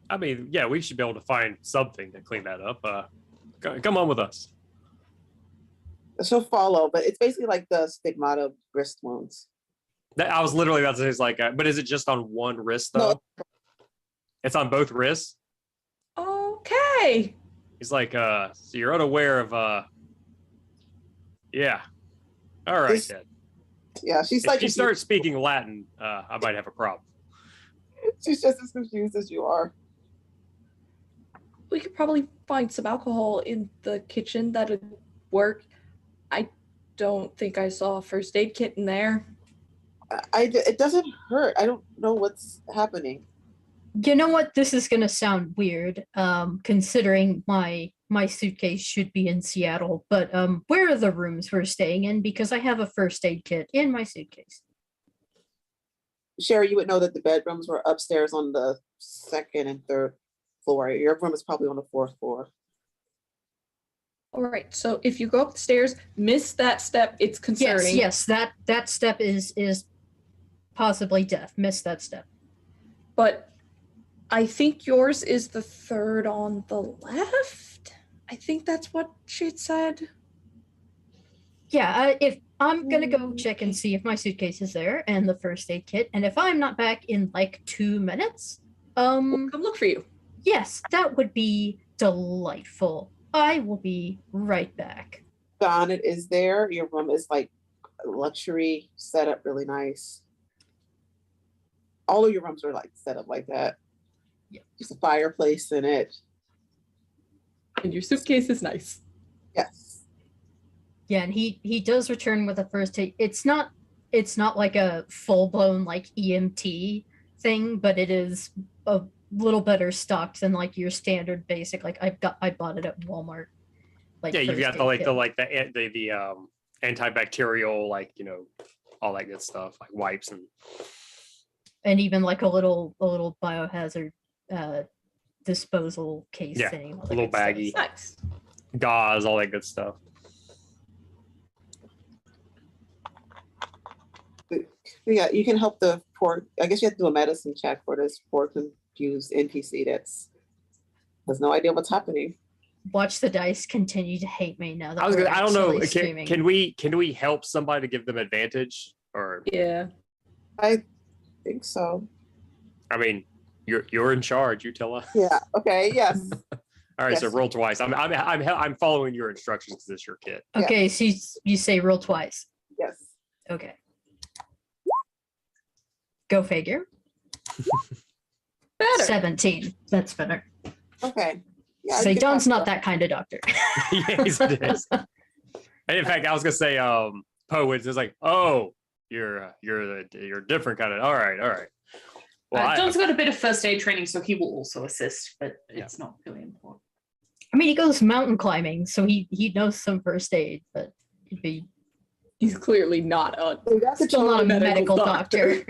I mean, yeah, we should be able to find something to clean that up. Come on with us. She'll follow, but it's basically like the stigmata wrist wounds. I was literally about to say, it's like, but is it just on one wrist though? No. It's on both wrists. Okay. He's like, so you're unaware of, yeah. All right, then. Yeah, she's if like. If you start speaking Latin, I might have a problem. She's just as confused as you are. We could probably find some alcohol in the kitchen that'd work. I don't think I saw a first aid kit in there. It doesn't hurt. I don't know what's happening. You know what? This is gonna sound weird, considering my suitcase should be in Seattle. But where are the rooms we're staying in? Because I have a first aid kit in my suitcase. Sherry, you would know that the bedrooms were upstairs on the second and third floor. Your room is probably on the fourth floor. All right. So if you go up the stairs, miss that step, it's concerning. Yes. That step is possibly death. Miss that step. But I think yours is the third on the left. I think that's what she said. Yeah, if I'm gonna go check and see if my suitcase is there and the first aid kit, and if I'm not back in like 2 minutes, we'll come look for you. Yes, that would be delightful. I will be right back. Bonnet is there. Your room is like luxury set up, really nice. All of your rooms are like set up like that. Yeah. There's a fireplace in it. And your suitcase is nice. Yes. Yeah, and he does return with a first aid. It's not like a full-blown like EMT thing, but it is a little better stocked than like your standard basic. Like I bought it at Walmart. Like yeah, you've got the antibacterial, like, you know, all that good stuff, like wipes and even like a little biohazard disposal case thing. A little baggie. Nice. Gauze, all that good stuff. Yeah, you can help the poor. I guess you have to do a medicine check for this poor confused NPC that's has no idea what's happening. Watch the dice continue to hate me now. That I don't know. Can we help somebody to give them advantage? Or yeah, I think so. I mean, you're in charge. You tell us. Yeah. Okay. Yes. All right. Yes. So roll twice. I'm following your instructions because it's your kit. Okay. So you say roll twice. Yes. Okay. Go figure. better. 17. That's better. Okay. Yeah. Say Don's not that kind of doctor. Yes, it is. And in fact, I was gonna say, Poe is like, oh, you're a different kind of. All right. Well, John's got a bit of first aid training, so he will also assist, but it's not really important. I mean, he goes mountain climbing, so he knows some first aid, but he's clearly not still not a medical doctor.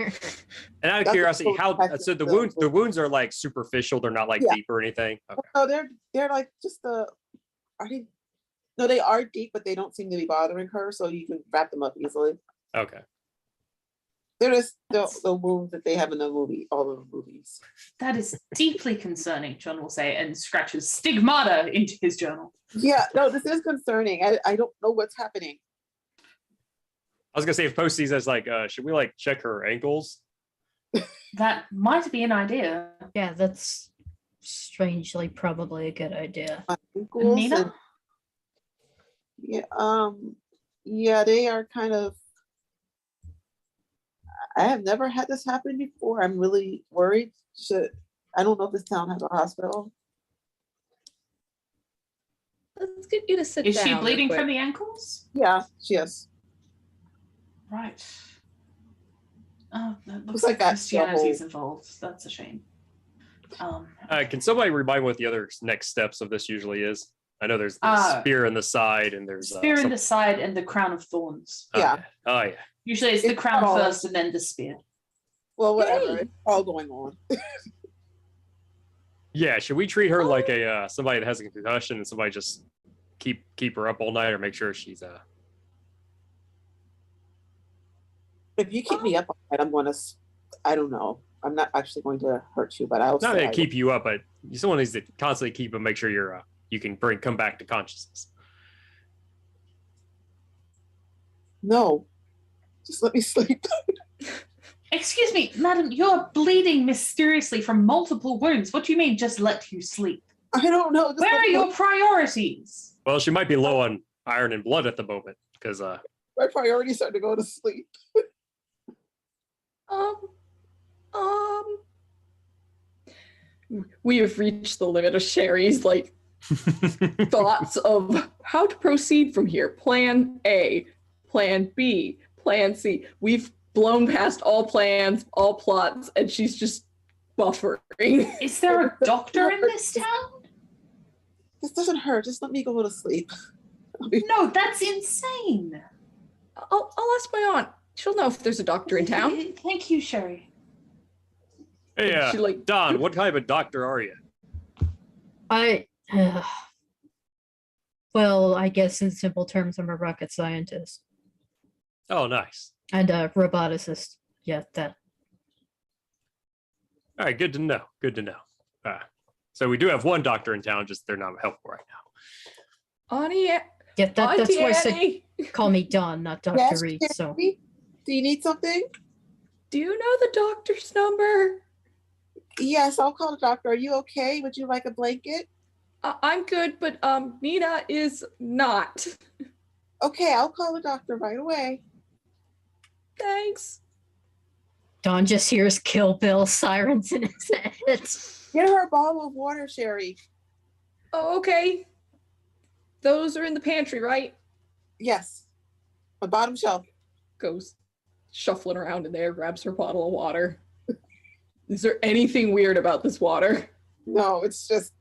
And out of curiosity, so the wounds are like superficial, they're not like deep or anything. Okay. No, they're like just no, they are deep, but they don't seem to be bothering her, so you can wrap them up easily. Okay. They're just the wounds that they have in the movie, all of the movies. That is deeply concerning, John will say, and scratches stigmata into his journal. Yeah, no, this is concerning. I don't know what's happening. I was gonna say, if Poe sees us, like, should we like check her ankles? That might be an idea. Yeah, that's strangely probably a good idea. Nina? Yeah, they are kind of. I have never had this happen before. I'm really worried. I don't know if this town has a hospital. Let's get you to sit down. Is she bleeding from the ankles? Yeah, she is. Right. Oh, that looks Looks like like that's Christianity's involved. That's a shame. Can somebody remind me what the other next steps of this usually is? I know there's the spear in the side, and there's spear in the side and the crown of thorns. Yeah. Oh yeah. Usually it's the It's crown all- first and then the spear. Well, whatever. Yay. It's all going on. Yeah, should we treat her like a somebody that has a concussion and somebody just keep her up all night, or make sure she's If you keep me up all night, I'm gonna. I don't know. I'm not actually going to hurt you, but I'll. not say gonna I keep you up, but someone needs to constantly keep and make sure you're you can come back to consciousness. No, just let me sleep. Excuse me, madam, you're bleeding mysteriously from multiple wounds. What do you mean, just let you sleep? I don't know. Just Where let are me- your priorities? Well, she might be low on iron and blood at the moment because My priorities are to go to sleep. We have reached the limit of Sherry's like thoughts of how to proceed from here. Plan A, Plan B, Plan C. We've blown past all plans, all plots, and she's just buffering. Is there a doctor in this town? This doesn't hurt. Just let me go to sleep. I'll be- No, that's insane. I'll ask my aunt. She'll know if there's a doctor in town. Thank you, Sherry. hey, She like Don, what type of doctor are you? I well, I guess in simple terms, I'm a rocket scientist Oh, nice. and a roboticist. Yeah, that. All right, good to know. Good to know. So we do have one doctor in town, just they're not helpful right now. Auntie, Yeah, that's why I said Annie, call me Don, not Dr. Yes, Reed. So Sherry? Do you need something? do you know the doctor's number? Yes, I'll call the doctor. Are you okay? Would you like a blanket? I'm good, but Nina is not. Okay, I'll call the doctor right away. Thanks. Don just hears Kill Bill sirens in his head. Get her a bottle of water, Sherry. Oh, okay. Those are in the pantry, right? Yes. The bottom shelf. Goes shuffling around in there, grabs her bottle of water. Is there anything weird about this water? No, it's just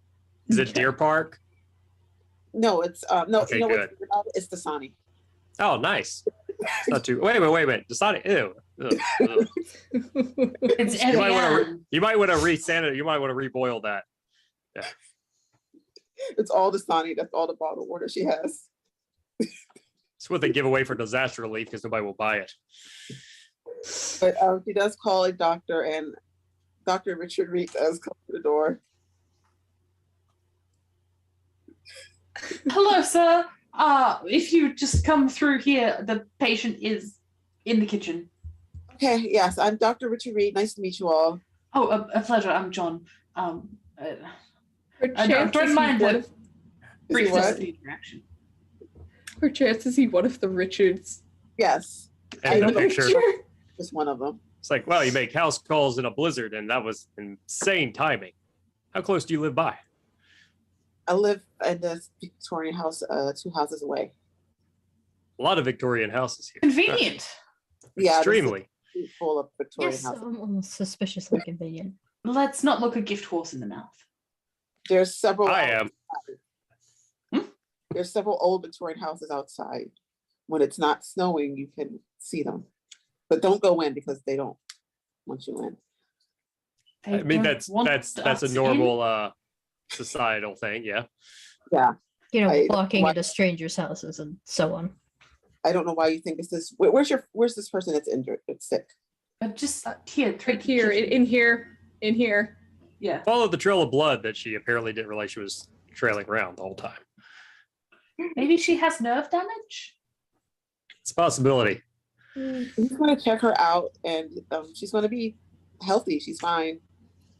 Is it Deer Park? no, it's no, Okay, you know good. what's weird about it? It's Dasani. Oh, nice. It's not too. Wait a minute. Decided. Ew. Ugh, ugh. It's You might want to. Evian. You might want to re-sanitize. You might want to reboil that. It's all Dasani. That's all the bottled water she has. It's what they give away for disaster relief because nobody will buy it. But she does call a doctor, and Dr. Richard Reed does come to the door. Hello, sir. If you just come through here, the patient is in the kitchen. Okay, yes, I'm Dr. Richard Reed. Nice to meet you all. Oh, a pleasure. I'm John. Perchance don't is he mind one it. Is of- he Brief what? physical interaction. perchance is he one of the Richards? Yes, And I the know. picture. just one of them. It's like, wow, you make house calls in a blizzard, and that was insane timing. How close do you live by? I live in the Victorian house, 2 houses away. A lot of Victorian houses here. Convenient. Yeah, this is Extremely. full of Victorian Yes, houses. almost suspiciously convenient. Let's not look a gift horse in the mouth. There's several. I am. There's several old Victorian houses outside. When it's not snowing, you can see them, but don't go in because they don't want you in. They I mean, don't that's want that's us a in. normal societal thing. Yeah. Yeah, You know, I- walking why- into strangers' houses and so on. I don't know why you think it's this. Where's this person that's injured? That's sick. Just here, Right here, in here, in here. Yeah. Follow the trail of blood that she apparently didn't realize she was trailing around the whole time. Maybe she has nerve damage. It's a possibility. I'm just gonna check her out, and she's gonna be healthy. She's fine.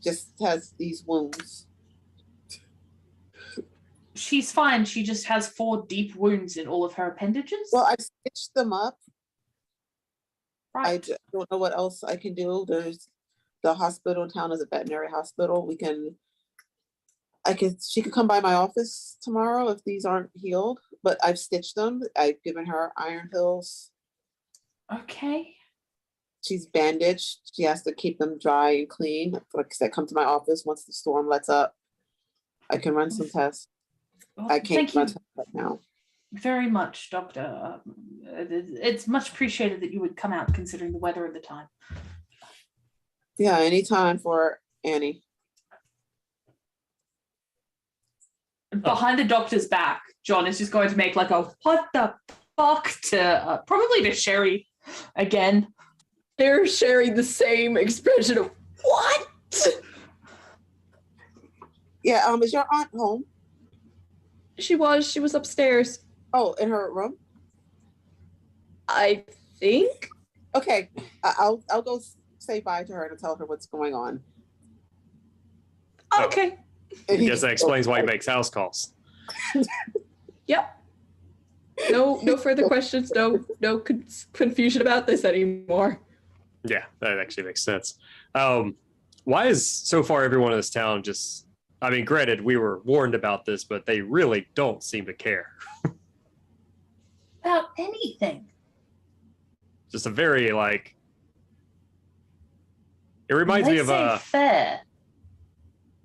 Just has these wounds. She's fine. She just has 4 deep wounds in all of her appendages. Well, I stitched them up. I right. don't know what else I can do. There's the hospital in town is a veterinary hospital. She could come by my office tomorrow if these aren't healed, but I've stitched them. I've given her iron pills. Okay. She's bandaged. She has to keep them dry and clean. Like I said, come to my office once the storm lets up. I can run some tests. Well, I can't thank run you. tests right now. very much, Doctor. It's much appreciated that you would come out considering the weather and the time. Yeah, anytime for Annie. Behind the doctor's back, John is just going to make like a what the fuck to probably to Sherry again. They're sharing the same expression of what? Yeah, is your aunt home? She was upstairs. Oh, in her room? I think. Okay, I'll go say bye to her and tell her what's going on. Okay. I guess that explains why he makes house calls. Yep. No further questions. No confusion about this anymore. Yeah, that actually makes sense. Why is so far everyone in this town just? I mean, granted, we were warned about this, but they really don't seem to care. About anything. Just a very like. It reminds me of fair.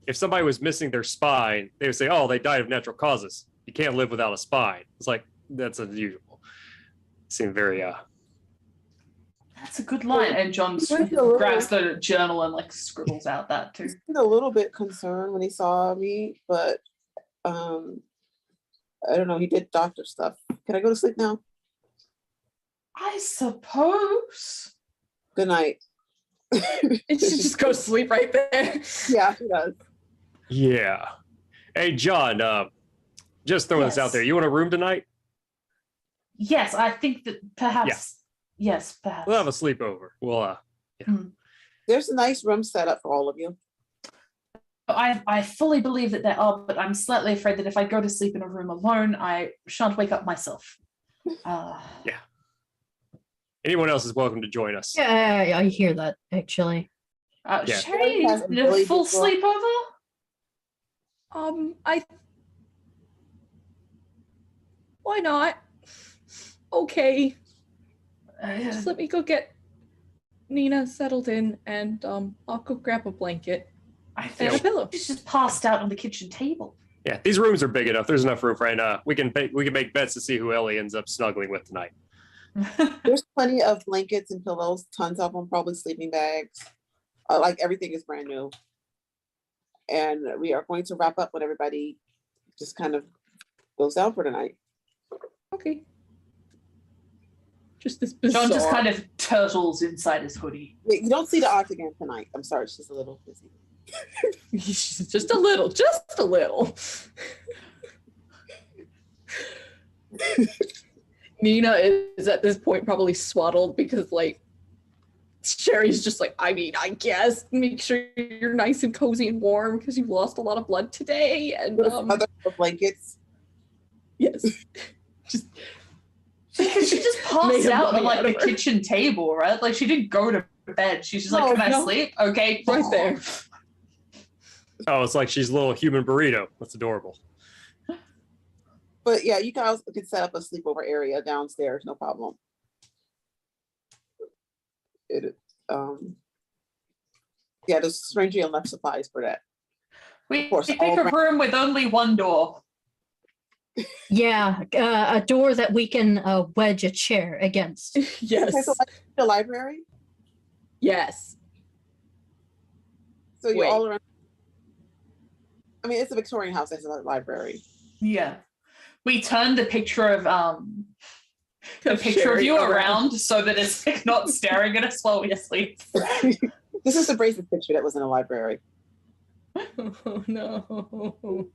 if somebody was missing their spine, they would say, "Oh, they died of natural causes. You can't live without a spine." It's like that's unusual. Seemed very That's a good line. And John grabs the journal and like scribbles out that too. He's a little bit concerned when he saw me, but I don't know. He did doctor stuff. Can I go to sleep now? I suppose. Good night. And she just goes to sleep right there. Yeah, she does. Yeah. Hey, John, just throwing this out there. You want a room tonight? Yes, I think that perhaps. Yeah. Yes, perhaps. We'll have a sleepover. We'll, There's a nice room set up for all of you. I fully believe that there are, but I'm slightly afraid that if I go to sleep in a room alone, I shan't wake up myself. Yeah. Anyone else is welcome to join us. Yeah, I hear that actually. Yeah. Sherry, a full sleepover? Why not? Okay. Just Uh, let me go get Nina settled in, and I'll go grab a blanket I and think a pillow. she's just passed out on the kitchen table. Yeah, these rooms are big enough. There's enough room for, and we can make bets to see who Ellie ends up snuggling with tonight. There's plenty of blankets and pillows, tons of them, probably sleeping bags. Like everything is brand new. And we are going to wrap up when everybody just kind of goes down for tonight. Okay. Just this bizarre. John just kind of turtles inside his hoodie. You don't see the aunt again tonight. I'm sorry, she's a little busy. just a little. Nina is at this point probably swaddled because like Sherry's just like, I mean, I guess make sure you're nice and cozy and warm because you lost a lot of blood today. And Other blankets. yes. Just Because she just passed out on like the kitchen table, right? Like she didn't go to bed. She's just like, can I sleep? Okay. right there. Oh, it's like she's a little human burrito. That's adorable. But yeah, you guys could set up a sleepover area downstairs, no problem. Yeah, there's strangely enough supplies for that. We course, pick all a room with only one door. Yeah, a door that we can wedge a chair against. Yes. Okay, so like the library. Yes. So you're Wait. all around. I mean, it's a Victorian house. It's a library. Yeah. We turned the picture of the picture of Sherry you around so that it's like, not staring at us while we sleep. This is the bracelet picture that was in a library. Oh no.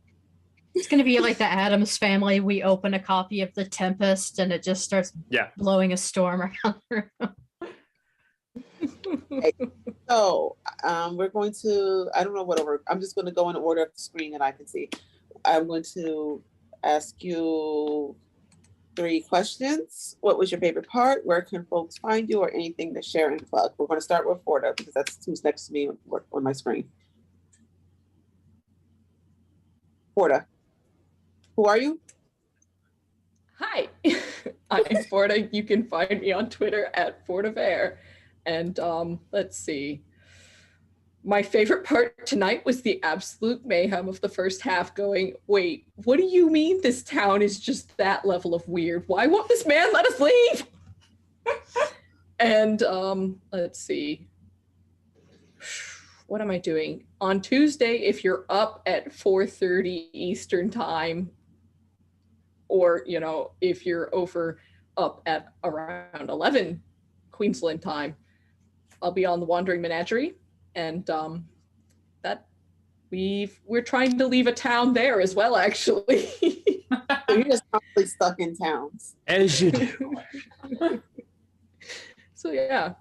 It's going to be like the Addams Family. We open a copy of The Tempest and it just starts blowing a storm around the room. So we're going to, I don't know what order, I'm just going to go in order of the screen that I can see. I'm going to ask you 3 questions. What was your favorite part? Where can folks find you, or anything to share and plug? We're going to start with Forda because that's who's next to me on my screen. Forda, who are you? Hi, I'm Forda. You can find me on Twitter at FordaVair. And let's see. My favorite part tonight was the absolute mayhem of the first half going, wait, what do you mean this town is just that level of weird? Why won't this man let us leave? And let's see. What am I doing? On Tuesday, if you're up at 4:30 Eastern time, or, you know, if you're up at around 11 Queensland time, I'll be on the Wandering Menagerie. And that we're trying to leave a town there as well, actually. So you're just probably stuck in towns. As you do. So yeah,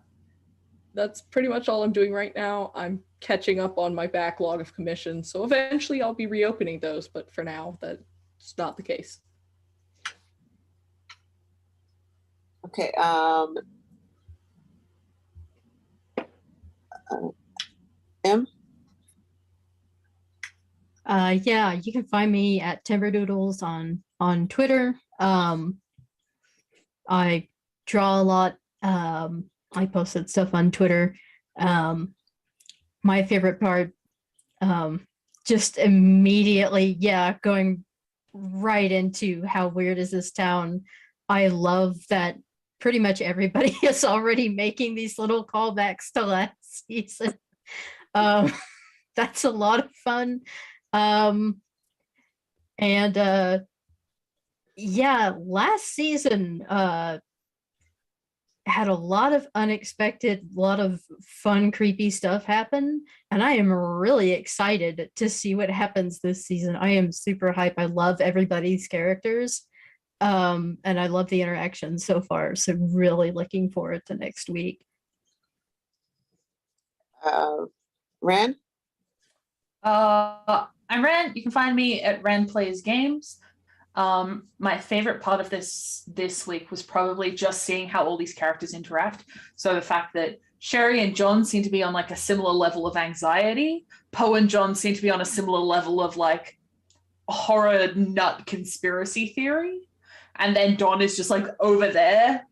that's pretty much all I'm doing right now. I'm catching up on my backlog of commissions. So eventually I'll be reopening those, but for now, that's not the case. Okay. M? Yeah, you can find me at Timberdoodles on Twitter. I draw a lot. I posted stuff on Twitter. My favorite part, just immediately, going right into how weird is this town. I love that pretty much everybody is already making these little callbacks to last season. That's a lot of fun. Last season had a lot of unexpected, lot of fun, creepy stuff happen, and I am really excited to see what happens this season. I am super hype. I love everybody's characters, and I love the interactions so far, so really looking forward to next week. Ren? I'm Ren. You can find me at Ren Plays Games. My favorite part of this week was probably just seeing how all these characters interact. So the fact that Sherry and John seem to be on like a similar level of anxiety. Poe and John seem to be on a similar level of like horror nut conspiracy theory. And then Don is just like over there,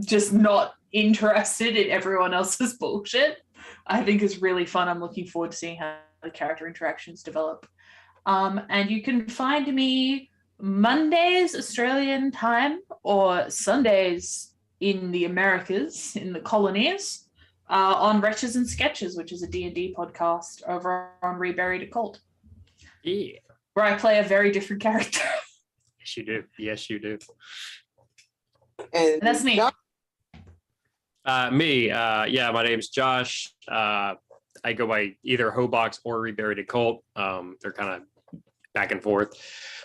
just not interested in everyone else's bullshit. I think is really fun. I'm looking forward to seeing how the character interactions develop. And you can find me Mondays Australian time or Sundays in the Americas, in the colonies, on Wretches and Sketches, which is a D&D podcast over on Reburied Occult. Yeah. Where I play a very different character. Yes, you do. Yes, you do. And that's me. Josh? My name's Josh. I go by either Hobox or Reburied Occult. They're kind of back and forth.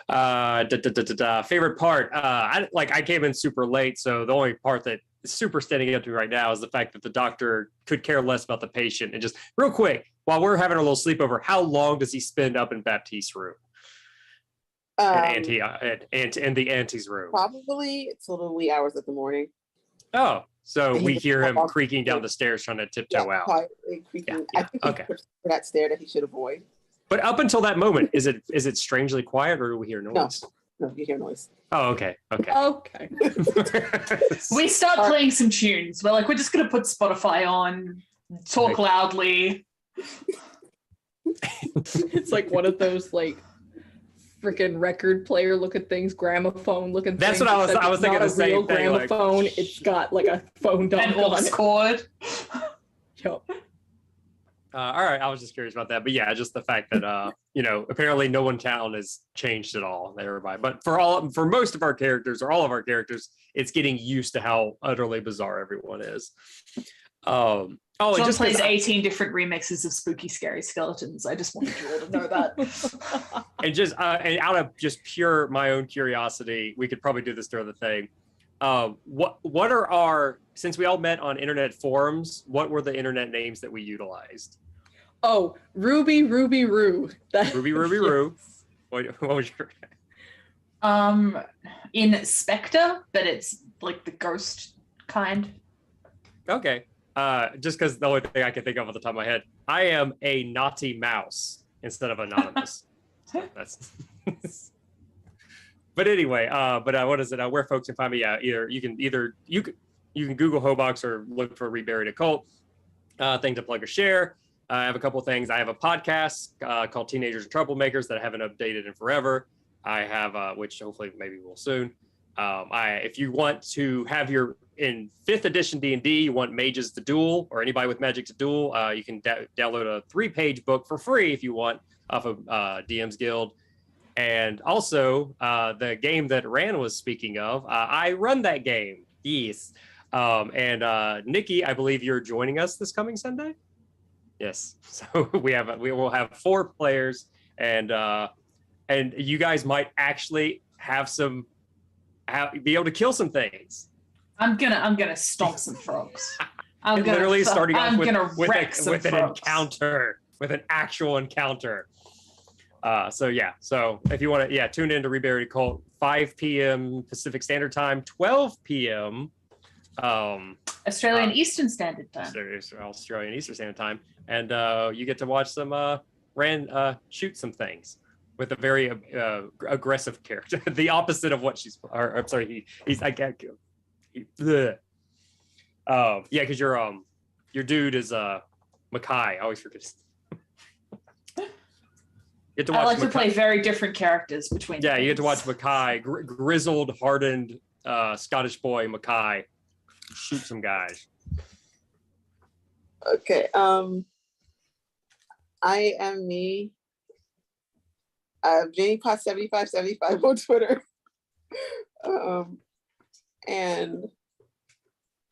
Favorite part. I came in super late, so the only part that is super standing out to me right now is the fact that the doctor could care less about the patient. And just real quick, while we're having a little sleepover, how long does he spend up in Baptiste's room? In the auntie's room? Probably it's a little wee hours of the morning. Oh, so And he we just hear him walks creaking down the stairs trying to tiptoe out. Quietly creaking. Yeah, I think he okay. pushed for that stair that he should avoid. But up until that moment, is it strangely quiet or do we hear noise? No, you hear noise. Oh, okay. Okay. We start playing some tunes. We're just going to put Spotify on, talk loudly. It's like one of those freaking record player looking things, gramophone looking That's things. what I was thinking the same thing. Gramophone, it's got like a phone And dongle on aux it. cord. Yep. All right, I was just curious about that, but yeah, just the fact that apparently no one town has changed at all. Everybody, but for most of our characters or all of our characters, it's getting used to how utterly bizarre everyone is. John plays 18 different remixes of Spooky Scary Skeletons. I just wanted you all to know that. and out of just pure my own curiosity, we could probably do this during the thing. What are our, since we all met on internet forums, what were the internet names that we utilized? Oh, Ruby Roo. Ruby Roo. What was your? In Spectre, but it's like the ghost kind. Okay. Just because the only thing I can think of at the top of my head, I am a naughty mouse instead of anonymous. So that's. But anyway, what is it? Where folks can find me? Yeah, you can Google Hobox or look for Reburied Occult. thing to plug or share. I have a couple of things. I have a podcast called Teenagers and Troublemakers that I haven't updated in forever. I have, which hopefully maybe will soon. If you want to have your in 5th edition D&D, you want mages to duel or anybody with magic to duel, you can download a 3-page book for free if you want off of DM's Guild. And also the game that Ran was speaking of, I run that game. Yes. And Nikki, I believe you're joining us this coming Sunday. Yes. So we will have 4 players, and you guys might actually have be able to kill some things. I'm gonna stomp some frogs. I'm literally starting off with an encounter, with an actual encounter. So if you want to, tune in to Reburied Cult, 5 p.m. Pacific Standard Time, 12 p.m. Australian Eastern Standard Time. Australian Eastern Standard Time, and you get to watch some shoot some things with a very aggressive character, the opposite of what she's. I'm sorry, he's I can't. Because your dude is Makai. I always forget. I like to play very different characters between. Yeah, you get to watch Makai, grizzled, hardened Scottish boy Makai, shoot some guys. Okay. I am me. Janie Pot 7575 on Twitter. And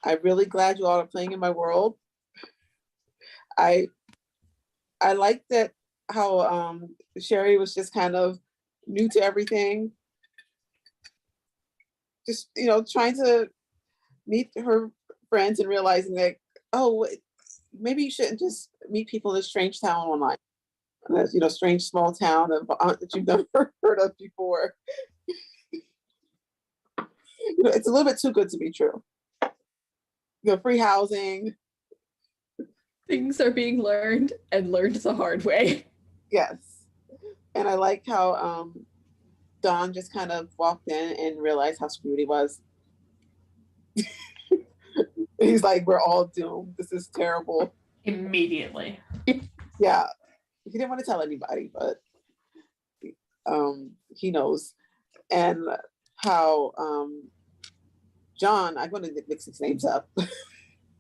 I'm really glad you all are playing in my world. I like that how Sherry was just kind of new to everything. Just, trying to meet her friends and realizing that, oh, maybe you shouldn't just meet people in a strange town online. Strange small town that you've never heard of before. It's a little bit too good to be true. Free housing. Things are being learned and learned the hard way. Yes. And I like how Don just kind of walked in and realized how screwed he was. He's like, we're all doomed. This is terrible. Immediately. Yeah. He didn't want to tell anybody, but he knows. And how John, I'm going to mix his names up.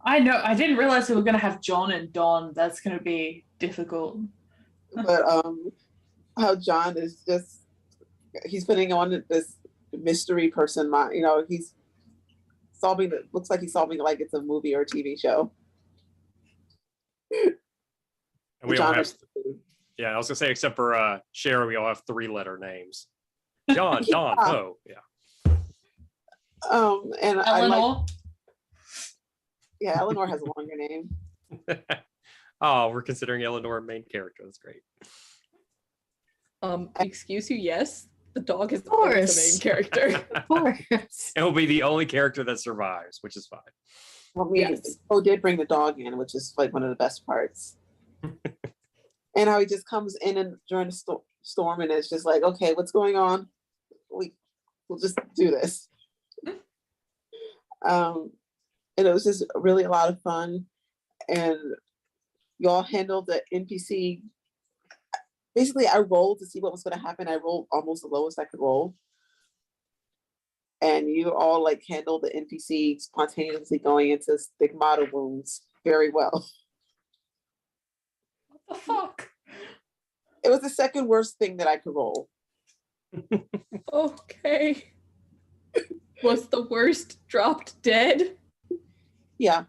I know. I didn't realize we were going to have John and Don. That's going to be difficult. But how John is he's putting on this mystery person mind. He's looks like he's solving like it's a movie or a TV show. And we all have, I was gonna say, except for Sherry, we all have 3-letter names. John, Don, oh, yeah. And Eleanor. Eleanor has a longer name. Oh, we're considering Eleanor a main character. That's great. Excuse you, yes. The dog is always the main character. Of course. It will be the only character that survives, which is fine. Well, did bring the dog in, which is like one of the best parts. And how he just comes in and during the storm, and it's just like, okay, what's going on? We'll just do this. And it was just really a lot of fun. And y'all handled the NPC. Basically, I rolled to see what was going to happen. I rolled almost the lowest I could roll. And you all handled the NPC spontaneously going into stigmata wounds very well. What the fuck? It was the second worst thing that I could roll. Okay. Was the worst dropped dead? Yeah.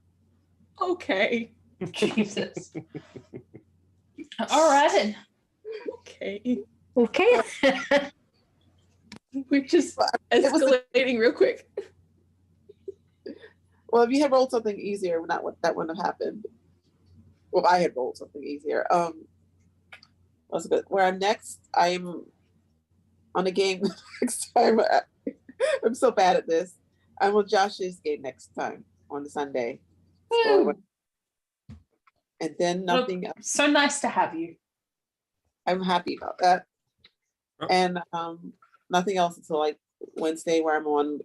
Okay. Jesus. All right then. Okay. Okay. We're just escalating real quick. Well, if you had rolled something easier, that wouldn't have happened. Well, if I had rolled something easier. That's good. Where I'm next, I'm on a game next time. I'm so bad at this. I'm on Josh's game next time on the Sunday. And then nothing else. So nice to have you. I'm happy about that. Oh. And nothing else until Wednesday, where I'm on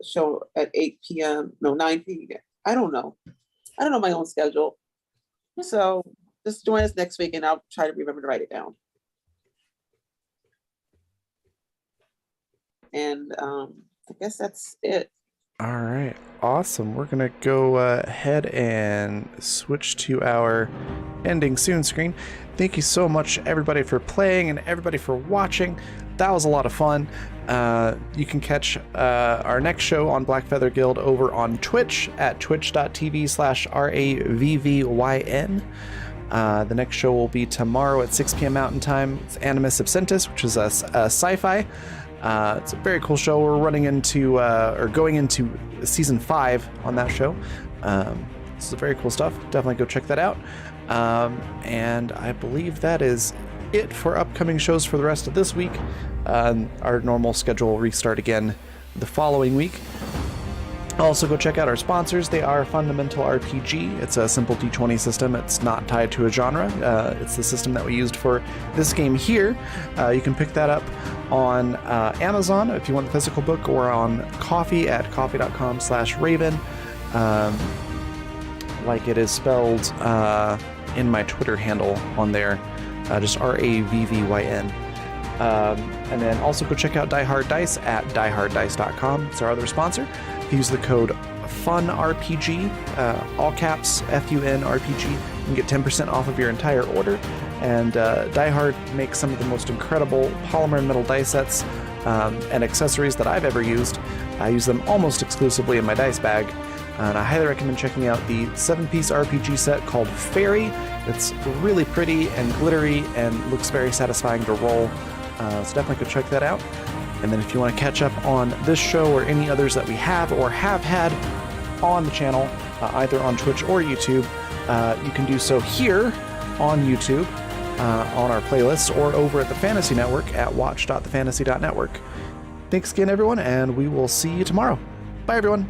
show at 8 p.m. No, 9 p.m. I don't know my own schedule. So just join us next week and I'll try to remember to write it down. And I guess that's it. All right, awesome. We're gonna go ahead and switch to our ending soon screen. Thank you so much, everybody, for playing and everybody for watching. That was a lot of fun. You can catch our next show on Black Feather Guild over on Twitch at twitch.tv/RAVVYN. The next show will be tomorrow at 6 p.m. Mountain Time. It's Animus Absentus, which is a sci-fi. It's a very cool show. We're running into or going into season 5 on that show. This is very cool stuff. Definitely go check that out. And I believe that is it for upcoming shows for the rest of this week. Our normal schedule will restart again the following week. Also, go check out our sponsors. They are Fundamental RPG. It's a simple D20 system. It's not tied to a genre. It's the system that we used for this game here. You can pick that up on Amazon if you want the physical book, or on Coffee at coffee.com/Raven. Like it is spelled in my Twitter handle on there, just RAVVYN. And then also go check out Die Hard Dice at dieharddice.com. It's our other sponsor. Use the code FUNRPG, all caps, FUNRPG. You can get 10% off of your entire order. And Die Hard makes some of the most incredible polymer and metal dice sets and accessories that I've ever used. I use them almost exclusively in my dice bag. And I highly recommend checking out the 7-piece RPG set called Fairy. It's really pretty and glittery and looks very satisfying to roll. So definitely go check that out. And then if you want to catch up on this show or any others that we have or have had on the channel, either on Twitch or YouTube, you can do so here on YouTube, on our playlists, or over at the Fantasy Network at watch.thefantasy.network. Thanks again, everyone, and we will see you tomorrow. Bye, everyone.